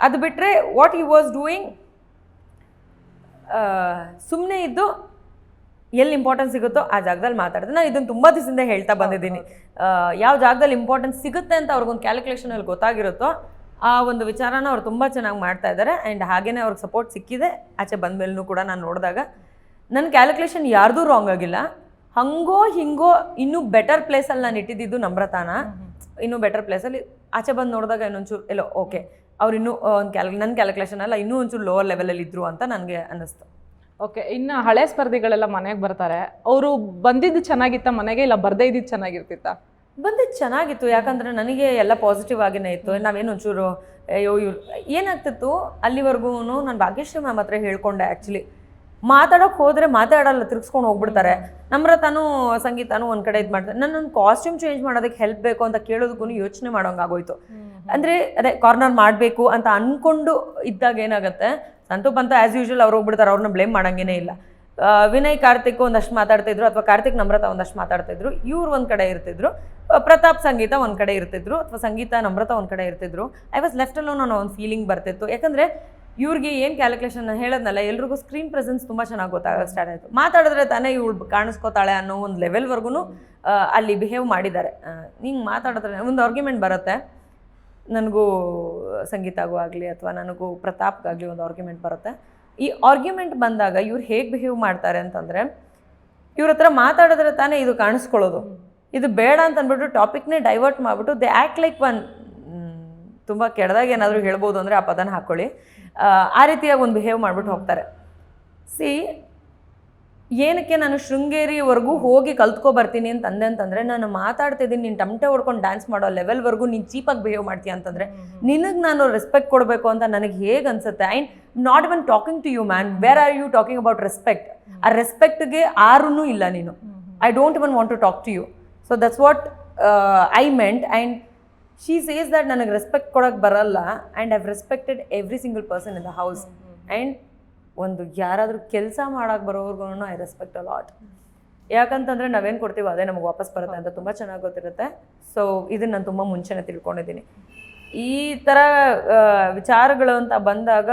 ಅದು ಬಿಟ್ಟರೆ ವಾಟ್ ಹಿ ವಾಸ್ ಡೂಯಿಂಗ್, ಸುಮ್ಮನೆ ಇದ್ದು ಎಲ್ಲಿ ಇಂಪಾರ್ಟೆನ್ಸ್ ಸಿಗುತ್ತೋ ಆ ಜಾಗದಲ್ಲಿ ಮಾತಾಡಿದೆ. ನಾನು ಇದನ್ನು ತುಂಬ ದಿವಸದಿಂದ ಹೇಳ್ತಾ ಬಂದಿದ್ದೀನಿ. ಯಾವ ಜಾಗದಲ್ಲಿ ಇಂಪಾರ್ಟೆನ್ಸ್ ಸಿಗುತ್ತೆ ಅಂತ ಅವ್ರಿಗೊಂದು ಕ್ಯಾಲ್ಕುಲೇಷನಲ್ಲಿ ಗೊತ್ತಾಗಿರುತ್ತೋ ಆ ಒಂದು ವಿಚಾರನ ಅವ್ರು ತುಂಬ ಚೆನ್ನಾಗಿ ಮಾಡ್ತಾ ಇದ್ದಾರೆ. ಆ್ಯಂಡ್ ಹಾಗೇ ಅವ್ರಿಗೆ ಸಪೋರ್ಟ್ ಸಿಕ್ಕಿದೆ. ಆಚೆ ಬಂದ ಮೇಲೂ ಕೂಡ ನಾನು ನೋಡಿದಾಗ ನನ್ನ ಕ್ಯಾಲ್ಕುಲೇಷನ್ ಯಾರ್ದೂ ರಾಂಗ್ ಆಗಿಲ್ಲ. ಹಂಗೋ ಹಿಂಗೋ ಇನ್ನೂ ಬೆಟರ್ ಪ್ಲೇಸಲ್ಲಿ ನಾನು ಇಟ್ಟಿದ್ದು ನಮ್ರತಾನ, ಇನ್ನೂ ಬೆಟರ್ ಪ್ಲೇಸಲ್ಲಿ ಆಚೆ ಬಂದು ನೋಡಿದಾಗ ಇನ್ನೊಂಚೂರು ಎಲ್ಲೋ ಓಕೆ ಅವ್ರು ಇನ್ನೂ ಒಂದು ನನ್ನ ಕ್ಯಾಲ್ಕುಲೇಷನ್ ಅಲ್ಲ, ಇನ್ನೂ ಒಂಚೂರು ಲೋವರ್ ಲೆವೆಲಲ್ಲಿ ಇದ್ರು ಅಂತ ನನಗೆ ಅನ್ನಿಸ್ತು. ಓಕೆ, ಇನ್ನು ಹಳೆ ಸ್ಪರ್ಧಿಗಳೆಲ್ಲ ಮನೆಗೆ ಬರ್ತಾರೆ, ಅವರು ಬಂದಿದ್ದು ಚೆನ್ನಾಗಿತ್ತ ಮನೆಗೆ, ಇಲ್ಲ ಬರದೇ ಇದ್ದಿದ್ದು ಚೆನ್ನಾಗಿರ್ತಿತ್ತ? ಬಂದಿದ್ದು ಚೆನ್ನಾಗಿತ್ತು, ಯಾಕಂದರೆ ನನಗೆ ಎಲ್ಲ ಪಾಸಿಟಿವ್ ಆಗಿನೇ ಇತ್ತು. ನಾವೇನು ಒಂಚೂರು ಇವ್ರು ಏನಾಗ್ತಿತ್ತು ಅಲ್ಲಿವರೆಗೂ ನಾನು ಭಾಗ್ಯಶ್ರೀ ಮ್ಯಾಮ್ ಹತ್ರ ಹೇಳ್ಕೊಂಡೆ. ಆ್ಯಕ್ಚುಲಿ ಮಾತಾಡೋಕೆ ಹೋದರೆ ಮಾತಾಡಲ್ಲ, ತಿರ್ಗಿಸ್ಕೊಂಡು ಹೋಗ್ಬಿಡ್ತಾರೆ. ನಮ್ರತಾನು ಸಂಗೀತಾನು ಒಂದು ಕಡೆ ಇದು ಮಾಡ್ತಾರೆ. ನನ್ನೊಂದು ಕಾಸ್ಟ್ಯೂಮ್ ಚೇಂಜ್ ಮಾಡೋದಕ್ಕೆ ಹೆಲ್ಪ್ ಬೇಕು ಅಂತ ಕೇಳೋದಕ್ಕೂ ಯೋಚನೆ ಮಾಡೋಂಗಾಗೋಯ್ತು. ಅಂದರೆ ಅದೇ ಕಾರ್ನರ್ ಮಾಡಬೇಕು ಅಂತ ಅಂದ್ಕೊಂಡು ಇದ್ದಾಗ ಏನಾಗುತ್ತೆ, ಸಂತು ಪಂತ ಆ್ಯಸ್ ಯೂಶ್ವಲ್ ಅವ್ರು ಹೋಗ್ಬಿಡ್ತಾರೆ, ಅವ್ರನ್ನ ಬ್ಲೇಮ್ ಮಾಡೋಂಗೇ ಇಲ್ಲ. ವಿನಯ್ ಕಾರ್ತಿಕ್ ಒಂದಷ್ಟು ಮಾತಾಡ್ತಿದ್ರು, ಅಥವಾ ಕಾರ್ತಿಕ್ ನಮ್ರತಾ ಒಂದಷ್ಟು ಮಾತಾಡ್ತಿದ್ರು, ಇವ್ರು ಒಂದು ಕಡೆ ಇರ್ತಿದ್ರು, ಪ್ರತಾಪ್ ಸಂಗೀತ ಒಂದು ಕಡೆ ಇರ್ತಿದ್ರು, ಅಥವಾ ಸಂಗೀತ ನಮ್ರತಾ ಒಂದು ಕಡೆ ಇರ್ತಿದ್ರು. ಐ ವಾಸ್ ಲೆಫ್ಟ್ ಅಲ್ಲೋ ಅನ್ನೋ ಒಂದು ಫೀಲಿಂಗ್ ಬರ್ತಿತ್ತು. ಯಾಕಂದರೆ ಇವ್ರಿಗೆ ಏನು ಕ್ಯಾಲ್ಕುಲೇಷನ್ ಹೇಳೋದ್ನಲ್ಲ, ಎಲ್ರಿಗೂ ಸ್ಕ್ರೀನ್ ಪ್ರೆಸೆನ್ಸ್ ತುಂಬ ಚೆನ್ನಾಗಿ ಗೊತ್ತಾಗೋಕ್ಕೆ ಸ್ಟಾರ್ಟ್ ಆಯಿತು. ಮಾತಾಡಿದ್ರೆ ತಾನೇ ಇವಳು ಕಾಣಿಸ್ಕೋತಾಳೆ ಅನ್ನೋ ಒಂದು ಲೆವೆಲ್ವರೆಗೂ ಅಲ್ಲಿ ಬಿಹೇವ್ ಮಾಡಿದ್ದಾರೆ. ಹಿಂಗೆ ಮಾತಾಡಿದ್ರೆ ಒಂದು ಆರ್ಗ್ಯುಮೆಂಟ್ ಬರುತ್ತೆ, ನನಗೂ ಸಂಗೀತಾಗೂ ಆಗಲಿ ಅಥವಾ ನನಗೂ ಪ್ರತಾಪ್ಗಾಗಲಿ ಒಂದು ಆರ್ಗ್ಯುಮೆಂಟ್ ಬರುತ್ತೆ. ಈ ಆರ್ಗ್ಯುಮೆಂಟ್ ಬಂದಾಗ ಇವ್ರು ಹೇಗೆ ಬಿಹೇವ್ ಮಾಡ್ತಾರೆ ಅಂತಂದರೆ, ಇವ್ರ ಹತ್ರ ಮಾತಾಡಿದ್ರೆ ತಾನೇ ಇದು ಕಾಣಿಸ್ಕೊಳ್ಳೋದು, ಇದು ಬೇಡ ಅಂತ ಅಂದ್ಬಿಟ್ಟು ಟಾಪಿಕ್ನೇ ಡೈವರ್ಟ್ ಮಾಡಿಬಿಟ್ಟು ದೇ ಆ್ಯಕ್ಟ್ ಲೈಕ್ ಒನ್, ತುಂಬ ಕೆಟ್ಟದಾಗ ಏನಾದರೂ ಹೇಳ್ಬೋದು ಅಂದರೆ ಆ ಪದನ ಹಾಕ್ಕೊಳ್ಳಿ, ಆ ರೀತಿಯಾಗಿ ಒಂದು ಬಿಹೇವ್ ಮಾಡಿಬಿಟ್ಟು ಹೋಗ್ತಾರೆ. ಸಿ ಏನಕ್ಕೆ ನಾನು ಶೃಂಗೇರಿವರೆಗೂ ಹೋಗಿ ಕಲ್ತ್ಕೊಬರ್ತೀನಿ ಅಂತಂದೆ ಅಂತಂದರೆ, ನಾನು ಮಾತಾಡ್ತಿದ್ದೀನಿ, ನೀನು ಟಮಟೆ ಹೊಡ್ಕೊಂಡು ಡ್ಯಾನ್ಸ್ ಮಾಡೋ ಲೆವೆಲ್ವರೆಗೂ ನೀನು ಚೀಪಾಗಿ ಬಿಹೇವ್ ಮಾಡ್ತೀಯ ಅಂತಂದರೆ ನಿನಗೆ ನಾನು ರೆಸ್ಪೆಕ್ಟ್ ಕೊಡಬೇಕು ಅಂತ ನನಗೆ ಹೇಗೆ ಅನಿಸುತ್ತೆ. And not even talking to you man, where are you talking about respect? ಆ ರೆಸ್ಪೆಕ್ಟ್ಗೆ ಆರೂ ಇಲ್ಲ ನೀನು. I don't even want to talk to you. So that's what I meant. And she says that ನನಗೆ ರೆಸ್ಪೆಕ್ಟ್ ಕೊಡೋಕ್ಕೆ ಬರಲ್ಲ, and I've respected every single person in the house. ಆ್ಯಂಡ್ ಒಂದು ಯಾರಾದರೂ ಕೆಲಸ ಮಾಡೋಕ್ಕೆ ಬರೋರ್ಗು ಐ ರೆಸ್ಪೆಕ್ಟ್ ಅ ಲಾಟ್. ಯಾಕಂತಂದರೆ ನಾವೇನು ಕೊಡ್ತೀವೋ ಅದೇ ನಮಗೆ ವಾಪಸ್ ಬರುತ್ತೆ ಅಂತ ತುಂಬ ಚೆನ್ನಾಗಿ ಗೊತ್ತಿರುತ್ತೆ. ಸೊ ಇದನ್ನು ನಾನು ತುಂಬ ಮುಂಚೆನೇ ತಿಳ್ಕೊಂಡಿದ್ದೀನಿ. ಈ ಥರ ವಿಚಾರಗಳು ಅಂತ ಬಂದಾಗ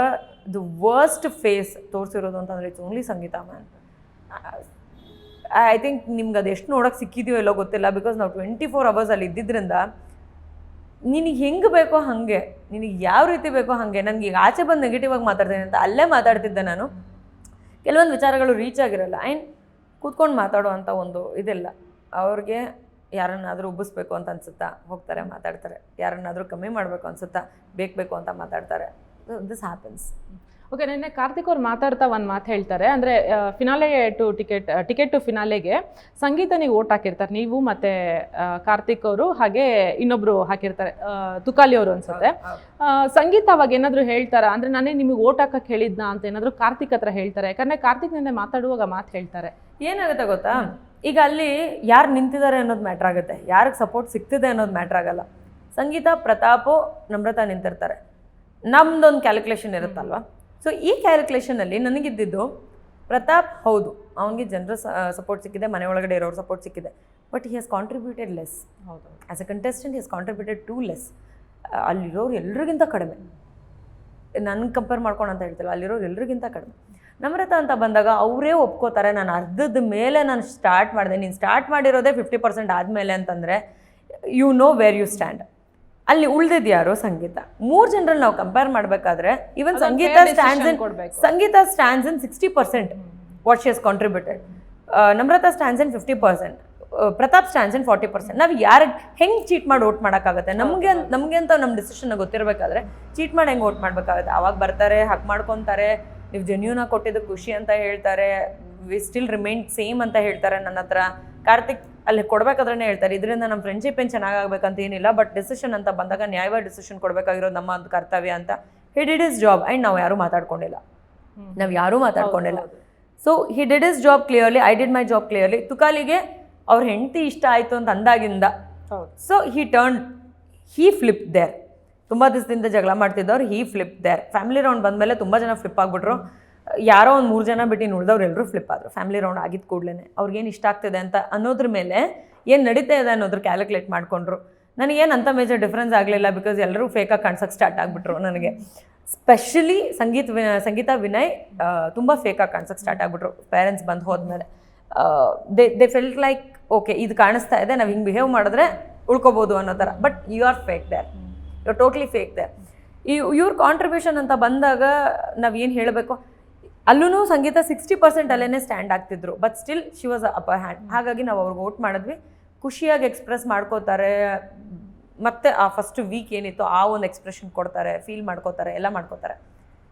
ದ ವರ್ಸ್ಟ್ ಫೇಸ್ ತೋರಿಸಿರೋದು ಅಂತಂದರೆ it's only Sangeetha man. I think ನಿಮ್ಗೆ ಅದು ಎಷ್ಟು ನೋಡೋಕೆ ಸಿಕ್ಕಿದೆಯೋ ಎಲ್ಲೋ ಗೊತ್ತಿಲ್ಲ. ಬಿಕಾಸ್ ನಾವು 24 hours ಅಲ್ಲಿ ಇದ್ದಿದ್ದರಿಂದ ನಿನಗೆ ಹೆಂಗೆ ಬೇಕೋ ಹಾಗೆ, ನಿನಗೆ ಯಾವ ರೀತಿ ಬೇಕೋ ಹಾಗೆ. ನನಗೆ ಈಗ ಆಚೆ ಬಂದು ನೆಗೆಟಿವ್ ಆಗಿ ಮಾತಾಡ್ತೀನಿ ಅಂತ ಅಲ್ಲೇ ಮಾತಾಡ್ತಿದ್ದೆ ನಾನು. ಕೆಲವೊಂದು ವಿಚಾರಗಳು ರೀಚ್ ಆಗಿರಲ್ಲ ಆ್ಯಂಡ್ ಕೂತ್ಕೊಂಡು ಮಾತಾಡೋ ಅಂಥ ಒಂದು ಇದಿಲ್ಲ. ಅವ್ರಿಗೆ ಯಾರನ್ನಾದರೂ ಉಬ್ಬಿಸ್ಬೇಕು ಅಂತ ಅನ್ಸುತ್ತಾ ಹೋಗ್ತಾರೆ ಮಾತಾಡ್ತಾರೆ, ಯಾರನ್ನಾದರೂ ಕಮ್ಮಿ ಮಾಡಬೇಕು ಅನ್ಸುತ್ತಾ ಬೇಕು ಅಂತ ಮಾತಾಡ್ತಾರೆ. This happens. ಓಕೆ, ನಿನ್ನೆ ಕಾರ್ತಿಕ್ ಅವ್ರು ಮಾತಾಡ್ತಾ ಒಂದು ಮಾತು ಹೇಳ್ತಾರೆ, ಅಂದರೆ ಫಿನಾಲೆ ಟಿಕೆಟ್ ಟು ಫಿನಾಲೆಗೆ ಸಂಗೀತನಿಗೆ ಓಟ್ ಹಾಕಿರ್ತಾರೆ ನೀವು ಮತ್ತು ಕಾರ್ತಿಕ್ ಅವರು, ಹಾಗೆ ಇನ್ನೊಬ್ರು ಹಾಕಿರ್ತಾರೆ ತುಕಾಲಿ ಅವರು ಅನ್ಸುತ್ತೆ. ಸಂಗೀತ ಅವಾಗ ಏನಾದರೂ ಹೇಳ್ತಾರ, ಅಂದರೆ ನಾನೇ ನಿಮಗೆ ಓಟ್ ಹಾಕಕ್ಕೆ ಹೇಳಿದ್ನಾ ಅಂತ ಏನಾದರೂ ಕಾರ್ತಿಕ್ ಹತ್ರ ಹೇಳ್ತಾರೆ? ಯಾಕಂದರೆ ಕಾರ್ತಿಕ್ ನಿನ್ನೆ ಮಾತಾಡುವಾಗ ಮಾತು ಹೇಳ್ತಾರೆ. ಏನಾಗುತ್ತೆ ಗೊತ್ತಾ, ಈಗ ಅಲ್ಲಿ ಯಾರು ನಿಂತಿದ್ದಾರೆ ಅನ್ನೋದು ಮ್ಯಾಟ್ರ್ ಆಗುತ್ತೆ, ಯಾರಿಗೆ ಸಪೋರ್ಟ್ ಸಿಗ್ತಿದೆ ಅನ್ನೋದು ಮ್ಯಾಟ್ರ್ ಆಗಲ್ಲ. ಸಂಗೀತ, ಪ್ರತಾಪು, ನಮ್ರತಾ ನಿಂತಿರ್ತಾರೆ. ನಮ್ದೊಂದು ಕ್ಯಾಲ್ಕುಲೇಷನ್ ಇರುತ್ತಲ್ವ. ಸೊ ಈ ಕ್ಯಾಲ್ಕುಲೇಷನಲ್ಲಿ ನನಗಿದ್ದಿದ್ದು ಪ್ರತಾಪ್, ಹೌದು ಅವನಿಗೆ ಜನರ ಸಪೋರ್ಟ್ ಸಿಕ್ಕಿದೆ, ಮನೆ ಒಳಗಡೆ ಇರೋರು ಸಪೋರ್ಟ್ ಸಿಕ್ಕಿದೆ, but he has contributed less. ಹೌದು, as a contestant he has contributed too less. ಅಲ್ಲಿರೋರು ಎಲ್ರಿಗಿಂತ ಕಡಿಮೆ, ನನಗೆ ಕಂಪೇರ್ ಮಾಡ್ಕೊಂಡು ಅಂತ ಹೇಳ್ತಿಲ್ಲ, ಅಲ್ಲಿರೋರು ಎಲ್ರಿಗಿಂತ ಕಡಿಮೆ. ನಮ್ರತಾ ಅಂತ ಬಂದಾಗ ಅವರೇ ಒಪ್ಕೋತಾರೆ, ನಾನು ಅರ್ಧದ ಮೇಲೆ ನಾನು ಸ್ಟಾರ್ಟ್ ಮಾಡಿದೆ, ನೀನು ಸ್ಟಾರ್ಟ್ ಮಾಡಿರೋದೇ 50% ಆದಮೇಲೆ ಅಂತಂದರೆ you know where you stand. ಅಲ್ಲಿ ಉಳಿದಿದ್ದು ಯಾರು? ಸಂಗೀತ. 3 ಜನರಲ್ಲಿ ನಾವು ಕಂಪೇರ್ ಮಾಡಬೇಕಾದ್ರೆ even Sangeetha stands in 60% what she has contributed, Namratha stands in 50%, Prathap stands in 40%. ನಾವು ಯಾರಿಗೆ ಹೆಂಗೆ ಚೀಟ್ ಮಾಡಿ ಓಟ್ ಮಾಡೋಕ್ಕಾಗುತ್ತೆ? ನಮಗೆ ಅಂತ ನಮ್ಮ ಡಿಸಿಷನ್ ಗೊತ್ತಿರಬೇಕಾದ್ರೆ ಚೀಟ್ ಮಾಡಿ ಹೆಂಗೆ ಓಟ್ ಮಾಡಬೇಕಾಗುತ್ತೆ? ಅವಾಗ ಬರ್ತಾರೆ, ಹಕ್ ಮಾಡ್ಕೊತಾರೆ, ನೀವು ಜೆನ್ಯೂನಾಗಿ ಕೊಟ್ಟಿದ್ದು ಖುಷಿ ಅಂತ ಹೇಳ್ತಾರೆ, ವಿ ಸ್ಟಿಲ್ ರಿಮೈನ್ ಸೇಮ್ ಅಂತ ಹೇಳ್ತಾರೆ ನನ್ನ ಹತ್ರ. ಕಾರ್ತಿಕ್ ಅಲ್ಲಿ ಕೊಡಬೇಕಾದ್ರೆ ಹೇಳ್ತಾರೆ, ಇದರಿಂದ ನಮ್ಮ ಫ್ರೆಂಡ್ಶಿಪ್ ಏನು ಚೆನ್ನಾಗಾಗಬೇಕಂತ ಏನಿಲ್ಲ, ಬಟ್ ಡಿಸಿಷನ್ ಅಂತ ಬಂದಾಗ ನ್ಯಾಯವಾದ ಡಿಸಿಷನ್ ಕೊಡಬೇಕಾಗಿರೋದು ನಮ್ಮ ಒಂದು ಕರ್ತವ್ಯ ಅಂತ. He did his job and ನಾವು ಯಾರೂ ಮಾತಾಡ್ಕೊಂಡಿಲ್ಲ. So he did his job clearly, I did my job clearly. ತುಕಾಲಿಗೆ ಅವ್ರ ಹೆಂಡತಿ ಇಷ್ಟ ಆಯಿತು ಅಂತ ಅಂದಾಗಿಂದ ಸೊ ಹಿ ಫ್ಲಿಪ್ ದೇರ್. ತುಂಬ ದಿವಸದಿಂದ ಜಗಳ ಮಾಡ್ತಿದ್ದವ್ರು he flip there. Family round ಬಂದಮೇಲೆ ತುಂಬ ಜನ ಫ್ಲಿಪ್ ಆಗಿಬಿಟ್ರು. ಯಾರೋ ಒಂದು 3 ಜನ ಬಿಟ್ಟು ಉಳಿದವ್ರು ಎಲ್ಲರೂ ಫ್ಲಿಪ್ ಆದರು. ಫ್ಯಾಮಿಲಿ ರೌಂಡ್ ಆಗಿದ್ದು ಕೂಡಲೇ ಅವ್ರಿಗೇನು ಇಷ್ಟ ಆಗ್ತಿದೆ ಅಂತ ಅನ್ನೋದ್ರ ಮೇಲೆ ಏನು ನಡೀತಾ ಇದೆ ಅನ್ನೋದ್ರ ಕ್ಯಾಲ್ಕುಲೇಟ್ ಮಾಡಿಕೊಂಡ್ರು. ನನಗೇನು ಅಂಥ ಮೇಜರ್ ಡಿಫ್ರೆನ್ಸ್ ಆಗಲಿಲ್ಲ, ಬಿಕಾಸ್ ಎಲ್ಲರೂ ಫೇಕಾಗಿ ಕಾಣಿಸೋಕ್ಕೆ ಸ್ಟಾರ್ಟ್ ಆಗಿಬಿಟ್ರು. ನನಗೆ ಸ್ಪೆಷಲಿ ಸಂಗೀತ ವಿನಯ್ ತುಂಬ ಫೇಕಾಗಿ ಕಾಣಿಸೋಕ್ಕೆ ಸ್ಟಾರ್ಟ್ ಆಗಿಬಿಟ್ರು ಪೇರೆಂಟ್ಸ್ ಬಂದು ಹೋದ್ಮೇಲೆ. ದೇ ಫೆಲ್ಟ್ ಲೈಕ್ ಓಕೆ ಇದು ಕಾಣಿಸ್ತಾ ಇದೆ, ನಾವು ಹಿಂಗೆ ಬಿಹೇವ್ ಮಾಡಿದ್ರೆ ಉಳ್ಕೊಬೋದು ಅನ್ನೋ ಥರ. But you are fake there, you are totally fake there. ಇವ್ರ ಕಾಂಟ್ರಿಬ್ಯೂಷನ್ ಅಂತ ಬಂದಾಗ ನಾವು ಏನು ಹೇಳಬೇಕು, ಅಲ್ಲೂ ಸಂಗೀತ 60% ಅಲ್ಲೇ ಸ್ಟ್ಯಾಂಡ್ ಆಗ್ತಿದ್ರು, but still she was upper hand. ಹಾಗಾಗಿ ನಾವು ಅವ್ರಿಗೆ ವೋಟ್ ಮಾಡಿದ್ವಿ. ಖುಷಿಯಾಗಿ ಎಕ್ಸ್ಪ್ರೆಸ್ ಮಾಡ್ಕೋತಾರೆ, ಮತ್ತು ಆ ಫಸ್ಟ್ ವೀಕ್ ಏನಿತ್ತು ಆ ಒಂದು ಎಕ್ಸ್ಪ್ರೆಷನ್ ಕೊಡ್ತಾರೆ, ಫೀಲ್ ಮಾಡ್ಕೋತಾರೆ, ಎಲ್ಲ ಮಾಡ್ಕೋತಾರೆ.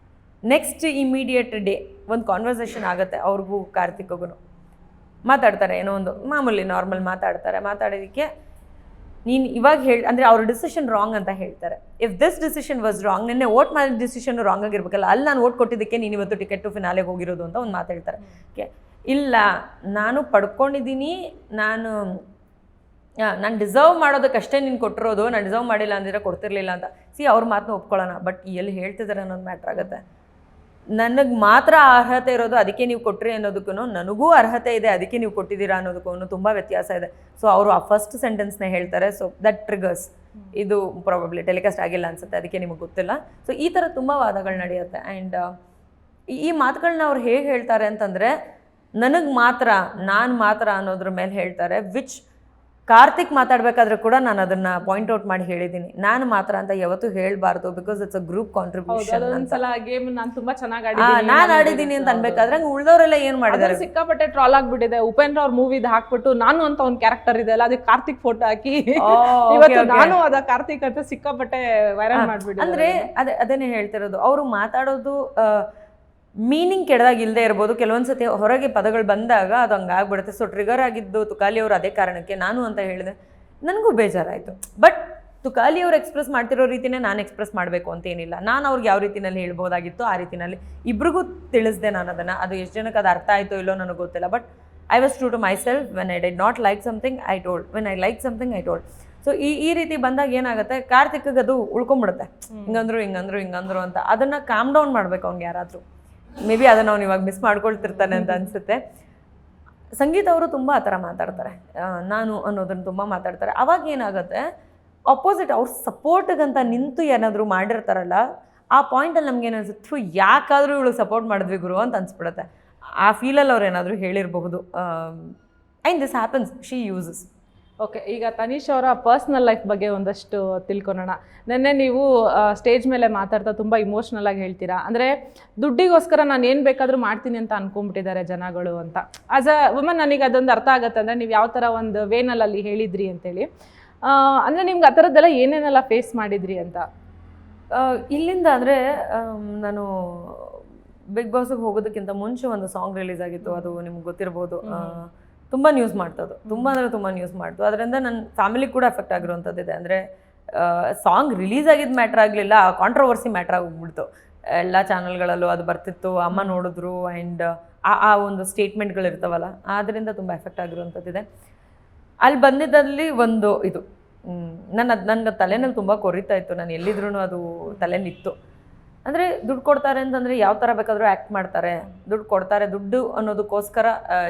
ನೆಕ್ಸ್ಟ್ ಇಮಿಡಿಯೇಟ್ ಡೇ ಒಂದು ಕಾನ್ವರ್ಸೇಷನ್ ಆಗುತ್ತೆ ಅವ್ರಿಗೂ ಕಾರ್ತಿಕ್ಗೂ. ಮಾತಾಡ್ತಾರೆ, ಏನೋ ಒಂದು ಮಾಮೂಲಿ ನಾರ್ಮಲ್ ಮಾತಾಡೋದಕ್ಕೆ ನೀನು ಇವಾಗ ಅಂದರೆ ಅವ್ರ ಡಿಸಿಷನ್ ರಾಂಗ್ ಅಂತ ಹೇಳ್ತಾರೆ. If this decision was wrong, ನಿನ್ನೆ ವೋಟ್ ಮಾಡಿದ ಡಿಸಿಷನ್ ರಾಂಗ್ ಆಗಿರ್ಬೇಕಲ್ಲ, ಅಲ್ಲಿ ನಾನು ವೋಟ್ ಕೊಟ್ಟಿದ್ದಕ್ಕೆ ನೀನು ಇವತ್ತು ಟಿಕೆಟ್ ಟು ಫಿನಾಲೆಗೆ ಹೋಗಿರೋದು ಅಂತ ಒಂದು ಮಾತು ಹೇಳ್ತಾರೆ. ಇಲ್ಲ, ನಾನು ಪಡ್ಕೊಂಡಿದ್ದೀನಿ, ನಾನು ಡಿಸರ್ವ್ ಮಾಡೋದಕ್ಕಷ್ಟೇ ನೀನು ಕೊಟ್ಟಿರೋದು, ನಾನು ಡಿಸರ್ವ್ ಮಾಡಿಲ್ಲ ಅಂದಿದ್ರೆ ಕೊಡ್ತಿರ್ಲಿಲ್ಲ ಅಂತ. ಅವ್ರ ಮಾತನ್ನ ಒಪ್ಕೊಳ್ಳೋಣ, ಬಟ್ ಎಲ್ಲಿ ಹೇಳ್ತಿದ್ದಾರೆ ಅನ್ನೋದು ಮ್ಯಾಟ್ರ್ ಆಗುತ್ತೆ. ನನಗೆ ಮಾತ್ರ ಅರ್ಹತೆ ಇರೋದು ಅದಕ್ಕೆ ನೀವು ಕೊಟ್ರಿ ಅನ್ನೋದಕ್ಕೂ, ನನಗೂ ಅರ್ಹತೆ ಇದೆ ಅದಕ್ಕೆ ನೀವು ಕೊಟ್ಟಿದ್ದೀರಾ ಅನ್ನೋದಕ್ಕೂ ತುಂಬ ವ್ಯತ್ಯಾಸ ಇದೆ. ಸೊ ಅವರು ಆ ಫಸ್ಟ್ ಸೆಂಟೆನ್ಸ್ನೇ ಹೇಳ್ತಾರೆ. So that triggers. ಇದು ಪ್ರಾಬಬ್ಲಿ ಟೆಲಿಕಾಸ್ಟ್ ಆಗಿಲ್ಲ ಅನ್ಸುತ್ತೆ, ಅದಕ್ಕೆ ನಿಮಗೆ ಗೊತ್ತಿಲ್ಲ. ಸೊ ಈ ಥರ ತುಂಬ ವಾದಗಳು ನಡೆಯುತ್ತೆ. ಆ್ಯಂಡ್ ಈ ಮಾತುಗಳನ್ನ ಅವ್ರು ಹೇಗೆ ಹೇಳ್ತಾರೆ ಅಂತಂದರೆ, ನನಗೆ ಮಾತ್ರ, ನಾನು ಮಾತ್ರ ಅನ್ನೋದ್ರ ಮೇಲೆ ಹೇಳ್ತಾರೆ. ವಿಚ್ ಕಾರ್ತಿಕ್ ಮಾತಾಡಬೇಕಾದ್ರೆ ಕೂಡ ನಾನು ಅದನ್ನು ಪಾಯಿಂಟ್ ಔಟ್ ಮಾಡಿ ಹೇಳಿದ್ದೀನಿ, ನಾನು ಮಾತ್ರ ಅಂತ ಯಾವತ್ತೂ ಹೇಳಬಾರ್ದು, because it's a group contribution. ನಾನು ಆಡಿದ್ದೀನಿ ಅಂತ ಅನ್ಬೇಕಾದ್ರೆ ಉಳಿದವರೆಲ್ಲ ಏನು ಮಾಡಿದ್ದಾರೆ? ಸಿಕ್ಕಾಪಟ್ಟೆ ಟ್ರಾಲ್ ಆಗ್ಬಿಟ್ಟಿದೆ. ಉಪೇಂದ್ರ ಅವ್ರ ಮೂವಿದ್ ಹಾಕ್ಬಿಟ್ಟು ನಾನು ಅಂತ ಒಂದು ಕ್ಯಾರೆಕ್ಟರ್ ಇದೆ ಅಲ್ಲ, ಅದಕ್ಕೆ ಕಾರ್ತಿಕ್ ಫೋಟೋ ಹಾಕಿ ಇವತ್ತು ನಾನು ಅದ ಕಾರ್ತಿಕ್ ಅಂತ ಸಿಕ್ಕಾಪಟ್ಟೆ ವೈರಲ್ ಮಾಡ್ಬಿಟ್ಟು. ಅಂದ್ರೆ ಅದೇನೇ ಹೇಳ್ತಿರೋದು, ಅವರು ಮಾತಾಡೋದು ಮೀನಿಂಗ್ ಕೆಡದಾಗ ಇಲ್ಲದೆ ಇರ್ಬೋದು. ಕೆಲವೊಂದ್ಸತಿ ಹೊರಗೆ ಪದಗಳು ಬಂದಾಗ ಅದು ಹಂಗಾಗ್ಬಿಡುತ್ತೆ. ಸೊ ಟ್ರಿಗರ್ ಆಗಿದ್ದು ತುಕಾಲಿ ಅವರು ಅದೇ ಕಾರಣಕ್ಕೆ ನಾನು ಅಂತ ಹೇಳಿದೆ. ನನಗೂ ಬೇಜಾರಾಯಿತು. ಬಟ್ ತುಕಾಲಿ ಅವ್ರು ಎಕ್ಸ್ಪ್ರೆಸ್ ಮಾಡ್ತಿರೋ ರೀತಿನೇ ನಾನು ಎಕ್ಸ್ಪ್ರೆಸ್ ಮಾಡಬೇಕು ಅಂತೇನಿಲ್ಲ. ನಾನು ಅವ್ರಿಗೆ ಯಾವ ರೀತಿಯಲ್ಲಿ ಹೇಳ್ಬೋದಾಗಿತ್ತು ಆ ರೀತಿಯಲ್ಲಿ ಇಬ್ರಿಗೂ ತಿಳಿಸ್ದೆ ನಾನು ಅದನ್ನು. ಅದು ಎಷ್ಟು ಜನಕ್ಕೆ ಅದು ಅರ್ಥ ಆಯಿತೋ ಇಲ್ಲೋ ನನಗೆ ಗೊತ್ತಿಲ್ಲ. But I was true to myself. When I did not like something I told, when I like something I told. So ಈ ರೀತಿ ಬಂದಾಗ ಏನಾಗುತ್ತೆ, ಕಾರ್ತಿಕ್ಗೆ ಅದು ಉಳ್ಕೊಂಡ್ಬಿಡುತ್ತೆ. ಹಿಂಗಂದ್ರು ಅಂತ. ಅದನ್ನು ಕಾಮ್ ಡೌನ್ ಮಾಡಬೇಕು ಅವ್ನಿಗೆ ಯಾರಾದರೂ. ಮೇ ಬಿ ಅದನ್ನು ಅವ್ನು ಇವಾಗ ಮಿಸ್ ಮಾಡ್ಕೊಳ್ತಿರ್ತಾನೆ ಅಂತ ಅನಿಸುತ್ತೆ. ಸಂಗೀತ ಅವರು ತುಂಬ ಆ ಥರ ಮಾತಾಡ್ತಾರೆ, ನಾನು ಅನ್ನೋದನ್ನು ತುಂಬ ಮಾತಾಡ್ತಾರೆ. ಅವಾಗ ಏನಾಗುತ್ತೆ, ಅಪೋಸಿಟ್ ಅವ್ರ ಸಪೋರ್ಟ್ಗಂತ ನಿಂತು ಏನಾದರೂ ಮಾಡಿರ್ತಾರಲ್ಲ, ಆ ಪಾಯಿಂಟಲ್ಲಿ ನಮ್ಗೆ ಏನಿಸುತ್ತೆ, ಯಾಕಾದರೂ ಇವಳು ಸಪೋರ್ಟ್ ಮಾಡಿದ್ವಿ ಗುರು ಅಂತ ಅನ್ಸ್ಬಿಡುತ್ತೆ. ಆ ಫೀಲಲ್ಲಿ ಅವ್ರು ಏನಾದರೂ ಹೇಳಿರಬಹುದು. And this happens, she uses. Okay, ಈಗ ತನೀಶ್ ಅವರ ಪರ್ಸ್ನಲ್ ಲೈಫ್ ಬಗ್ಗೆ ಒಂದಷ್ಟು ತಿಳ್ಕೊಳೋಣ. ನೆನ್ನೆ ನೀವು ಸ್ಟೇಜ್ ಮೇಲೆ ಮಾತಾಡ್ತಾ ತುಂಬ ಇಮೋಷ್ನಲ್ ಆಗಿ ಹೇಳ್ತೀರಾ, ಅಂದರೆ ದುಡ್ಡಿಗೋಸ್ಕರ ನಾನು ಏನು ಬೇಕಾದರೂ ಮಾಡ್ತೀನಿ ಅಂತ ಅನ್ಕೊಂಡ್ಬಿಟ್ಟಿದ್ದಾರೆ ಜನಗಳು ಅಂತ. ಆಸ್ ಅ ವುಮನ್ ನನಗೆ ಅದೊಂದು ಅರ್ಥ ಆಗುತ್ತೆ, ಅಂದರೆ ನೀವು ಯಾವ ಥರ ಒಂದು ವೇನಲ್ಲಿ ಅಲ್ಲಿ ಹೇಳಿದ್ರಿ ಅಂತೇಳಿ. ಅಂದರೆ ನಿಮ್ಗೆ ಆ ಥರದ್ದೆಲ್ಲ ಏನೇನೆಲ್ಲ ಫೇಸ್ ಮಾಡಿದ್ರಿ ಅಂತ. ಇಲ್ಲಿಂದ ಅಂದರೆ ನಾನು ಬಿಗ್ ಬಾಸ್ಗೆ ಹೋಗೋದಕ್ಕಿಂತ ಮುಂಚೆ ಒಂದು ಸಾಂಗ್ ರಿಲೀಸ್ ಆಗಿತ್ತು, ಅದು ನಿಮ್ಗೆ ಗೊತ್ತಿರ್ಬೋದು. ತುಂಬ ನ್ಯೂಸ್ ಮಾಡ್ತದ್ದು, ತುಂಬ ಅಂದರೆ ತುಂಬ ನ್ಯೂಸ್ ಮಾಡ್ತು. ಅದರಿಂದ ನನ್ನ ಫ್ಯಾಮಿಲಿಗೆ ಕೂಡ ಎಫೆಕ್ಟ್ ಆಗಿರುವಂಥದ್ದಿದೆ. ಅಂದರೆ ಸಾಂಗ್ ರಿಲೀಸ್ ಆಗಿದ್ದು ಮ್ಯಾಟ್ರ್ ಆಗಲಿಲ್ಲ, ಕಾಂಟ್ರವರ್ಸಿ ಮ್ಯಾಟ್ರ್ ಆಗಿಬಿಡ್ತು. ಎಲ್ಲ ಚಾನಲ್ಗಳಲ್ಲೂ ಅದು ಬರ್ತಿತ್ತು, ಅಮ್ಮ ನೋಡಿದ್ರು. ಆ್ಯಂಡ್ ಆ ಒಂದು ಸ್ಟೇಟ್ಮೆಂಟ್ಗಳಿರ್ತಾವಲ್ಲ, ಆದ್ದರಿಂದ ತುಂಬ ಎಫೆಕ್ಟ್ ಆಗಿರುವಂಥದ್ದಿದೆ. ಅಲ್ಲಿ ಬಂದಿದ್ದಲ್ಲಿ ಒಂದು ಇದು ನನಗೆ ತಲೆನಲ್ಲಿ ತುಂಬ ಕೊರಿತಾ ಇತ್ತು. ನಾನು ಎಲ್ಲಿದ್ರೂ ಅದು ತಲೆಯಲ್ಲಿತ್ತು. ಅಂದರೆ ದುಡ್ಡು ಕೊಡ್ತಾರೆ ಅಂತಂದರೆ ಯಾವ ಥರ ಬೇಕಾದರೂ ಆ್ಯಕ್ಟ್ ಮಾಡ್ತಾರೆ, ದುಡ್ಡು ಕೊಡ್ತಾರೆ, ದುಡ್ಡು ಅನ್ನೋದಕ್ಕೋಸ್ಕರ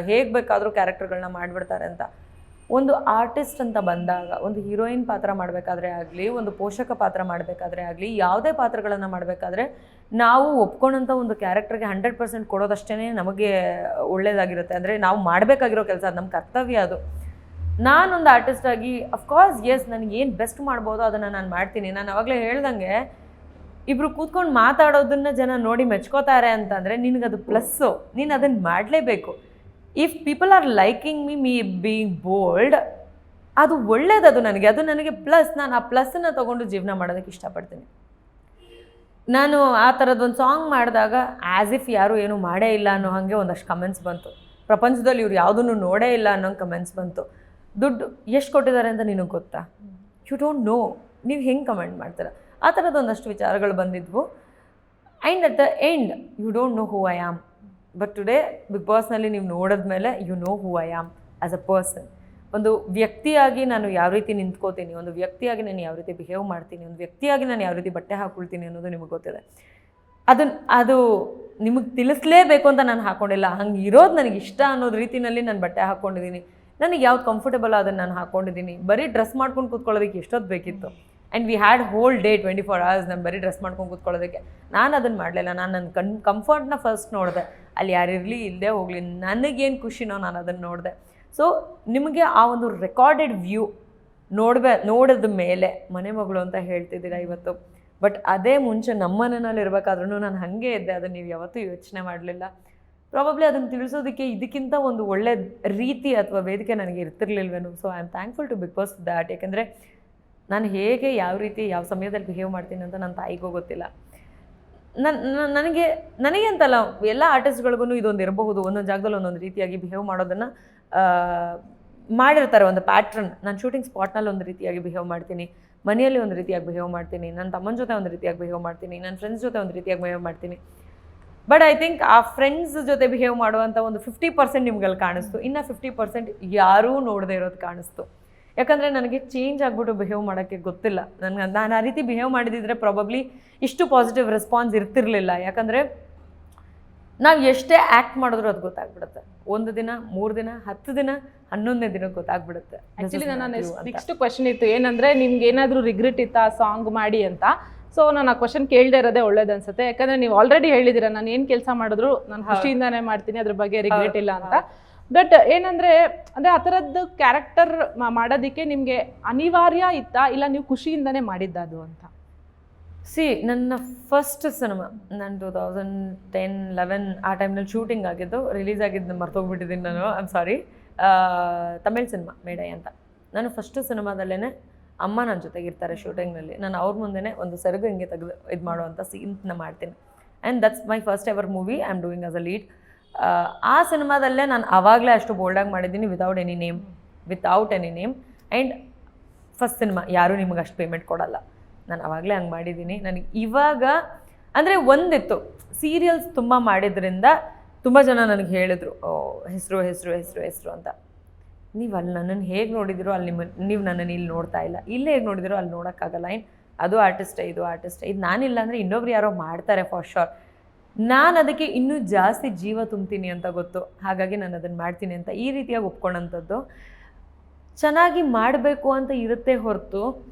ಹೇಗೆ ಬೇಕಾದರೂ ಕ್ಯಾರೆಕ್ಟರ್ಗಳನ್ನ ಮಾಡಿಬಿಡ್ತಾರೆ ಅಂತ. ಒಂದು ಆರ್ಟಿಸ್ಟ್ ಅಂತ ಬಂದಾಗ, ಒಂದು ಹೀರೋಯಿನ್ ಪಾತ್ರ ಮಾಡಬೇಕಾದ್ರೆ ಆಗಲಿ, ಒಂದು ಪೋಷಕ ಪಾತ್ರ ಮಾಡಬೇಕಾದ್ರೆ ಆಗಲಿ, ಯಾವುದೇ ಪಾತ್ರಗಳನ್ನು ಮಾಡಬೇಕಾದ್ರೆ ನಾವು ಒಪ್ಕೊಂಡಂಥ ಒಂದು ಕ್ಯಾರೆಕ್ಟರ್ಗೆ 100% ಕೊಡೋದಷ್ಟೇ ನಮಗೆ ಒಳ್ಳೆಯದಾಗಿರುತ್ತೆ. ಅಂದರೆ ನಾವು ಮಾಡಬೇಕಾಗಿರೋ ಕೆಲಸ, ಅದು ನಮ್ಮ ಕರ್ತವ್ಯ. ಅದು ನಾನೊಂದು ಆರ್ಟಿಸ್ಟಾಗಿ ಅಫ್ಕೋರ್ಸ್ ಎಸ್, ನನಗೆ ಏನು ಬೆಸ್ಟ್ ಮಾಡ್ಬೋದೋ ಅದನ್ನು ನಾನು ಮಾಡ್ತೀನಿ. ನಾನು ಅವಾಗಲೇ ಹೇಳ್ದಂಗೆ, ಇಬ್ಬರು ಕೂತ್ಕೊಂಡು ಮಾತಾಡೋದನ್ನ ಜನ ನೋಡಿ ಮೆಚ್ಕೋತಾರೆ ಅಂತಂದರೆ ನಿನಗದು ಪ್ಲಸ್ಸು, ನೀನು ಅದನ್ನು ಮಾಡಲೇಬೇಕು. If people are liking me being bold, ಅದು ಒಳ್ಳೇದದು ನನಗೆ, ಅದು ನನಗೆ ಪ್ಲಸ್. ನಾನು ಆ ಪ್ಲಸ್ಸನ್ನು ತೊಗೊಂಡು ಜೀವನ ಮಾಡೋದಕ್ಕೆ ಇಷ್ಟಪಡ್ತೀನಿ. ನಾನು ಆ ಥರದ್ದೊಂದು ಸಾಂಗ್ ಮಾಡಿದಾಗ ಆ್ಯಸ್ ಇಫ್ ಯಾರೂ ಏನೂ ಮಾಡೇ ಇಲ್ಲ ಅನ್ನೋ ಹಾಗೆ ಒಂದಷ್ಟು ಕಮೆಂಟ್ಸ್ ಬಂತು. ಪ್ರಪಂಚದಲ್ಲಿ ಇವ್ರು ಯಾವುದನ್ನು ನೋಡೇ ಇಲ್ಲ ಅನ್ನೋ ಕಮೆಂಟ್ಸ್ ಬಂತು. ದುಡ್ಡು ಎಷ್ಟು ಕೊಟ್ಟಿದ್ದಾರೆ ಅಂತ ನಿನಗೆ ಗೊತ್ತಾ? ಯು ಡೋಂಟ್ ನೋ, ನೀವು ಹೆಂಗೆ ಕಮೆಂಟ್ ಮಾಡ್ತೀರ? ಆ ಥರದ್ದು ಒಂದಷ್ಟು ವಿಚಾರಗಳು ಬಂದಿದ್ವು. And at the end you don't know who I am. But today Bigg ಬಾಸ್ನಲ್ಲಿ ನೀವು ನೋಡಿದ್ಮೇಲೆ you know who I am as a person. ಒಂದು ವ್ಯಕ್ತಿಯಾಗಿ ನಾನು ಯಾವ ರೀತಿ ನಿಂತ್ಕೋತೀನಿ, ಒಂದು ವ್ಯಕ್ತಿಯಾಗಿ ನಾನು ಯಾವ ರೀತಿ ಬಿಹೇವ್ ಮಾಡ್ತೀನಿ, ಒಂದು ವ್ಯಕ್ತಿಯಾಗಿ ನಾನು ಯಾವ ರೀತಿ ಬಟ್ಟೆ ಹಾಕ್ಕೊಳ್ತೀನಿ ಅನ್ನೋದು ನಿಮಗೆ ಗೊತ್ತಿದೆ. ಅದು ನಿಮಗೆ ತಿಳಿಸ್ಲೇಬೇಕು ಅಂತ ನಾನು ಹಾಕ್ಕೊಂಡಿಲ್ಲ. ಹಂಗೆ ಇರೋದು ನನಗೆ ಇಷ್ಟ ಅನ್ನೋದು ರೀತಿಯಲ್ಲಿ ನಾನು ಬಟ್ಟೆ ಹಾಕ್ಕೊಂಡಿದ್ದೀನಿ. ನನಗೆ ಯಾವ್ದು ಕಂಫರ್ಟಬಲ್ ಅದನ್ನು ನಾನು ಹಾಕ್ಕೊಂಡಿದ್ದೀನಿ. ಬರೀ ಡ್ರೆಸ್ ಮಾಡ್ಕೊಂಡು ಕೂತ್ಕೊಳ್ಳೋದಕ್ಕೆ ಎಷ್ಟೊತ್ತು ಬೇಕಿತ್ತು. And we had whole day 24 hours ನಾನು ಬರೀ ಡ್ರೆಸ್ ಮಾಡ್ಕೊಂಡು ಕೂತ್ಕೊಳ್ಳೋದಕ್ಕೆ. ನಾನು ಅದನ್ನು ಮಾಡಲಿಲ್ಲ. ನಾನು ನನ್ನ ಕಂಫರ್ಟ್ನ ಫಸ್ಟ್ ನೋಡಿದೆ. ಅಲ್ಲಿ ಯಾರಿರಲಿ ಇಲ್ಲದೆ ಹೋಗಲಿ, ನನಗೇನು ಖುಷಿನೋ ನಾನು ಅದನ್ನು ನೋಡಿದೆ. ಸೊ ನಿಮಗೆ ಆ ಒಂದು ರೆಕಾರ್ಡೆಡ್ ವ್ಯೂ ನೋಡಿದ ಮೇಲೆ ಮನೆ ಮಗಳು ಅಂತ ಹೇಳ್ತಿದ್ದೀರಾ ಇವತ್ತು. ಬಟ್ ಅದೇ ಮುಂಚೆ ನಮ್ಮ ಮನೆಯಲ್ಲಿ ಇರಬೇಕಾದ್ರೂ ನಾನು ಹಾಗೆ ಇದ್ದೆ. ಅದನ್ನು ನೀವು ಯಾವತ್ತೂ ಯೋಚನೆ ಮಾಡಲಿಲ್ಲ. ಪ್ರಾಬಬ್ಲಿ ಅದನ್ನು ತಿಳಿಸೋದಕ್ಕೆ ಇದಕ್ಕಿಂತ ಒಂದು ಒಳ್ಳೆ ರೀತಿ ಅಥವಾ ವೇದಿಕೆ ನನಗೆ ಇರ್ತಿರ್ಲಿಲ್ವೇನು. So I am thankful to Bigg Boss that. ಯಾಕೆಂದರೆ ನಾನು ಹೇಗೆ ಯಾವ ರೀತಿ ಯಾವ ಸಮಯದಲ್ಲಿ ಬಿಹೇವ್ ಮಾಡ್ತೀನಿ ಅಂತ ನನ್ನ ತಾಯಿಗೂ ಗೊತ್ತಿಲ್ಲ. ನನಗೆ ಅಂತಲ್ಲ, ಎಲ್ಲ ಆರ್ಟಿಸ್ಟ್ಗಳಿಗೂ ಇದೊಂದು ಇರಬಹುದು. ಒಂದೊಂದು ಜಾಗದಲ್ಲಿ ಒಂದೊಂದು ರೀತಿಯಾಗಿ ಬಿಹೇವ್ ಮಾಡೋದನ್ನು ಮಾಡಿರ್ತಾರೆ, ಒಂದು ಪ್ಯಾಟ್ರನ್. ನಾನು ಶೂಟಿಂಗ್ ಸ್ಪಾಟ್ನಲ್ಲಿ ಒಂದು ರೀತಿಯಾಗಿ ಬಿಹೇವ್ ಮಾಡ್ತೀನಿ, ಮನೆಯಲ್ಲಿ ಒಂದು ರೀತಿಯಾಗಿ ಬಿಹೇವ್ ಮಾಡ್ತೀನಿ, ನನ್ನ ತಮ್ಮನ ಜೊತೆ ಒಂದು ರೀತಿಯಾಗಿ ಬಿಹೇವ್ ಮಾಡ್ತೀನಿ, ನನ್ನ ಫ್ರೆಂಡ್ಸ್ ಜೊತೆ ಒಂದು ರೀತಿಯಾಗಿ ಬಿಹೇವ್ ಮಾಡ್ತೀನಿ. ಬಟ್ ಐ ಥಿಂಕ್ ಆ ಫ್ರೆಂಡ್ಸ್ ಜೊತೆ ಬಿಹೇವ್ ಮಾಡುವಂಥ ಒಂದು 50% ನಿಮ್ಗಲ್ಲಿ ಕಾಣಿಸ್ತು. ಇನ್ನು 50% ಯಾರೂ ನೋಡದೇ ಇರೋದು ಕಾಣಿಸ್ತು. ಯಾಕಂದರೆ ನನಗೆ ಚೇಂಜ್ ಆಗಿಬಿಟ್ಟು ಬಿಹೇವ್ ಮಾಡೋಕ್ಕೆ ಗೊತ್ತಿಲ್ಲ. ನಾನು ಆ ರೀತಿ ಬಿಹೇವ್ ಮಾಡಿದಿದ್ರೆ ಪ್ರಾಬಬ್ಲಿ ಇಷ್ಟು ಪಾಸಿಟಿವ್ ರೆಸ್ಪಾನ್ಸ್ ಇರ್ತಿರಲಿಲ್ಲ. ಯಾಕಂದರೆ ನಾವು ಎಷ್ಟೇ ಆ್ಯಕ್ಟ್ ಮಾಡಿದ್ರು ಅದು ಗೊತ್ತಾಗ್ಬಿಡುತ್ತೆ. 1 ದಿನ, 3 ದಿನ, 10 ದಿನ, 11ನೇ ದಿನಕ್ಕೆ ಗೊತ್ತಾಗ್ಬಿಡುತ್ತೆ. ಆ್ಯಕ್ಚುಲಿ ನನ್ನ ನೆಕ್ಸ್ಟ್ ಕ್ವೆಶನ್ ಇತ್ತು, ಏನಂದರೆ ನಿಮ್ಗೆ ಏನಾದರೂ ರಿಗ್ರೆಟ್ ಇತ್ತಾ ಸಾಂಗ್ ಮಾಡಿ ಅಂತ. ಸೊ ನಾನು ಆ ಕ್ವಶನ್ ಕೇಳದೇ ಇರೋದೇ ಒಳ್ಳೇದು ಅನ್ಸುತ್ತೆ. ಯಾಕಂದರೆ ನೀವು ಆಲ್ರೆಡಿ ಹೇಳಿದ್ದೀರಾ, ನಾನು ಏನು ಕೆಲಸ ಮಾಡಿದ್ರು ನಾನು ಖುಷಿಯಿಂದಾನೇ ಮಾಡ್ತೀನಿ, ಅದ್ರ ಬಗ್ಗೆ ರಿಗ್ರೆಟ್ ಇಲ್ಲ ಅಂತ. ಬಟ್ ಏನಂದರೆ ಅಂದರೆ ಆ ಥರದ್ದು ಕ್ಯಾರೆಕ್ಟರ್ ಮಾಡೋದಕ್ಕೆ ನಿಮಗೆ ಅನಿವಾರ್ಯ ಇತ್ತಾ, ಇಲ್ಲ ನೀವು ಖುಷಿಯಿಂದನೇ ಮಾಡಿದ್ದದು ಅಂತ? ನನ್ನ ಫಸ್ಟ್ ಸಿನಿಮಾ ನಾನು 2010-11 ಆ ಟೈಮ್ನಲ್ಲಿ ಶೂಟಿಂಗ್ ಆಗಿದ್ದು, ರಿಲೀಸ್ ಆಗಿದ್ದು ಮರ್ತೋಗ್ಬಿಟ್ಟಿದ್ದೀನಿ ನಾನು, I am sorry. Tamil cinema ಮೇಡೈ ಅಂತ. ನಾನು ಫಸ್ಟ್ ಸಿನಿಮಾದಲ್ಲೇ ಅಮ್ಮ ನನ್ನ ಜೊತೆಗಿರ್ತಾರೆ ಶೂಟಿಂಗ್ನಲ್ಲಿ. ನಾನು ಅವ್ರ ಮುಂದೆನೇ ಒಂದು ಸೆರಗು ಹಿಂಗೆ ತೆಗೆದು ಇದು ಮಾಡುವಂಥ ಸೀನ್ನ ಮಾಡ್ತೀನಿ. And that's my first ever movie I am doing as a lead. ಆ ಸಿನಿಮಾದಲ್ಲೇ ನಾನು ಆವಾಗಲೇ ಅಷ್ಟು ಬೋಲ್ಡಾಗಿ ಮಾಡಿದ್ದೀನಿ, without any name. And first cinema ಯಾರೂ ನಿಮಗೆ ಅಷ್ಟು ಪೇಮೆಂಟ್ ಕೊಡಲ್ಲ, ನಾನು ಆವಾಗಲೇ ಹಂಗೆ ಮಾಡಿದ್ದೀನಿ. ನನಗೆ ಇವಾಗ ಅಂದರೆ ಒಂದಿತ್ತು, ಸೀರಿಯಲ್ಸ್ ತುಂಬ ಮಾಡಿದ್ರಿಂದ ತುಂಬ ಜನ ನನಗೆ ಹೇಳಿದ್ರು ಹೆಸರು ಅಂತ. ನೀವು ಅಲ್ಲಿ ನನ್ನನ್ನು ಹೇಗೆ ನೋಡಿದಿರೋ ಅಲ್ಲಿ ನೀವು ನನ್ನನ್ನು ಇಲ್ಲಿ ನೋಡ್ತಾ ಇಲ್ಲ, ಇಲ್ಲೇ ಹೇಗೆ ನೋಡಿದಿರೋ ಅಲ್ಲಿ ನೋಡೋಕ್ಕಾಗಲ್ಲ. ಅದು ಆರ್ಟಿಸ್ಟೇ, ಇದು ನಾನಿಲ್ಲ ಅಂದರೆ ಇನ್ನೊಬ್ರು ಯಾರೋ ಮಾಡ್ತಾರೆ ಫಾರ್ ಶೋರ್. ನಾನು ಅದಕ್ಕೆ ಇನ್ನೂ ಜಾಸ್ತಿ ಜೀವ ತುಂಬ್ತೀನಿ ಅಂತ ಗೊತ್ತು, ಹಾಗಾಗಿ ನಾನು ಅದನ್ನು ಮಾಡ್ತೀನಿ ಅಂತ ಈ ರೀತಿಯಾಗಿ ಒಪ್ಕೊಂಡಂಥದ್ದು. ಚೆನ್ನಾಗಿ ಮಾಡಬೇಕು ಅಂತ ಇರುತ್ತೆ ಹೊರತು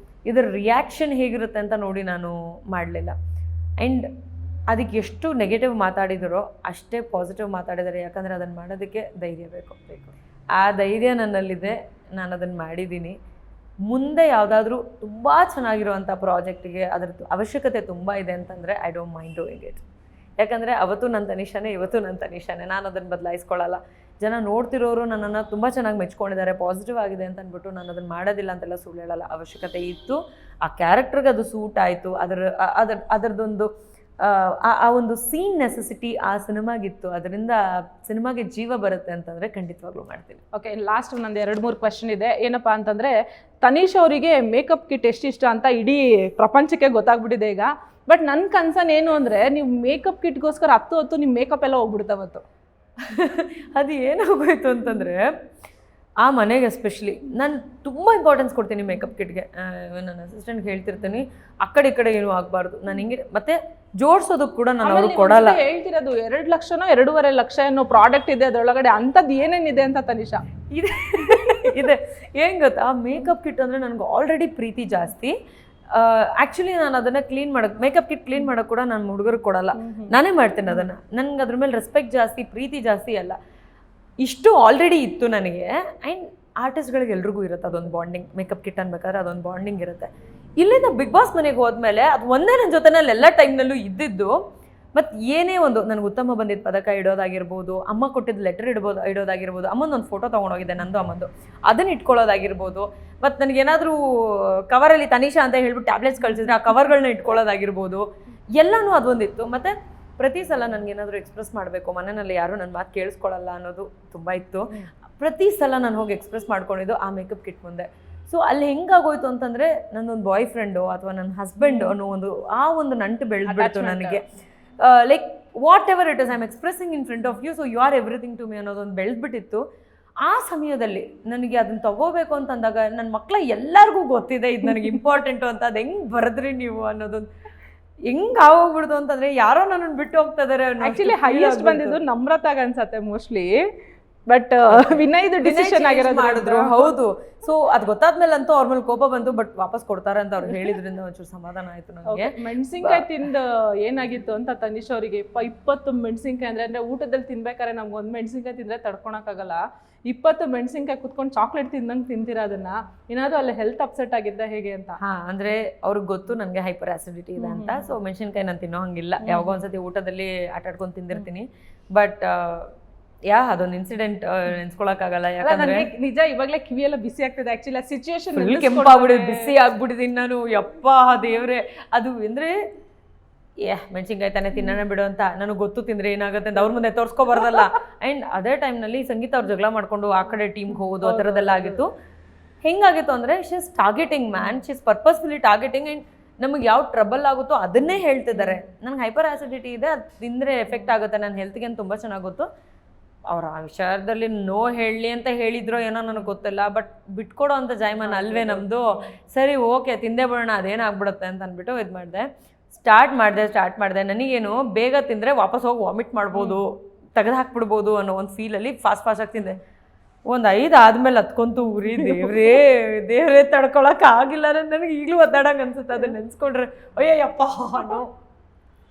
ಇದರ ರಿಯಾಕ್ಷನ್ ಹೇಗಿರುತ್ತೆ ಅಂತ ನೋಡಿ ನಾನು ಮಾಡಲಿಲ್ಲ. ಆ್ಯಂಡ್ ಅದಕ್ಕೆ ಎಷ್ಟು ನೆಗೆಟಿವ್ ಮಾತಾಡಿದರೋ ಅಷ್ಟೇ ಪಾಸಿಟಿವ್ ಮಾತಾಡಿದ್ದಾರೆ, ಯಾಕಂದರೆ ಅದನ್ನು ಮಾಡೋದಕ್ಕೆ ಧೈರ್ಯ ಬೇಕು. ಆ ಧೈರ್ಯ ನನ್ನಲ್ಲಿದೆ, ನಾನು ಅದನ್ನು ಮಾಡಿದ್ದೀನಿ. ಮುಂದೆ ಯಾವುದಾದ್ರೂ ತುಂಬ ಚೆನ್ನಾಗಿರುವಂಥ ಪ್ರಾಜೆಕ್ಟಿಗೆ ಅದ್ರದ್ದು ಅವಶ್ಯಕತೆ ತುಂಬ ಇದೆ ಅಂತಂದರೆ I don't mind doing it. ಯಾಕಂದರೆ ಅವತ್ತು ನನ್ನ ತನಿಷಾನೇ, ಇವತ್ತು ನನ್ನ ತನಿಷಾನೇ, ನಾನು ಅದನ್ನು ಬದಲಾಯಿಸ್ಕೊಳ್ಳಲ್ಲ. ಜನ ನೋಡ್ತಿರೋರು ನನ್ನನ್ನು ತುಂಬ ಚೆನ್ನಾಗಿ ಮೆಚ್ಕೊಂಡಿದ್ದಾರೆ, ಪಾಸಿಟಿವ್ ಆಗಿದೆ ಅಂತ ಅಂದ್ಬಿಟ್ಟು ನಾನು ಅದನ್ನು ಮಾಡೋದಿಲ್ಲ ಅಂತೆಲ್ಲ ಸುಳ್ಳು ಹೇಳಲ್ಲ. ಅವಶ್ಯಕತೆ ಇತ್ತು, ಆ ಕ್ಯಾರೆಕ್ಟರ್ಗೆ ಅದು ಸೂಟ್ ಆಯಿತು, ಅದರದೊಂದು ಆ ಒಂದು ಸೀನ್ ನೆಸೆಸಿಟಿ ಆ ಸಿನಿಮಾಗಿತ್ತು, ಅದರಿಂದ ಸಿನಿಮಾಗೆ ಜೀವ ಬರುತ್ತೆ ಅಂತಂದರೆ ಖಂಡಿತವಾಗ್ಲೂ ಮಾಡ್ತೀನಿ. ಓಕೆ, ಲಾಸ್ಟ್ ನಂದು 2-3 ಕ್ವೆಶನ್ ಇದೆ. ಏನಪ್ಪ ಅಂತಂದರೆ, ತನೀಶ್ ಅವರಿಗೆ ಮೇಕಪ್ ಕಿಟ್ ಎಷ್ಟಿಷ್ಟ ಅಂತ ಇಡೀ ಪ್ರಪಂಚಕ್ಕೆ ಗೊತ್ತಾಗ್ಬಿಟ್ಟಿದೆ ಈಗ. ಬಟ್ ನನ್ನ ಕನ್ಸರ್ನ್ ಏನು ಅಂದರೆ, ನೀವು ಮೇಕಪ್ ಕಿಟ್ಗೋಸ್ಕರ ಹೊತ್ತು ನಿಮ್ಮ ಮೇಕಪ್ ಎಲ್ಲ ಹೋಗ್ಬಿಡ್ತಾವತ್ತು. ಅದು ಏನಾಗೋಯ್ತು ಅಂತಂದರೆ, ಆ ಮನೆಗೆ ಎಸ್ಪೆಷಲಿ ನಾನು ತುಂಬ ಇಂಪಾರ್ಟೆನ್ಸ್ ಕೊಡ್ತೀನಿ ಮೇಕಪ್ ಕಿಟ್ಗೆ. ನನ್ನ ಅಸಿಸ್ಟೆಂಟ್ಗೆ ಹೇಳ್ತಿರ್ತೀನಿ, ಆ ಕಡೆ ಈ ಕಡೆ ಏನೂ ಆಗಬಾರ್ದು. ನಾನು ಹಿಂಗೆ ಮತ್ತೆ ಜೋಡಿಸೋದಕ್ಕೆ ಕೂಡ ನಾನು ಅವ್ರಿಗೆ ಕೊಡಲ್ಲ. ಹೇಳ್ತಿರೋದು 2 ಲಕ್ಷನೋ 2.5 ಲಕ್ಷ ಏನೋ ಪ್ರಾಡಕ್ಟ್ ಇದೆ ಅದರೊಳಗಡೆ, ಅಂಥದ್ದು ಏನೇನಿದೆ ಅಂತ ತನಿಷಾ ಇದೆ. ಏನು ಗೊತ್ತಾ, ಮೇಕಪ್ ಕಿಟ್ ಅಂದರೆ ನನಗೆ ಆಲ್ರೆಡಿ ಪ್ರೀತಿ ಜಾಸ್ತಿ. ಆ್ಯಕ್ಚುಲಿ ನಾನು ಅದನ್ನು ಕ್ಲೀನ್ ಮಾಡೋಕ್ಕೆ, ಮೇಕಪ್ ಕಿಟ್ ಕ್ಲೀನ್ ಮಾಡೋಕ್ಕೆ ಕೂಡ ನಾನು ಹುಡುಗರಿಗೆ ಕೊಡಲ್ಲ, ನಾನೇ ಮಾಡ್ತೀನಿ ಅದನ್ನು. ನನಗೆ ಅದ್ರ ಮೇಲೆ ರೆಸ್ಪೆಕ್ಟ್ ಜಾಸ್ತಿ, ಪ್ರೀತಿ ಜಾಸ್ತಿ ಅಲ್ಲ. ಇಷ್ಟು ಆಲ್ರೆಡಿ ಇತ್ತು ನನಗೆ. ಆ್ಯಂಡ್ ಆರ್ಟಿಸ್ಟ್ಗಳಿಗೆ ಎಲ್ರಿಗೂ ಇರುತ್ತೆ ಅದೊಂದು ಬಾಂಡಿಂಗ್. ಮೇಕಪ್ ಕಿಟ್ ಅನ್ಬೇಕಾದ್ರೆ ಅದೊಂದು ಬಾಂಡಿಂಗ್ ಇರುತ್ತೆ. ಇಲ್ಲಿಂದ ಬಿಗ್ ಬಾಸ್ ಮನೆಗೆ ಹೋದ್ಮೇಲೆ ಅದು ಒಂದೇ ನನ್ನ ಜೊತೆನಲ್ಲಿ ಎಲ್ಲ ಟೈಮ್ನಲ್ಲೂ ಇದ್ದಿದ್ದು. ಮತ್ತು ಏನೇ ಒಂದು ನನಗೆ ಉತ್ತಮ ಬಂದಿದ್ದ ಪದಕ ಇಡೋದಾಗಿರ್ಬೋದು, ಅಮ್ಮ ಕೊಟ್ಟಿದ್ದು ಲೆಟರ್ ಇಡೋದಾಗಿರ್ಬೋದು, ಅಮ್ಮಂದೊಂದು ಫೋಟೋ ತೊಗೊಂಡೋಗಿದ್ದೆ ನಂದು ಅಮ್ಮಂದು, ಅದನ್ನು ಇಟ್ಕೊಳ್ಳೋದಾಗಿರ್ಬೋದು. ಮತ್ತು ನನಗೇನಾದರೂ ಕವರಲ್ಲಿ ತನಿಷಾ ಅಂತ ಹೇಳ್ಬಿಟ್ಟು ಟ್ಯಾಬ್ಲೆಟ್ಸ್ ಕಳಿಸಿದ್ರೆ ಆ ಕವರ್ಗಳನ್ನ ಇಟ್ಕೊಳ್ಳೋದಾಗಿರ್ಬೋದು, ಎಲ್ಲನೂ ಅದೊಂದಿತ್ತು. ಮತ್ತು ಪ್ರತಿ ಸಲ ನನಗೇನಾದರೂ ಎಕ್ಸ್ಪ್ರೆಸ್ ಮಾಡಬೇಕು, ಮನೆಯಲ್ಲಿ ಯಾರೂ ನನ್ನ ಮಾತು ಕೇಳಿಸ್ಕೊಳ್ಳಲ್ಲ ಅನ್ನೋದು ತುಂಬ ಇತ್ತು. ಪ್ರತಿ ಸಲ ನಾನು ಹೋಗಿ ಎಕ್ಸ್ಪ್ರೆಸ್ ಮಾಡ್ಕೊಂಡಿದ್ದು ಆ ಮೇಕಪ್ ಕಿಟ್ ಮುಂದೆ. ಸೊ ಅಲ್ಲಿ ಹೆಂಗಾಗೋಯ್ತು ಅಂತಂದರೆ, ನನ್ನೊಂದು ಬಾಯ್ ಫ್ರೆಂಡು ಅಥವಾ ನನ್ನ ಹಸ್ಬೆಂಡ್ ಅನ್ನೋ ಒಂದು ನಂಟು ಬೆಳೆದ್ಬಿಡ್ತು ನನಗೆ. Like whatever it is, I am expressing in front of you, so you are everything to me ಅನ್ನೋದೊಂದು ಬೆಳೆದ್ಬಿಟ್ಟಿತ್ತು. ಆ ಸಮಯದಲ್ಲಿ ನನಗೆ ಅದನ್ನು ತಗೋಬೇಕು ಅಂತಂದಾಗ ನನ್ನ ಮಕ್ಕಳ ಎಲ್ಲರಿಗೂ ಗೊತ್ತಿದೆ ಇದು ನನಗೆ ಇಂಪಾರ್ಟೆಂಟು ಅಂತ. ಅದು ಹೆಂಗೆ ಬರೆದ್ರಿ ನೀವು ಅನ್ನೋದೊಂದು ಹೆಂಗೆ ಆಗೋಗ್ಬಿಡ್ತು ಅಂತಂದರೆ, ಯಾರೋ ನನ್ನನ್ನು ಬಿಟ್ಟು ಹೋಗ್ತಾ ಇದ್ದಾರೆ. ಆ್ಯಕ್ಚುಲಿ ಹೈಯೆಸ್ಟ್ ಬಂದಿದ್ದು ನಮ್ರತಾಗ ಅನ್ಸತ್ತೆ ಮೋಸ್ಟ್ಲಿ, ಬಟ್ ವಿನಯ್ದು ಡಿಸಿಷನ್ ಆಗಿರೋದು ಮಾಡಿದ್ರು. ಹೌದು. ಸೊ ಅದು ಗೊತ್ತಾದ್ಮೇಲೆ ಅಂತೂ ಅವ್ರ ಮೇಲೆ ಕೋಪ ಬಂತು, ಬಟ್ ವಾಪಸ್ ಕೊಡ್ತಾರೆ ಅಂತ ಅವ್ರು ಹೇಳಿದ್ರಿಂದ ಒಂಚೂರು ಸಮಾಧಾನ ಆಯ್ತು ನನಗೆ. ಮೆಣಸಿನ್ಕಾಯಿ ತಿಂದು ಏನಾಗಿತ್ತು ಅಂತ ತನಿಷ್ ಅವರಿಗೆ 20 ಮೆಣಸಿನ್ಕಾಯಿ ಅಂದರೆ ಊಟದಲ್ಲಿ ತಿನ್ಬೇಕಾದ್ರೆ ನಮ್ಗೆ 1 ಮೆಣಸಿನ್ಕಾಯಿ ತಿಂದರೆ ತಡ್ಕೊಳಕ್ಕಾಗಲ್ಲ. 20 ಮೆಣಸಿನ್ಕಾಯಿ ಕುತ್ಕೊಂಡು ಚಾಕ್ಲೇಟ್ ತಿಂದಂಗೆ ತಿಂತೀರಾ ಅದನ್ನ. ಏನಾದರೂ ಅಲ್ಲಿ ಹೆಲ್ತ್ ಅಪ್ಸೆಟ್ ಆಗಿದ್ದ ಹೇಗೆ ಅಂತ? ಅಂದರೆ ಅವ್ರಿಗೆ ಗೊತ್ತು ನನಗೆ ಹೈಪರ್ ಆಸಿಡಿಟಿ ಇದೆ ಅಂತ. ಸೊ ಮೆಣಸಿನ್ಕಾಯಿ ನಾನು ತಿನ್ನೋ ಹಂಗಿಲ್ಲ, ಯಾವಾಗೋ ಒಂದ್ಸತಿ ಊಟದಲ್ಲಿ ಆಟಾಡ್ಕೊಂಡು ತಿಂದಿರ್ತೀನಿ. ಬಟ್ ಅದೊಂದು ಇನ್ಸಿಡೆಂಟ್ ನೆನ್ಸ್ಕೊಳಕ್ಕಾಗಲ್ಲ. ಯಾಕಂದ್ರೆ ನಿಜ ಇವಾಗಲೇ ಕಿವಿಯೆಲ್ಲ ಬಿಸಿ ಆಗ್ತದೆ. ಆಕ್ಚುಲಿ ಆ ಸಿಚುವೇಶನ್ ಕೆಂಪಾಗ್ಬಿಡಿದ್, ಬಿಸಿ ಆಗ್ಬಿಟ್ಟಿದ್ದೀನಿ ನಾನು. ಯಪ್ಪ ದೇವ್ರೆ, ಅದು ಅಂದ್ರೆ ಮೆಣಸಿನ್ಕಾಯಿ ತಾನೇ ತಿನ್ನೋಣ ಬಿಡು ಅಂತ ನನಗೆ ಗೊತ್ತು, ತಿಂದ್ರೆ ಏನಾಗುತ್ತೆ ಅಂತ ಅವ್ರ ಮುಂದೆ ತೋರಿಸ್ಕೊಬಾರ್ದಲ್ಲ. ಆ್ಯಂಡ್ ಅದೇ ಟೈಮ್ನಲ್ಲಿ ಸಂಗೀತ ಅವ್ರು ಜಗಳ ಮಾಡ್ಕೊಂಡು ಆ ಕಡೆ ಟೀಮ್ಗೆ ಹೋಗೋದು ಆ ಥರದ್ದೆಲ್ಲ ಆಗಿತ್ತು. ಹೆಂಗಾಗಿತ್ತು ಅಂದರೆ, she is targeting man, she is purposefully targeting. And ನಮಗೆ ಯಾವ ಟ್ರಬಲ್ ಆಗುತ್ತೋ ಅದನ್ನೇ ಹೇಳ್ತಿದ್ದಾರೆ. ನನಗೆ ಹೈಪರ್ ಆಸಿಡಿಟಿ ಇದೆ, ಅದು ತಿಂದರೆ ಎಫೆಕ್ಟ್ ಆಗುತ್ತೆ ನನ್ನ ಹೆಲ್ತ್ಗೆ ಅಂತ ತುಂಬ ಚೆನ್ನಾಗಿ ಗೊತ್ತು. ಅವ್ರು ಆ ವಿಚಾರದಲ್ಲಿ ನೋ ಹೇಳಲಿ ಅಂತ ಹೇಳಿದ್ರೋ ಏನೋ ನನಗೆ ಗೊತ್ತಿಲ್ಲ. ಬಟ್ ಬಿಟ್ಕೊಡೋ ಅಂಥ ಜಾಯಮಾನ ಅಲ್ವೇ ನಮ್ಮದು. ಸರಿ ಓಕೆ ತಿಂದೇ ಬಿಡೋಣ, ಅದೇನಾಗ್ಬಿಡುತ್ತೆ ಅಂತ ಅಂದ್ಬಿಟ್ಟು ಇದು ಮಾಡಿದೆ. ಸ್ಟಾರ್ಟ್ ಮಾಡಿದೆ. ನನಗೇನು ಬೇಗ ತಿಂದರೆ ವಾಪಸ್ ಹೋಗಿ ವಾಮಿಟ್ ಮಾಡ್ಬೋದು, ತೆಗೆದು ಹಾಕ್ಬಿಡ್ಬೋದು ಅನ್ನೋ ಒಂದು ಫೀಲಲ್ಲಿ ಫಾಸ್ಟಾಗಿ ತಿಂದೆ. ಒಂದು 5 ಆದಮೇಲೆ ಹತ್ಕೊಂತು ಉರಿ. ದೇವ್ರೇ ತಡ್ಕೊಳಕ್ಕೆ ಆಗಿಲ್ಲ. ನನಗೆ ಈಗಲೂ ಒದ್ದಾಡಂಗೆ ಅನ್ಸುತ್ತೆ ಅದನ್ನ ನೆನೆಸ್ಕೊಂಡ್ರೆ. ಅಯ್ಯಪ್ಪ ಅನ್ನೋ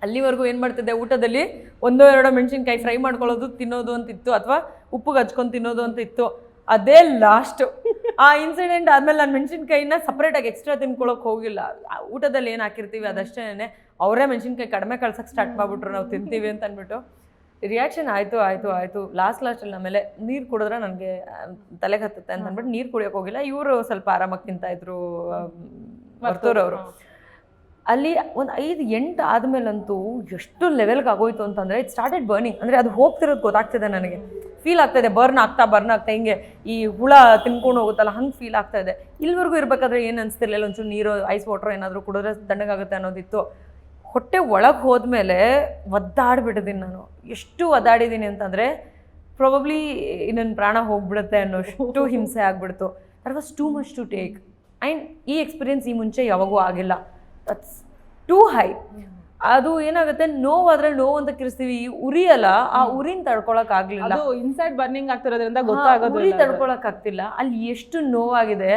ಅಲ್ಲಿವರೆಗೂ ಏನು ಮಾಡ್ತಿದ್ದೆ, ಊಟದಲ್ಲಿ 1-2 ಮೆಣಸಿನ್ಕಾಯಿ ಫ್ರೈ ಮಾಡ್ಕೊಳ್ಳೋದು ತಿನ್ನೋದು ಅಂತಿತ್ತು, ಅಥವಾ ಉಪ್ಪಿಗೆ ಹಚ್ಕೊಂಡು ತಿನ್ನೋದು ಅಂತ ಇತ್ತು. ಅದೇ ಲಾಸ್ಟು. ಆ ಇನ್ಸಿಡೆಂಟ್ ಆದಮೇಲೆ ನಾನು ಮೆಣಸಿನ್ಕಾಯಿನ ಸಪ್ರೇಟಾಗಿ ಎಕ್ಸ್ಟ್ರಾ ತಿನ್ಕೊಳ್ಳೋಕೆ ಹೋಗಿಲ್ಲ. ಊಟದಲ್ಲಿ ಏನು ಹಾಕಿರ್ತೀವಿ ಅದಷ್ಟೇ. ಅವರೇ ಮೆಣಸಿನ್ಕಾಯಿ ಕಡಿಮೆ ಕಳ್ಸೋಕ್ಕೆ ಸ್ಟಾರ್ಟ್ ಮಾಡಿಬಿಟ್ರು, ನಾವು ತಿಂತೀವಿ ಅಂತ ಅಂದ್ಬಿಟ್ಟು. ರಿಯಾಕ್ಷನ್ ಆಯಿತು. ಲಾಸ್ಟಲ್ಲಿ ಆಮೇಲೆ ನೀರು ಕುಡಿದ್ರೆ ನನಗೆ ತಲೆಗೆ ಹತ್ತುತ್ತೆ ಅಂತ ಅಂದ್ಬಿಟ್ಟು ನೀರು ಕುಡಿಯೋಕೆ ಹೋಗಿಲ್ಲ. ಇವರು ಸ್ವಲ್ಪ ಆರಾಮಾಗಿ ತಿಂತಾಯಿದ್ರು, ವರ್ತೂರವರು. ಅಲ್ಲಿ ಒಂದು 5-8 ಆದಮೇಲಂತೂ ಎಷ್ಟು ಲೆವೆಲ್ಗೆ ಆಗೋಯ್ತು ಅಂತಂದರೆ, ಇಟ್ ಸ್ಟಾರ್ಟೆಡ್ ಬರ್ನಿಂಗ್. ಅಂದರೆ ಅದು ಹೋಗ್ತಿರೋದು ಗೊತ್ತಾಗ್ತಿದೆ ನನಗೆ, ಫೀಲ್ ಆಗ್ತಾಯಿದೆ. ಬರ್ನ್ ಆಗ್ತಾ ಹಿಂಗೆ ಈ ಹುಳ ತಿನ್ಕೊಂಡು ಹೋಗುತ್ತಲ್ಲ ಹಂಗೆ ಫೀಲ್ ಆಗ್ತಾಯಿದೆ. ಇಲ್ಲಿವರೆಗೂ ಇರಬೇಕಾದ್ರೆ ಏನು ಅನಿಸ್ತಿರ್ಲಿಲ್ಲ, ಒಂಚೂರು ನೀರು ಐಸ್ ವಾಟ್ರ್ ಏನಾದರೂ ಕುಡಿದ್ರೆ ತಣ್ಣಗಾಗುತ್ತೆ ಅನ್ನೋದಿತ್ತು. ಹೊಟ್ಟೆ ಒಳಗೆ ಹೋದ್ಮೇಲೆ ಒದ್ದಾಡ್ಬಿಟ್ಟಿದ್ದೀನಿ ನಾನು. ಎಷ್ಟು ಒದ್ದಾಡಿದ್ದೀನಿ ಅಂತಂದರೆ ಪ್ರಾಬಬ್ಲಿ ನನ್ನ ಪ್ರಾಣ ಹೋಗ್ಬಿಡುತ್ತೆ ಅನ್ನೋಷ್ಟು ಹಿಂಸೆ ಆಗಿಬಿಡ್ತು. That was too much to take. And ಈ ಎಕ್ಸ್ಪೀರಿಯನ್ಸ್ ಈ ಮುಂಚೆ ಯಾವಾಗೂ ಆಗಿಲ್ಲ. That's too high. ಅದು ಏನಾಗುತ್ತೆ, ನೋವಾದ್ರೆ ನೋವು ಅಂತ ಕಿರಿಸ್ತೀವಿ, ಈ ಉರಿಯಲ್ಲ, ಆ ಉರಿನ ತಡ್ಕೊಳಕ್ ಆಗ್ಲಿಲ್ಲ, ಅದು ಇನ್ಸೈಡ್ ಬರ್ನಿಂಗ್ ಆಗ್ತಿರೋದ್ರಿಂದ ಗೊತ್ತಾಗೋದು, ಉರಿ ತಡ್ಕೊಳಕ್ ಆಗ್ತಿಲ್ಲ. ಅಲ್ಲಿ ಎಷ್ಟು ನೋವಾಗಿದೆ,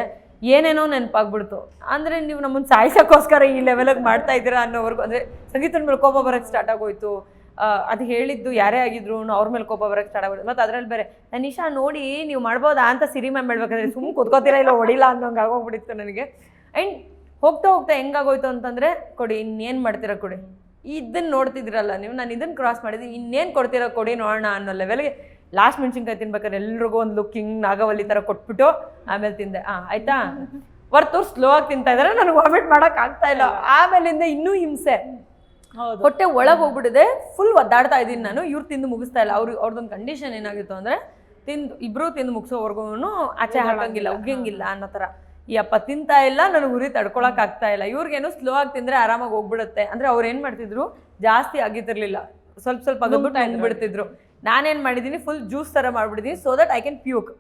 ಏನೇನೋ ನೆನಪಾಗ್ಬಿಡ್ತು. ಅಂದ್ರೆ ನೀವು ನಮ್ಮನ್ನ ಸಾಯಿಸಕ್ಕೋಸ್ಕರ ಈ ಲೆವೆಲ್ಗೆ ಮಾಡ್ತಾ ಇದ್ದೀರಾ ಅನ್ನೋವರೆಗೂ, ಅಂದ್ರೆ ಸಂಗೀತನ ಮೇಲೆ ಕೋಪ ಬರಕ್ ಸ್ಟಾರ್ಟ್ ಆಗೋಯ್ತು. ಅದು ಹೇಳಿದ್ದು ಯಾರೇ ಆಗಿದ್ರು ಅವ್ರ ಮೇಲೆ ಕೋಪ ಬರಕ್ ಸ್ಟಾರ್ಟ್ ಆಗೋದು. ಮತ್ತೆ ಅದ್ರಲ್ಲಿ ಬೇರೆ ತನಿಷಾ ನೋಡಿ ನೀವು ಮಾಡ್ಬೋದಾ ಅಂತ ಸಿರಿ ಮ್ಯಾಮ್ ಹೇಳ್ಬೇಕಾದ್ರೆ ಸುಮ್ಮನೆ ಕುತ್ಕೋತೀರಾ ಇಲ್ಲ ಹೊಡಿಲ್ಲ ಅನ್ನೋಂಗೆ ಆಗೋಗ್ಬಿಟ್ಟಿತ್ತು ನನಗೆ. ಆ್ಯಂಡ್ ಹೋಗ್ತಾ ಹೋಗ್ತಾ ಹೆಂಗಾಗೋಯ್ತು ಅಂತಂದ್ರೆ, ಕೊಡಿ ಇನ್ನೇನು ಮಾಡ್ತೀರಾ ಕೊಡಿ, ಇದನ್ನ ನೋಡ್ತಿದ್ರಲ್ಲ ನೀವು, ನಾನು ಇದನ್ನ ಕ್ರಾಸ್ ಮಾಡಿದ್ದೀನಿ, ಇನ್ನೇನು ಕೊಡ್ತೀರಾ ಕೊಡಿ ನೋಡೋಣ ಅನ್ನೋ ಲೆವೆಲ್ಗೆ ಲಾಸ್ಟ್ ಮೆಣಸಿನ್ಕಾಯಿ ತಿನ್ಬೇಕಾದ್ರೆ ಎಲ್ರಿಗೂ ಒಂದು ಲುಕ್ಕಿಂಗ್ ನಾಗವಲ್ಲಿ ಥರ ಕೊಟ್ಬಿಟ್ಟು ಆಮೇಲೆ ತಿಂದೆ. ಆಯ್ತಾ, ಹೊರ್ತು ಸ್ಲೋ ಆಗಿ ತಿಂತಾ ಇದ್ದಾರೆ, ನನಗೆ ವಾಮಿಟ್ ಮಾಡೋಕೆ ಆಗ್ತಾ ಇಲ್ಲ. ಆಮೇಲಿಂದ ಇನ್ನೂ ಹಿಂಸೆ, ಹೊಟ್ಟೆ ಒಳಗೆ ಹೋಗ್ಬಿಟ್ಟಿದೆ, ಫುಲ್ ಒದ್ದಾಡ್ತಾ ಇದ್ದೀನಿ ನಾನು. ಇವ್ರು ತಿಂದು ಮುಗಿಸ್ತಾ ಇಲ್ಲ. ಅವ್ರದ್ದೊಂದು ಕಂಡೀಷನ್ ಏನಾಗಿತ್ತು ಅಂದರೆ, ಇಬ್ಬರು ತಿಂದು ಮುಗಿಸೋವರೆಗೂ ಆಚೆ ಹಾಕಂಗಿಲ್ಲ, ಉಗ್ಗಂಗಿಲ್ಲ ಅನ್ನೋ ಥರ. ಈ ಅಪ್ಪ ತಿಂತಾ ಇಲ್ಲ, ನನಗೆ ಉರಿ ತಡ್ಕೊಳಕ್ ಆಗ್ತಾ ಇಲ್ಲ. ಇವ್ರಿಗೇನು ಸ್ಲೋ ಆಗಿ ತಿಂದರೆ ಆರಾಮಾಗಿ ಹೋಗ್ಬಿಡುತ್ತೆ. ಅಂದರೆ ಅವ್ರು ಏನು ಮಾಡ್ತಿದ್ರು, ಜಾಸ್ತಿ ಆಗಿತ್ತಿರ್ಲಿಲ್ಲ, ಸ್ವಲ್ಪ ಸ್ವಲ್ಪ ಅಗದ್ಬಿಟ್ಟು ಬಿಡ್ತಿದ್ರು. ನಾನೇನು ಮಾಡಿದ್ದೀನಿ, ಫುಲ್ ಜ್ಯೂಸ್ ಥರ ಮಾಡ್ಬಿಟ್ಟಿದ್ದೀನಿ, ಸೊ ದಟ್ ಐ ಕ್ಯಾನ್ ಪ್ಯೂಕ್.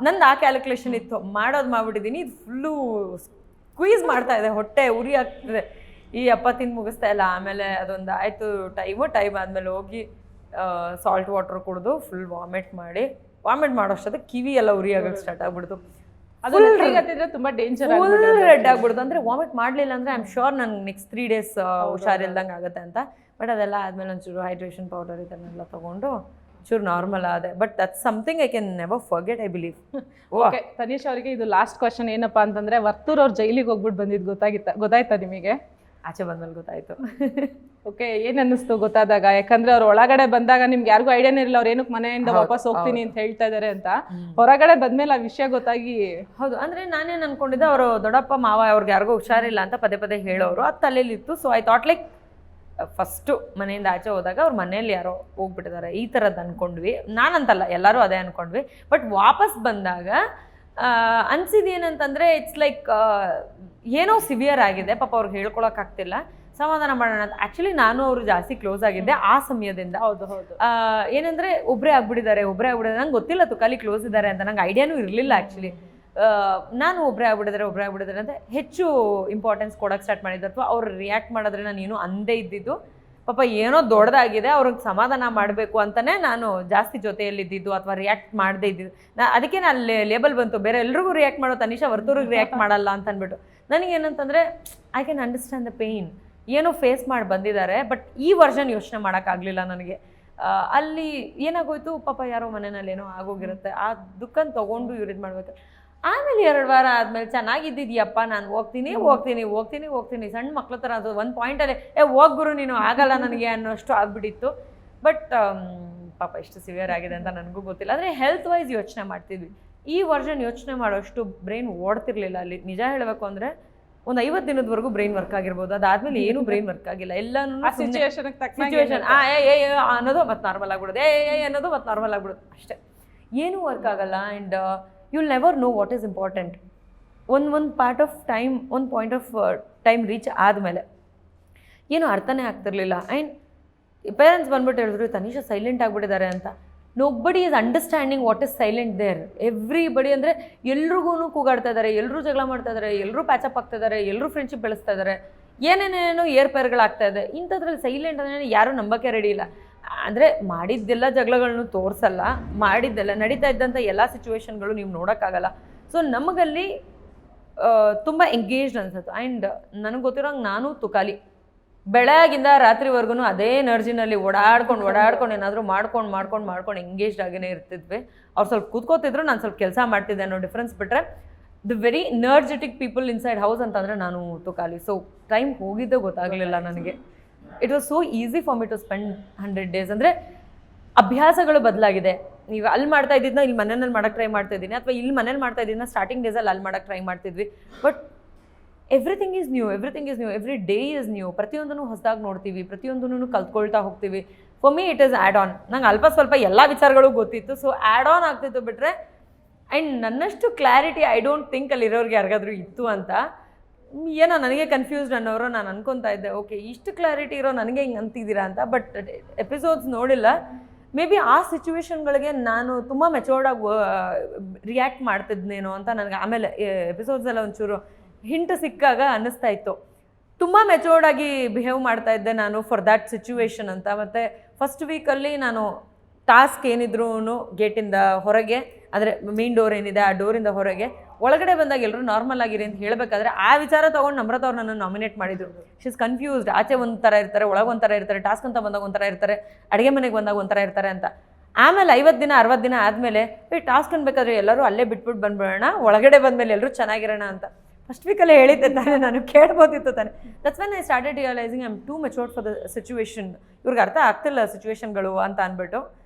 ನಂದು ಆ ಕ್ಯಾಲ್ಕುಲೇಷನ್ ಇತ್ತು, ಮಾಡೋದು ಮಾಡ್ಬಿಟ್ಟಿದ್ದೀನಿ. ಇದು ಫುಲ್ಲು ಸ್ಕ್ವೀಸ್ ಮಾಡ್ತಾ ಇದೆ, ಹೊಟ್ಟೆ ಉರಿ ಆಗ್ತಿದೆ. ಈ ಅಪ್ಪ ತಿಂದು ಮುಗಿಸ್ತಾ ಇಲ್ಲ. ಆಮೇಲೆ ಅದೊಂದು ಆಯಿತು ಟೈಮ್ ಆದಮೇಲೆ ಹೋಗಿ ಸಾಲ್ಟ್ ವಾಟರ್ ಕುಡಿದು ಫುಲ್ ವಾಮಿಟ್ ಮಾಡೋಷ್ಟೊತ್ತಿಗೆ ಕಿವಿ ಎಲ್ಲ ಉರಿ ಆಗೋಕ್ಕೆ ಸ್ಟಾರ್ಟ್ ಆಗ್ಬಿಡ್ತು. ತುಂಬಾ ಡೇಂಜರ್, ಫುಲ್ ರೆಡ್ ಆಗ್ಬಿಡ್ತು. ಅಂದರೆ ವಾಮಿಟ್ ಮಾಡಲಿಲ್ಲ ಅಂದರೆ ಐ ಆಮ್ ಶ್ಯೂರ್ ನನಗೆ ನೆಕ್ಸ್ಟ್ 3 days ಹುಷಾರಿಲ್ದಂಗೆ ಆಗುತ್ತೆ ಅಂತ. ಬಟ್ ಅದೆಲ್ಲ ಆದಮೇಲೆ ಒಂಚೂರು ಹೈಡ್ರೇಷನ್ ಪೌಡರ್ ಇದನ್ನೆಲ್ಲ ತೊಗೊಂಡು ಚೂರು ನಾರ್ಮಲ್ ಆದೆ. But that's something I can never forget, I believe. Okay, Tanish ಅವರಿಗೆ ಇದು ಲಾಸ್ಟ್ ಕ್ವಶನ್ ಏನಪ್ಪಾ ಅಂತಂದ್ರೆ, ವರ್ತೂರ್ ಅವ್ರು ಜೈಲಿಗೆ ಹೋಗ್ಬಿಟ್ಟು ಬಂದಿದ್ದು ಗೊತ್ತಾಯ್ತಾ ನಿಮಗೆ? ಆಚೆ ಬಂದ್ಮೇಲೆ ಗೊತ್ತಾಯ್ತು. ಓಕೆ, ಏನ್ ಅನ್ನಿಸ್ತು ಗೊತ್ತಾದಾಗ? ಯಾಕಂದ್ರೆ ಅವ್ರು ಒಳಗಡೆ ಬಂದಾಗ ನಿಮ್ಗೆ ಯಾರಿಗೂ ಐಡಿಯಾನೇ ಇರಲಿಲ್ಲ ಅವ್ರು ಏನಕ್ಕೆ ಮನೆಯಿಂದ ವಾಪಸ್ ಹೋಗ್ತೀನಿ ಅಂತ ಹೇಳ್ತಾ ಇದಾರೆ ಅಂತ. ಹೊರಗಡೆ ಬಂದ್ಮೇಲೆ ಆ ವಿಷಯ ಗೊತ್ತಾಗಿ, ಹೌದು, ಅಂದ್ರೆ ನಾನೇನು ಅನ್ಕೊಂಡಿದ್ದೆ, ಅವರು ದೊಡ್ಡಪ್ಪ ಮಾವ ಅವ್ರಿಗೆ ಯಾರಿಗೂ ಹುಷಾರಿಲ್ಲ ಅಂತ ಪದೇ ಪದೇ ಹೇಳೋರು, ಅದು ತಲೆಯಲ್ಲಿತ್ತು. So I thought like first ಮನೆಯಿಂದ ಆಚೆ ಹೋದಾಗ ಅವ್ರ ಮನೇಲಿ ಯಾರೋ ಹೋಗ್ಬಿಟ್ಟಿದ್ದಾರೆ ಈ ಥರದ್ದು ಅಂದ್ಕೊಂಡ್ವಿ. ನಾನಂತಲ್ಲ, ಎಲ್ಲರೂ ಅದೇ ಅಂದ್ಕೊಂಡ್ವಿ. ಬಟ್ ವಾಪಸ್ ಬಂದಾಗ ಅನ್ಸಿದ್ದೇನಂತಂದರೆ, ಇಟ್ಸ್ ಲೈಕ್ ಏನೋ ಸಿವಿಯರ್ ಆಗಿದೆ, ಪಾಪ ಅವ್ರಿಗೆ ಹೇಳ್ಕೊಳಕ್ಕಾಗ್ತಿಲ್ಲ, ಸಮಾಧಾನ ಮಾಡೋಣ ಅಂತ. ಆ್ಯಕ್ಚುಲಿ ನಾನು ಅವರು ಜಾಸ್ತಿ ಕ್ಲೋಸ್ ಆಗಿದ್ದೆ ಆ ಸಮಯದಿಂದ. ಹೌದು ಹೌದು. ಏನಂದರೆ ಒಬ್ಬರೇ ಆಗ್ಬಿಟ್ಟಿದ್ದಾರೆ ನಂಗೆ ಗೊತ್ತಿಲ್ಲ ತುಕಾಲಿ ಕ್ಲೋಸ್ ಇದ್ದಾರೆ ಅಂತ, ನಂಗೆ ಐಡಿಯಾನೂ ಇರಲಿಲ್ಲ ಆ್ಯಕ್ಚುಲಿ. ನಾನು ಒಬ್ಬರೇ ಆಗ್ಬಿಟ್ಟಿದ್ದಾರೆ ಅಂತ ಹೆಚ್ಚು ಇಂಪಾರ್ಟೆನ್ಸ್ ಕೊಡೋಕ್ಕೆ ಸ್ಟಾರ್ಟ್ ಮಾಡಿದ್ದು. ಅಥವಾ ಅವ್ರು ರಿಯಾಕ್ಟ್ ಮಾಡಿದ್ರೆ ನಾನು ಏನೂ ಅಂದೇ ಇದ್ದಿದ್ದು, ಪಾಪ ಏನೋ ದೊಡ್ಡದಾಗಿದೆ ಅವ್ರಿಗೆ ಸಮಾಧಾನ ಮಾಡಬೇಕು ಅಂತಲೇ ನಾನು ಜಾಸ್ತಿ ಜೊತೆಯಲ್ಲಿದ್ದಿದ್ದು, ಅಥವಾ ರಿಯಾಕ್ಟ್ ಮಾಡದೇ ಇದ್ದಿದ್ದು. ಅದಕ್ಕೆ ನಾನು ಲೇಬಲ್ ಬಂತು, ಬೇರೆ ಎಲ್ರಿಗೂ ರಿಯಾಕ್ಟ್ ಮಾಡೋ ತನಿಷಾ ವರ್ತೂರಿಗೆ ರಿಯಾಕ್ಟ್ ಮಾಡಲ್ಲ ಅಂತ ಅಂದ್ಬಿಟ್ಟು. ನನಗೇನಂತಂದರೆ, I can understand the pain, ಏನೋ ಫೇಸ್ ಮಾಡಿ ಬಂದಿದ್ದಾರೆ. ಬಟ್ ಈ ವರ್ಷನ್ ಯೋಚನೆ ಮಾಡೋಕ್ಕಾಗಲಿಲ್ಲ ನನಗೆ. ಅಲ್ಲಿ ಏನಾಗೋಯ್ತು, ಪಾಪ ಯಾರೋ ಮನೆಯಲ್ಲಿ ಏನೋ ಆಗೋಗಿರುತ್ತೆ, ಆ ದುಃಖನ ತೊಗೊಂಡು ಇವ್ರು ಇದು ಮಾಡ್ಬೇಕು. ಆಮೇಲೆ 2 ವಾರ ಆದಮೇಲೆ ಚೆನ್ನಾಗಿದ್ದಿದ್ಯಪ್ಪ, ನಾನು ಹೋಗ್ತೀನಿ ಸಣ್ಣ ಮಕ್ಳ ಥರ. ಅದು ಒಂದು ಪಾಯಿಂಟಲ್ಲಿ ಹೋಗ್ಗುರು ನೀನು, ಆಗಲ್ಲ ನನಗೆ ಅನ್ನೋಷ್ಟು ಆಗ್ಬಿಟ್ಟಿತ್ತು. ಬಟ್ ಪಾಪ ಎಷ್ಟು ಸಿವಿಯರ್ ಆಗಿದೆ ಅಂತ ನನಗೂ ಗೊತ್ತಿಲ್ಲ. ಅಂದರೆ ಹೆಲ್ತ್ ವೈಸ್ ಯೋಚನೆ ಮಾಡ್ತಿದ್ವಿ. ಈ ವರ್ಷನ್ ಯೋಚನೆ ಮಾಡೋಷ್ಟು ಬ್ರೈನ್ ಓಡ್ತಿರ್ಲಿಲ್ಲ ಅಲ್ಲಿ. ನಿಜ ಹೇಳಬೇಕು ಅಂದರೆ ಒಂದು 50 ದಿನದವರೆಗೂ ಬ್ರೈನ್ ವರ್ಕ್ ಆಗಿರ್ಬೋದು, ಅದಾದ್ಮೇಲೆ ಏನೂ ಬ್ರೈನ್ ವರ್ಕ್ ಆಗಿಲ್ಲ. ಎಲ್ಲನೂ ಸಿಚುವೇಶನ್ ಅನ್ನೋದು ಮತ್ತೆ ನಾರ್ಮಲ್ ಆಗ್ಬಿಡೋದು, ಅನ್ನೋದು ಮತ್ತೆ ನಾರ್ಮಲ್ ಆಗ್ಬಿಡೋದು ಅಷ್ಟೇ, ಏನೂ ವರ್ಕ್ ಆಗಲ್ಲ. And you'll never know what is important. ಒಂದು ಪಾರ್ಟ್ ಆಫ್ ಟೈಮ್, ಒಂದು ಪಾಯಿಂಟ್ ಆಫ್ ಟೈಮ್ ರೀಚ್ ಆದಮೇಲೆ ಏನೂ ಅರ್ಥನೇ ಆಗ್ತಿರ್ಲಿಲ್ಲ. ಆ್ಯಂಡ್ ಪೇರೆಂಟ್ಸ್ ಬಂದ್ಬಿಟ್ಟು ಹೇಳಿದ್ರು, ತನಿಷಾ ಸೈಲೆಂಟ್ ಆಗಿಬಿಟ್ಟಿದ್ದಾರೆ ಅಂತ. Nobody is understanding what is silent there. Everybody ಅಂದರೆ ಎಲ್ರಿಗೂ ಕೂಗಾಡ್ತಾ ಇದ್ದಾರೆ, ಎಲ್ಲರೂ ಜಗಳ ಮಾಡ್ತಾ ಇದ್ದಾರೆ, ಎಲ್ಲರೂ ಪ್ಯಾಚಪ್ ಆಗ್ತಾ ಇದ್ದಾರೆ, ಎಲ್ಲರೂ ಫ್ರೆಂಡ್ಶಿಪ್ ಬೆಳೆಸ್ತಾ ಇದ್ದಾರೆ, ಏನೇನೇನೋ ಏರ್ಪೇರ್ಗಳಾಗ್ತಾ ಇದೆ. ಇಂಥದ್ರಲ್ಲಿ ಸೈಲೆಂಟ್ ಅಂದರೆ ಯಾರೂ ನಂಬಕ್ಕೆ ರೆಡಿ ಇಲ್ಲ. ಅಂದರೆ ಮಾಡಿದ್ದೆಲ್ಲ ಜಗಳಗಳನ್ನು ತೋರಿಸಲ್ಲ, ಮಾಡಿದ್ದೆಲ್ಲ ನಡೀತಾ ಇದ್ದಂಥ ಎಲ್ಲ ಸಿಚುವೇಶನ್ಗಳು ನೀವು ನೋಡೋಕ್ಕಾಗಲ್ಲ. ಸೊ ನಮಗಲ್ಲಿ ತುಂಬ ಎಂಗೇಜ್ಡ್ ಅನ್ಸುತ್ತೆ. ಆ್ಯಂಡ್ ನನಗೆ ಗೊತ್ತಿರೋಂಗೆ ನಾನು ತುಕಾಲಿ ಬೆಳಗಿಂದ ರಾತ್ರಿವರೆಗೂ ಅದೇ ಎನರ್ಜಿನಲ್ಲಿ ಓಡಾಡ್ಕೊಂಡು ಏನಾದರೂ ಮಾಡ್ಕೊಂಡು ಎಂಗೇಜ್ಡ್ ಆಗೇ ಇರ್ತಿದ್ವಿ. ಅವ್ರು ಸ್ವಲ್ಪ ಕೂತ್ಕೋತಿದ್ರು, ನಾನು ಸ್ವಲ್ಪ ಕೆಲಸ ಮಾಡ್ತಿದ್ದೆ ಅನ್ನೋ ಡಿಫ್ರೆನ್ಸ್ ಬಿಟ್ಟರೆ, the very energetic people inside house ಅಂತಂದರೆ ನಾನು ತುಕಾಲಿ. ಸೊ ಟೈಮ್ ಹೋಗಿದ್ದೇ ಗೊತ್ತಾಗಲಿಲ್ಲ ನನಗೆ. It was so easy for me to spend 100 days. ಅಂದರೆ ಅಭ್ಯಾಸಗಳು ಬದಲಾಗಿದೆ. ಈಗ ಅಲ್ಲಿ ಮಾಡ್ತಾ ಇದ್ದಿದ್ದನ್ನ ಇಲ್ಲಿ ಮನೇಲಿ ಮಾಡೋಕ್ಕೆ ಟ್ರೈ ಮಾಡ್ತಾ ಇದ್ದೀನಿ, ಅಥವಾ ಇಲ್ಲಿ ಮನೇಲಿ ಮಾಡ್ತಾ ಇದ್ದಿದ್ದನ್ನ ಸ್ಟಾರ್ಟಿಂಗ್ ಡೇಸಲ್ಲಿ ಅಲ್ಲಿ ಮಾಡೋಕ್ಕೆ ಟ್ರೈ ಮಾಡ್ತಿದ್ವಿ. But everything is new, every day is new. ಪ್ರತಿಯೊಂದನ್ನು ಹೊಸದಾಗಿ ನೋಡ್ತೀವಿ, ಪ್ರತಿಯೊಂದನ್ನು ಕಲ್ತ್ಕೊಳ್ತಾ ಹೋಗ್ತೀವಿ. For me it is add on. ನಂಗೆ ಅಲ್ಪ ಸ್ವಲ್ಪ ಎಲ್ಲ ವಿಚಾರಗಳು ಗೊತ್ತಿತ್ತು, ಸೊ ಆ್ಯಡ್ ಆನ್ ಆಗ್ತಿತ್ತು ಬಿಟ್ಟರೆ. ಆ್ಯಂಡ್ ನನ್ನಷ್ಟು ಕ್ಲಾರಿಟಿ ಐ ಡೋಂಟ್ ಥಿಂಕ್ ಅಲ್ಲಿರೋರಿಗೆ ಯಾರಿಗಾದ್ರೂ ಇತ್ತು ಅಂತ. ಏನೋ ನನಗೆ ಕನ್ಫ್ಯೂಸ್ಡ್ ಅನ್ನೋರು ನಾನು ಅನ್ಕೊತಾ ಇದ್ದೆ, ಓಕೆ ಇಷ್ಟು ಕ್ಲಾರಿಟಿ ಇರೋ ನನಗೆ ಹಿಂಗೆ ಅಂತಿದ್ದೀರಾ ಅಂತ. ಬಟ್ ಎಪಿಸೋಡ್ಸ್ ನೋಡಿಲ್ಲ, ಮೇ ಬಿ ಆ ಸಿಚುವೇಶನ್ಗಳಿಗೆ ನಾನು ತುಂಬ ಮೆಚೋರ್ಡಾಗಿ ರಿಯಾಕ್ಟ್ ಮಾಡ್ತಿದ್ನೇನೋ ಅಂತ ನನಗೆ ಆಮೇಲೆ ಎಪಿಸೋಡ್ಸೆಲ್ಲ ಒಂಚೂರು ಹಿಂಟ್ ಸಿಕ್ಕಾಗ ಅನ್ನಿಸ್ತಾ ಇತ್ತು. ತುಂಬ ಮೆಚೂರ್ಡ್ ಆಗಿ ಬಿಹೇವ್ ಮಾಡ್ತಾ ಇದ್ದೆ ನಾನು ಫಾರ್ ದ್ಯಾಟ್ ಸಿಚುವೇಶನ್ ಅಂತ. ಮತ್ತು ಫಸ್ಟ್ ವೀಕಲ್ಲಿ ನಾನು ಟಾಸ್ಕ್ ಏನಿದ್ರು ಗೇಟಿಂದ ಹೊರಗೆ, ಅಂದರೆ ಮೇನ್ ಡೋರ್ ಏನಿದೆ ಆ ಡೋರಿಂದ ಹೊರಗೆ, ಒಳಗಡೆ ಬಂದಾಗ ಎಲ್ಲರೂ ನಾರ್ಮಲ್ ಆಗಿರಿ ಅಂತ ಹೇಳಬೇಕಾದ್ರೆ ಆ ವಿಚಾರ ತೊಗೊಂಡು ನಮ್ರತ ಅವ್ರು ನನ್ನ ನಾಮಿನೇಟ್ ಮಾಡಿದ್ರು. ಶಿ ಇಸ್ ಕನ್ಫ್ಯೂಸ್ಡ್, ಆಚೆ ಒಂಥರ ಇರ್ತಾರೆ, ಒಳಗೆ ಒಂಥರ ಇರ್ತಾರೆ, ಟಾಸ್ಕ್ ಅಂತ ಬಂದಾಗ ಒಂಥರ ಇರ್ತಾರೆ, ಅಡುಗೆ ಮನೆಗೆ ಬಂದಾಗ ಒಂಥರ ಇರ್ತಾರೆ ಅಂತ. ಆಮೇಲೆ 50 ದಿನ 60 ದಿನ ಆದಮೇಲೆ ಟಾಸ್ಕ್ ಅನ್ಬೇಕಾದ್ರೆ ಎಲ್ಲರೂ ಅಲ್ಲೇ ಬಿಟ್ಬಿಟ್ಟು ಬಂದ್ಬಿಡೋಣ, ಒಳಗಡೆ ಬಂದಮೇಲೆ ಎಲ್ಲರೂ ಚೆನ್ನಾಗಿರೋಣ ಅಂತ ಫಸ್ಟ್ ವೀಕಲ್ಲೇ ಹೇಳಿದ್ದೆ ತಾನೆ, ನಾನು ಕೇಳ್ಬೋದಿತ್ತು ತಾನೆ. That's when I started realising I am two matured for the situation. ಇವ್ರಿಗೆ ಅರ್ಥ ಆಗ್ತಿಲ್ಲ ಸಿಚುವೇಶನ್ಗಳು ಅಂತ ಅಂದ್ಬಿಟ್ಟು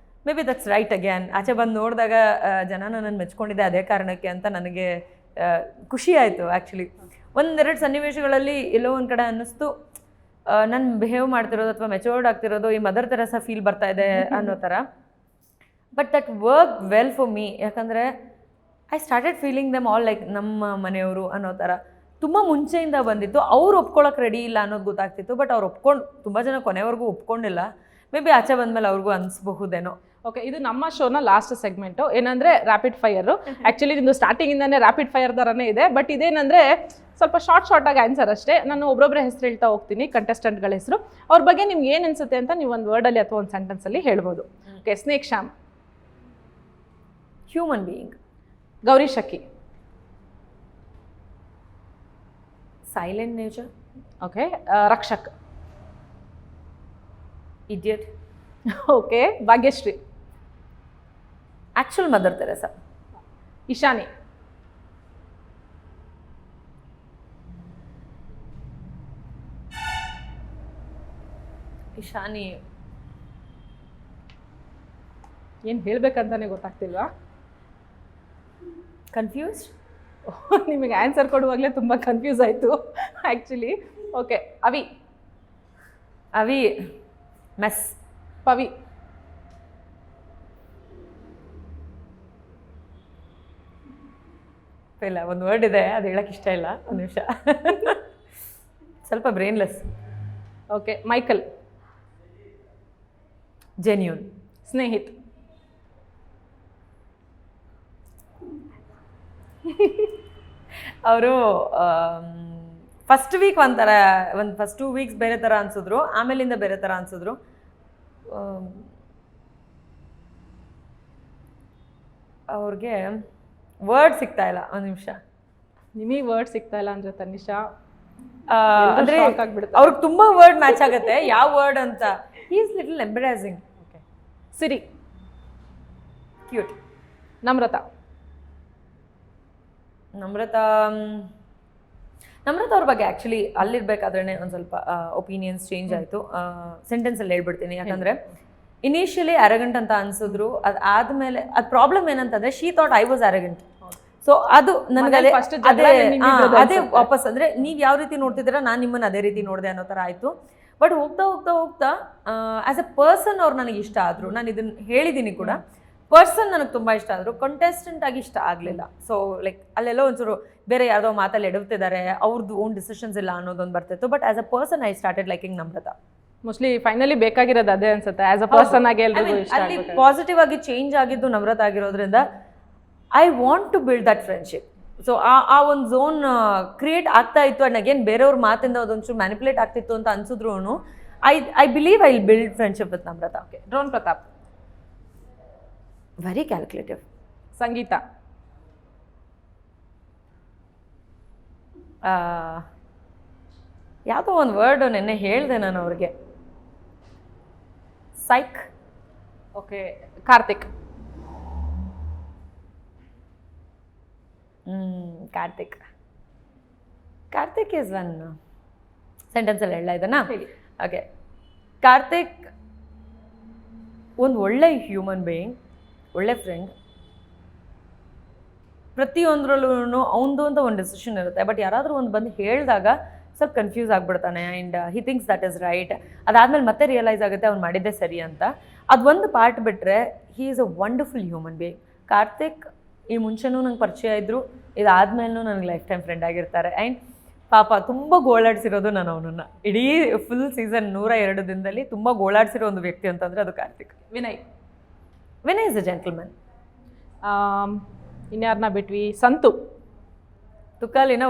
may be that's right again. ಆಚೆ ಬಂದು ನೋಡಿದಾಗ ಜನ ನನ್ನ ಮೆಚ್ಕೊಂಡಿದ್ದೆ ಅದೇ ಕಾರಣಕ್ಕೆ ಅಂತ ನನಗೆ ಖುಷಿ ಆಯಿತು. ಆ್ಯಕ್ಚುಲಿ ಒಂದೆರಡು ಸನ್ನಿವೇಶಗಳಲ್ಲಿ ಎಲ್ಲೋ ಒಂದು ಕಡೆ ಅನ್ನಿಸ್ತು ನಾನು ಬಿಹೇವ್ ಮಾಡ್ತಿರೋದು ಅಥವಾ ಮೆಚೂರ್ಡ್ ಆಗ್ತಿರೋದು ಈ ಮದರ್ ತೆರೇಸಾ ಫೀಲ್ ಬರ್ತಾ ಇದೆ ಅನ್ನೋ ಥರ. But that work well for me. ಯಾಕಂದರೆ I started feeling them all like ನಮ್ಮ ಮನೆಯವರು ಅನ್ನೋ ಥರ. ತುಂಬ ಮುಂಚೆಯಿಂದ ಬಂದಿತ್ತು, ಅವ್ರು ಒಪ್ಕೊಳ್ಳೋಕೆ ರೆಡಿ ಇಲ್ಲ ಅನ್ನೋದು ಗೊತ್ತಾಗ್ತಿತ್ತು. ಬಟ್ ಅವ್ರು ತುಂಬ ಜನ ಕೊನೆವರೆಗೂ ಒಪ್ಕೊಂಡಿಲ್ಲ. ಮೇ ಬಿ ಆಚೆ ಬಂದಮೇಲೆ ಅವ್ರಿಗೂ ಅನಿಸ್ಬಹುದೇನೋ. ಓಕೆ, ಇದು ನಮ್ಮ ಶೋನ ಲಾಸ್ಟ್ ಸೆಗ್ಮೆಂಟು. ಏನಂದರೆ ರ್ಯಾಪಿಡ್ ಫೈರು. ಆ್ಯಕ್ಚುಲಿ ನಿಮ್ಮದು ಸ್ಟಾರ್ಟಿಂಗಿಂದನೇ ರ್ಯಾಪಿಡ್ ಫೈರ್ ಥರನೇ ಇದೆ. ಬಟ್ ಇದೇನಂದರೆ ಸ್ವಲ್ಪ ಶಾರ್ಟಾಗಿ ಆನ್ಸರ್ ಅಷ್ಟೇ. ನಾನು ಒಬ್ಬೊಬ್ಬರ ಹೆಸರು ಹೇಳ್ತಾ ಹೋಗ್ತೀನಿ, ಕಂಟೆಸ್ಟೆಂಟ್ಗಳ ಹೆಸರು. ಅವ್ರ ಬಗ್ಗೆ ನಿಮ್ಗೆ ಏನು ಅನಿಸುತ್ತೆ ಅಂತ ನೀವು ಒಂದು ವರ್ಡಲ್ಲಿ ಅಥವಾ ಒಂದು ಸೆಂಟೆನ್ಸಲ್ಲಿ ಹೇಳ್ಬೋದು. Okay, snake Shyam. Human being. Gowri ಶಕ್ಕಿ. Silent nature. Okay, Rakshak. Idiot. Okay, Bhagyashree. Actual mother Teresa. Ishani. Ishani ಏನು ಹೇಳ್ಬೇಕಂತಾನೆ ಗೊತ್ತಾಗ್ತಿಲ್ವಾ? ಕನ್ಫ್ಯೂಸ್ಡ್. ನಿಮಗೆ ಆನ್ಸರ್ ಕೊಡುವಾಗಲೇ ತುಂಬ ಕನ್ಫ್ಯೂಸ್ ಆಯಿತು ಆ್ಯಕ್ಚುಲಿ. ಓಕೆ, ಅವಿ. ಅವಿ ಮೆಸ್. ಪವಿ. ಇಲ್ಲ, ಒಂದು ವರ್ಡ್ ಇದೆ ಅದು ಹೇಳಕ್ಕೆ ಇಷ್ಟ ಇಲ್ಲ, ಒಂದು ನಿಮಿಷ. ಸ್ವಲ್ಪ brainless. Okay, Michael. Genuine. Snehith. ಅವರು ಫಸ್ಟ್ ವೀಕ್ ಒಂಥರ, ಫಸ್ಟ್ 2 ವೀಕ್ಸ್ ಬೇರೆ ಥರ ಅನಿಸಿದ್ರು, ಆಮೇಲಿಂದ ಬೇರೆ ಥರ ಅನಿಸಿದ್ರು. ಅವ್ರಿಗೆ ವರ್ಡ್ ಸಿಗ್ತಾ ಇಲ್ಲ, ಒಂದು ನಿಮಿಷ. ನಿಮಗೆ ವರ್ಡ್ ಸಿಗ್ತಾ ಇಲ್ಲ ಅಂದರೆ ತನಿಷಾ ಅಂದರೆ ಅವ್ರಿಗೆ ತುಂಬ ವರ್ಡ್ ಮ್ಯಾಚ್ ಆಗುತ್ತೆ, ಯಾವ ವರ್ಡ್ ಅಂತ. Is little embarrassing. Okay, Siri. Cute. Namratha. Namratha ಅವ್ರ ಬಗ್ಗೆ ಆ್ಯಕ್ಚುಲಿ ಅಲ್ಲಿರ್ಬೇಕಾದ್ರೇ ಒಂದು ಸ್ವಲ್ಪ ಒಪಿನಿಯನ್ಸ್ ಚೇಂಜ್ ಆಯಿತು. ಸೆಂಟೆನ್ಸಲ್ಲಿ ಹೇಳ್ಬಿಡ್ತೀನಿ. ಯಾಕಂದರೆ ಇನಿಷಿಯಲಿ ಅರಗಂಟ್ ಅಂತ ಅನ್ಸಿದ್ರು, ಅದಾದಮೇಲೆ ಅದು ಪ್ರಾಬ್ಲಮ್ ಏನಂತಂದರೆ ಶೀ ಥಾಟ್ ಐ ವಾಸ್ ಅರಗಂಟ್. ಸೊ ಅದು ನನಗೆ ಅದೇ ವಾಪಸ್, ಅಂದರೆ ನೀವು ಯಾವ ರೀತಿ ನೋಡ್ತಿದ್ದೀರಾ ನಾನು ನಿಮ್ಮನ್ನು ಅದೇ ರೀತಿ ನೋಡಿದೆ ಅನ್ನೋ ಥರ ಆಯಿತು. ಬಟ್ ಹೋಗ್ತಾ ಆ್ಯಸ್ ಎ ಪರ್ಸನ್ ಅವ್ರು ನನಗೆ ಇಷ್ಟ ಆದರು. ನಾನು ಇದನ್ನು ಹೇಳಿದ್ದೀನಿ ಕೂಡ, ಪರ್ಸನ್ ನನಗೆ ತುಂಬ ಇಷ್ಟ ಆದರು, ಕಂಟೆಸ್ಟೆಂಟ್ ಆಗಿ ಇಷ್ಟ ಆಗಲಿಲ್ಲ. ಸೊ ಲೈಕ್ ಅಲ್ಲೆಲ್ಲೋ ಒಂಚೂರು ಬೇರೆ ಯಾವುದೋ ಮಾತಲ್ಲಿ ಎಡವ್ತಿದ್ದಾರೆ, ಅವ್ರದ್ದು ಓನ್ ಡಿಸಿಷನ್ಸ್ ಇಲ್ಲ ಅನ್ನೋದೊಂದು ಬರ್ತಿತ್ತು. But as a person I started liking Namratha. Mostly finally ಬೇಕಾಗಿರೋದು ಅದೇ ಅನ್ಸುತ್ತೆ. ಆಸ್ ಅ ಪರ್ಸನ್ ಆಗಿ ಅಲ್ಲಿ ಪಾಸಿಟಿವ್ ಆಗಿ ಚೇಂಜ್ ಆಗಿದ್ದು ನಮ್ರತ ಆಗಿರೋದ್ರಿಂದ I want to build that friendship. So ಆ ಒಂದು ಝೋನ್ ಕ್ರಿಯೇಟ್ ಆಗ್ತಾ ಇತ್ತು. ಆ್ಯಂಡ್ ಅಗೇನ್ ಬೇರೆಯವ್ರ ಮಾತಿಂದ ಅದೊಂಚೂರು ಮ್ಯಾನಿಪುಲೇಟ್ ಆಗ್ತಿತ್ತು ಅಂತ ಅನ್ಸಿದ್ರು I believe I will build friendship with Namratha. Okay, drone Pratap. Very calculative. Sangeetha. ಯಾವುದೋ ಒಂದು ವರ್ಡ್ ನೆನ್ನೆ ಹೇಳಿದೆ ನಾನು ಅವ್ರಿಗೆ. Psych. Okay, Karthik. Karthik is one ಸೆಂಟೆನ್ಸಲ್ಲಿ ಹೇಳ ಇದನ್ನ. ಓಕೆ, ಕಾರ್ತಿಕ್ ಒಂದು ಒಳ್ಳೆ ಹ್ಯೂಮನ್ ಬೀಯಿಂಗ್, ಒಳ್ಳೆ ಫ್ರೆಂಡ್. ಪ್ರತಿಯೊಂದರಲ್ಲೂ ಅವನದು ಅಂತ ಒಂದು ಡಿಸಿಷನ್ ಇರುತ್ತೆ. ಬಟ್ ಯಾರಾದರೂ ಒಂದು ಬಂದು ಹೇಳಿದಾಗ ಸ್ವಲ್ಪ ಕನ್ಫ್ಯೂಸ್ ಆಗಿಬಿಡ್ತಾನೆ. And he thinks that is right. ಅದಾದಮೇಲೆ ಮತ್ತೆ ರಿಯಲೈಸ್ ಆಗುತ್ತೆ ಅವ್ನು ಮಾಡಿದ್ದೆ ಸರಿ ಅಂತ. ಅದೊಂದು ಪಾರ್ಟ್ ಬಿಟ್ಟರೆ he is a wonderful human being. Karthik ಈ ಮುಂಚೆನೂ ನಂಗೆ ಪರಿಚಯ ಇದ್ದರು, ಇದಾದ್ಮೇಲೂ ನನಗೆ ಲೈಫ್ ಟೈಮ್ ಫ್ರೆಂಡ್ ಆಗಿರ್ತಾರೆ. ಆ್ಯಂಡ್ ಪಾಪ ತುಂಬ ಗೋಳಾಡಿಸಿರೋದು ನಾನು ಅವನನ್ನು ಇಡೀ ಫುಲ್ ಸೀಸನ್ 102 ದಿನದಲ್ಲಿ ತುಂಬ ಗೋಳಾಡಿಸಿರೋ ಒಂದು ವ್ಯಕ್ತಿ ಅಂತಂದರೆ ಅದು Karthik. Vinay. Vinay is a gentleman. ಇನ್ಯಾರನ್ನ ಬಿಟ್ವಿ? ಸಂತು. ತುಕಾಲಿನ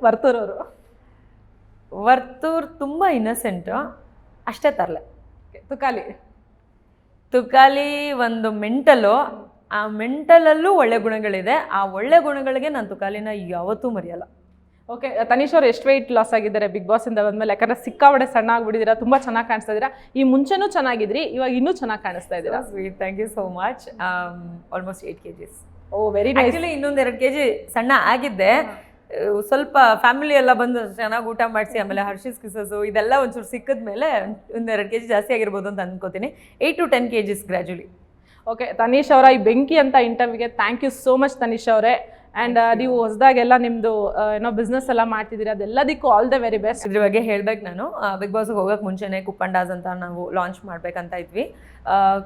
ವರ್ತೂರವರು. ವರ್ತೂರ್ ತುಂಬ ಇನ್ನಸೆಂಟು, ಅಷ್ಟೇ ತರಲೆ. ತುಕಾಲಿ ತುಕಾಲಿ ಒಂದು ಮೆಂಟಲು, ಆ ಮೆಂಟಲಲ್ಲೂ ಒಳ್ಳೆ ಗುಣಗಳಿದೆ. ಆ ಒಳ್ಳೆ ಗುಣಗಳಿಗೆ ನಾನು ತುಕಾಲಿನ ಯಾವತ್ತೂ ಮರೆಯಲ್ಲ. ಓಕೆ, ತನಿಷ್ ಅವ್ರು ಎಷ್ಟು ವೆಯ್ಟ್ ಲಾಸ್ ಆಗಿದ್ದಾರೆ ಬಿಗ್ ಬಾಸ್ ಇಂದ ಬಂದ್ಮೇಲೆ? ಯಾಕಂದ್ರೆ ಸಿಕ್ಕಾಬಡೆ ಸಣ್ಣ ಆಗ್ಬಿಟ್ಟಿದ್ದೀರಾ, ತುಂಬಾ ಚೆನ್ನಾಗಿ ಕಾಣಿಸ್ತಾ ಇದ್ದೀರಾ. ಈ ಮುಂಚೆನೂ ಚೆನ್ನಾಗಿದ್ರಿ, ಇವಾಗ ಇನ್ನೂ ಚೆನ್ನಾಗಿ ಕಾಣಿಸ್ತಾ ಇದ್ದೀರಾ. Sweet, thank you so much. Almost 8 kgs. Oh very nice. Actually ಇನ್ನೊಂದು 2 kg ಸಣ್ಣ ಆಗಿದ್ದೆ. ಸ್ವಲ್ಪ ಫ್ಯಾಮಿಲಿ ಎಲ್ಲ ಬಂದು ಚೆನ್ನಾಗಿ ಊಟ ಮಾಡಿಸಿ, ಆಮೇಲೆ ಹರ್ಷಿಸ್ ಕಿಸಸ್ಸು ಇದೆಲ್ಲ ಒಂಚೂರು ಸಿಕ್ಕಿದ್ಮೇಲೆ ಒಂದು 2 kg ಜಾಸ್ತಿ ಆಗಿರ್ಬೋದು ಅಂತ ಅನ್ಕೋತೀನಿ. 8 to 10 kgs gradually. Okay, Tanish ಅವರ ಈ ಬೆಂಕಿ ಅಂತ ಇಂಟರ್ವ್ಯೂಗೆ thank you so much Tanish ಅವರೇ. ಆ್ಯಂಡ್ ನೀವು ಹೊಸದಾಗೆಲ್ಲ ನಿಮ್ಮದು ಏನೋ ಬಿಸ್ನೆಸ್ ಎಲ್ಲ ಮಾಡ್ತಿದ್ದೀರಿ, ಅದೆಲ್ಲದಕ್ಕೂ ಆಲ್ ದ ವೆರಿ ಬೆಸ್ಟ್. ಇದ್ರ ಬಗ್ಗೆ ಹೇಳ್ಬೇಕು ನಾನು. ಬಿಗ್ ಬಾಸ್ಗೆ ಹೋಗೋಕೆ ಮುಂಚೆನೇ ಕುಪ್ಪಂಡಾಸ್ ಅಂತ ನಾವು ಲಾಂಚ್ ಮಾಡ್ಬೇಕಂತ ಇದ್ವಿ.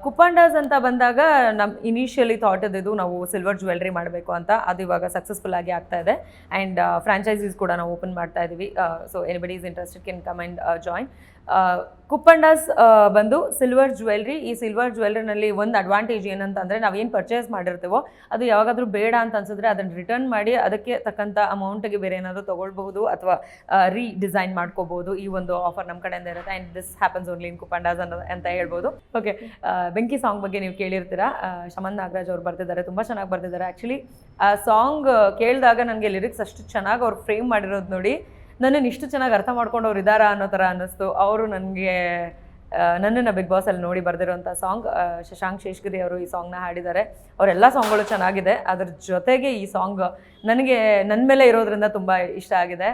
ಕುಪ್ಪಂಡಾಸ್ ಅಂತ ಬಂದಾಗ ನಮ್ಮ ಇನಿಷಿಯಲಿ ಥಾಟ್ ಇದ್ದಿದ್ದು ನಾವು ಸಿಲ್ವರ್ ಜ್ಯುವೆಲ್ರಿ ಮಾಡಬೇಕು ಅಂತ. ಅದು ಇವಾಗ ಸಕ್ಸಸ್ಫುಲ್ ಆಗಿ ಆಗ್ತಾ ಇದೆ. ಆ್ಯಂಡ್ ಫ್ರಾಂಚೈಸೀಸ್ ಕೂಡ ನಾವು ಓಪನ್ ಮಾಡ್ತಾ ಇದ್ದೀವಿ. So anybody is interested can come and join. Kuppandas ಬಂದು ಸಿಲ್ವರ್ ಜ್ಯುವೆಲ್ರಿ. ಈ ಸಿಲ್ವರ್ ಜ್ಯುವೆಲ್ರಿನಲ್ಲಿ ಒಂದು ಅಡ್ವಾಂಟೇಜ್ ಏನಂತಂದರೆ, ನಾವೇನು ಪರ್ಚೇಸ್ ಮಾಡಿರ್ತೀವೋ ಅದು ಯಾವಾಗಾದರೂ ಬೇಡ ಅಂತ ಅನ್ಸಿದ್ರೆ ಅದನ್ನು ರಿಟರ್ನ್ ಮಾಡಿ ಅದಕ್ಕೆ ತಕ್ಕಂಥ ಅಮೌಂಟಿಗೆ ಬೇರೆ ಏನಾದರೂ ತೊಗೊಳ್ಬಹುದು ಅಥವಾ ರೀಡಿಸೈನ್ ಮಾಡ್ಕೋಬಹುದು. ಈ ಒಂದು ಆಫರ್ ನಮ್ಮ ಕಡೆಯಿಂದ ಇರುತ್ತೆ. And this happens only in Kuppandas ಅಂತ ಹೇಳ್ಬೋದು. ಓಕೆ, ಬೆಂಕಿ ಸಾಂಗ್ ಬಗ್ಗೆ ನೀವು ಕೇಳಿರ್ತೀರಾ. ಶಮನ್ ನಾಗರಾಜ್ ಅವ್ರು ಬರ್ತಿದ್ದಾರೆ, ತುಂಬ ಚೆನ್ನಾಗಿ ಬರ್ತಿದ್ದಾರೆ. ಆ್ಯಕ್ಚುಲಿ ಆ ಸಾಂಗ್ ಕೇಳಿದಾಗ ನನಗೆ ಲಿರಿಕ್ಸ್ ಅಷ್ಟು ಚೆನ್ನಾಗಿ ಅವ್ರು ಫ್ರೇಮ್ ಮಾಡಿರೋದು ನೋಡಿ ನನ್ನನ್ನು ಇಷ್ಟು ಚೆನ್ನಾಗಿ ಅರ್ಥ ಮಾಡ್ಕೊಂಡು ಅವ್ರು ಇದ್ದಾರಾ ಅನ್ನೋ ಥರ ಅನ್ನಿಸ್ತು. ಅವರು ನನಗೆ ನನ್ನನ್ನು ಬಿಗ್ ಬಾಸಲ್ಲಿ ನೋಡಿ ಬರೆದಿರೋಂಥ ಸಾಂಗ್. ಶಶಾಂಕ್ ಶೇಷಗಿರಿ ಅವರು ಈ ಸಾಂಗ್ನ ಹಾಡಿದ್ದಾರೆ. ಅವರೆಲ್ಲ ಸಾಂಗ್ಗಳು ಚೆನ್ನಾಗಿದೆ. ಅದ್ರ ಜೊತೆಗೆ ಈ ಸಾಂಗ್ ನನಗೆ ನನ್ನ ಮೇಲೆ ಇರೋದ್ರಿಂದ ತುಂಬ ಇಷ್ಟ ಆಗಿದೆ.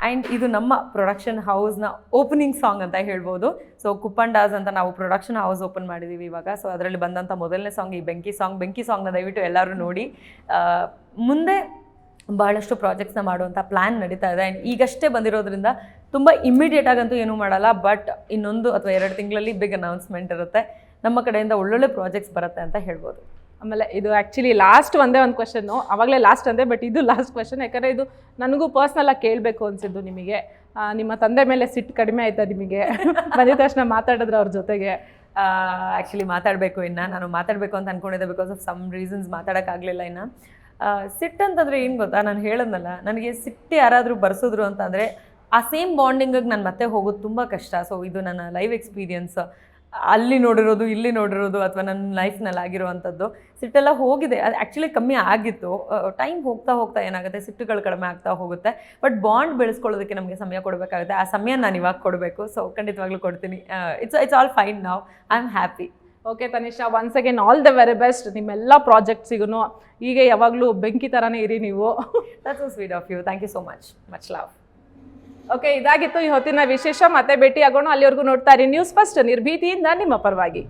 ಆ್ಯಂಡ್ ಇದು ನಮ್ಮ ಪ್ರೊಡಕ್ಷನ್ ಹೌಸ್ನ ಓಪನಿಂಗ್ ಸಾಂಗ್ ಅಂತ ಹೇಳ್ಬೋದು. ಸೊ ಕುಪ್ಪಂಡಾಸ್ ಅಂತ ನಾವು ಪ್ರೊಡಕ್ಷನ್ ಹೌಸ್ ಓಪನ್ ಮಾಡಿದ್ದೀವಿ ಇವಾಗ. ಸೊ ಅದರಲ್ಲಿ ಬಂದಂಥ ಮೊದಲನೇ ಸಾಂಗ್ ಈ ಬೆಂಕಿ ಸಾಂಗ್ನ ದಯವಿಟ್ಟು ಎಲ್ಲರೂ ನೋಡಿ. ಮುಂದೆ ಭಾಳಷ್ಟು ಪ್ರಾಜೆಕ್ಟ್ಸ್ನ ಮಾಡುವಂಥ ಪ್ಲ್ಯಾನ್ ನಡೀತಾ ಇದೆ. ಆ್ಯಂಡ್ ಈಗಷ್ಟೇ ಬಂದಿರೋದ್ರಿಂದ ತುಂಬ ಇಮ್ಮಿಡಿಯೇಟ್ ಆಗಂತೂ ಏನೂ ಮಾಡಲ್ಲ. ಬಟ್ ಇನ್ನೊಂದು ಅಥವಾ 2 ತಿಂಗಳಲ್ಲಿ ಬಿಗ್ ಅನೌನ್ಸ್ಮೆಂಟ್ ಇರುತ್ತೆ. ನಮ್ಮ ಕಡೆಯಿಂದ ಒಳ್ಳೊಳ್ಳೆ ಪ್ರಾಜೆಕ್ಟ್ಸ್ ಬರುತ್ತೆ ಅಂತ ಹೇಳ್ಬೋದು. ಆಮೇಲೆ ಇದು ಆ್ಯಕ್ಚುಲಿ ಲಾಸ್ಟ್ ಒಂದೇ ಒಂದು ಕ್ವೆಶನ್ನು, ಆವಾಗಲೇ ಲಾಸ್ಟ್ ಅಂದೆ, ಬಟ್ ಇದು ಲಾಸ್ಟ್ ಕ್ವೆಶನ್. ಯಾಕಂದರೆ ಇದು ನನಗೂ ಪರ್ಸ್ನಲಾಗಿ ಕೇಳಬೇಕು ಅನಿಸಿದ್ದು ನಿಮಗೆ. ನಿಮ್ಮ ತಂದೆ ಮೇಲೆ ಸಿಟ್ಟು ಕಡಿಮೆ ಆಯ್ತಾ ನಿಮಗೆ ಬಂದಿದ ತಕ್ಷಣ ಮಾತಾಡಿದ್ರೆ ಅವ್ರ ಜೊತೆಗೆ? ಆ್ಯಕ್ಚುಲಿ ಮಾತಾಡಬೇಕು ನಾನು ಮಾತಾಡಬೇಕು ಅಂತ ಅಂದ್ಕೊಂಡಿದ್ದೆ. ಬಿಕಾಸ್ ಆಫ್ ಸಮ್ ರೀಸನ್ಸ್ ಮಾತಾಡೋಕ್ಕಾಗಲಿಲ್ಲ ಇನ್ನು. ಸಿಟ್ಟು ಅಂತಂದರೆ ಏನು ಗೊತ್ತಾ, ನಾನು ಹೇಳೋದಲ್ಲ, ನನಗೆ ಸಿಟ್ಟು ಯಾರಾದರೂ ಬರ್ಸಿದ್ರು ಅಂತಂದರೆ ಆ ಸೇಮ್ ಬಾಂಡಿಂಗಿಗೆ ನಾನು ಮತ್ತೆ ಹೋಗೋದು ತುಂಬ ಕಷ್ಟ. ಸೊ ಇದು ನನ್ನ ಲೈಫ್ ಎಕ್ಸ್ಪೀರಿಯನ್ಸ್. ಅಲ್ಲಿ ನೋಡಿರೋದು, ಇಲ್ಲಿ ನೋಡಿರೋದು, ಅಥವಾ ನನ್ನ ಲೈಫ್ನಲ್ಲಿ ಆಗಿರುವಂಥದ್ದು ಸಿಟ್ಟೆಲ್ಲ ಹೋಗಿದೆ. ಅದು ಆ್ಯಕ್ಚುಲಿ ಕಮ್ಮಿ ಆಗಿತ್ತು. ಟೈಮ್ ಹೋಗ್ತಾ ಹೋಗ್ತಾ ಏನಾಗುತ್ತೆ, ಸಿಟ್ಟುಗಳು ಕಡಿಮೆ ಆಗ್ತಾ ಹೋಗುತ್ತೆ. ಬಟ್ ಬಾಂಡ್ ಬೆಳೆಸ್ಕೊಳ್ಳೋದಕ್ಕೆ ನಮಗೆ ಸಮಯ ಕೊಡಬೇಕಾಗುತ್ತೆ. ಆ ಸಮಯ ನಾನು ಇವಾಗ ಕೊಡಬೇಕು. ಸೊ ಖಂಡಿತವಾಗ್ಲೂ ಕೊಡ್ತೀನಿ. It's all fine now. I am happy. Okay Tanisha, once again all the very best. ನಿಮ್ಮೆಲ್ಲ ಪ್ರಾಜೆಕ್ಟ್ಸಿಗೂ ಹೀಗೆ ಯಾವಾಗಲೂ ಬೆಂಕಿ ಥರನೇ ಇರಿ ನೀವು. That's so sweet of you. Thank you so much. Much love. Okay, ಇದಾಗಿತ್ತು ಈ ಹೊತ್ತಿನ ವಿಶೇಷ. ಮತ್ತೆ ಭೇಟಿ ಆಗೋಣ. ಅಲ್ಲಿವರೆಗೂ ನೋಡ್ತಾ ಇರಿ ನ್ಯೂಸ್ ಫಸ್ಟ್, ನಿರ್ಭೀತಿಯಿಂದ ನಿಮ್ಮ ಪರವಾಗಿ.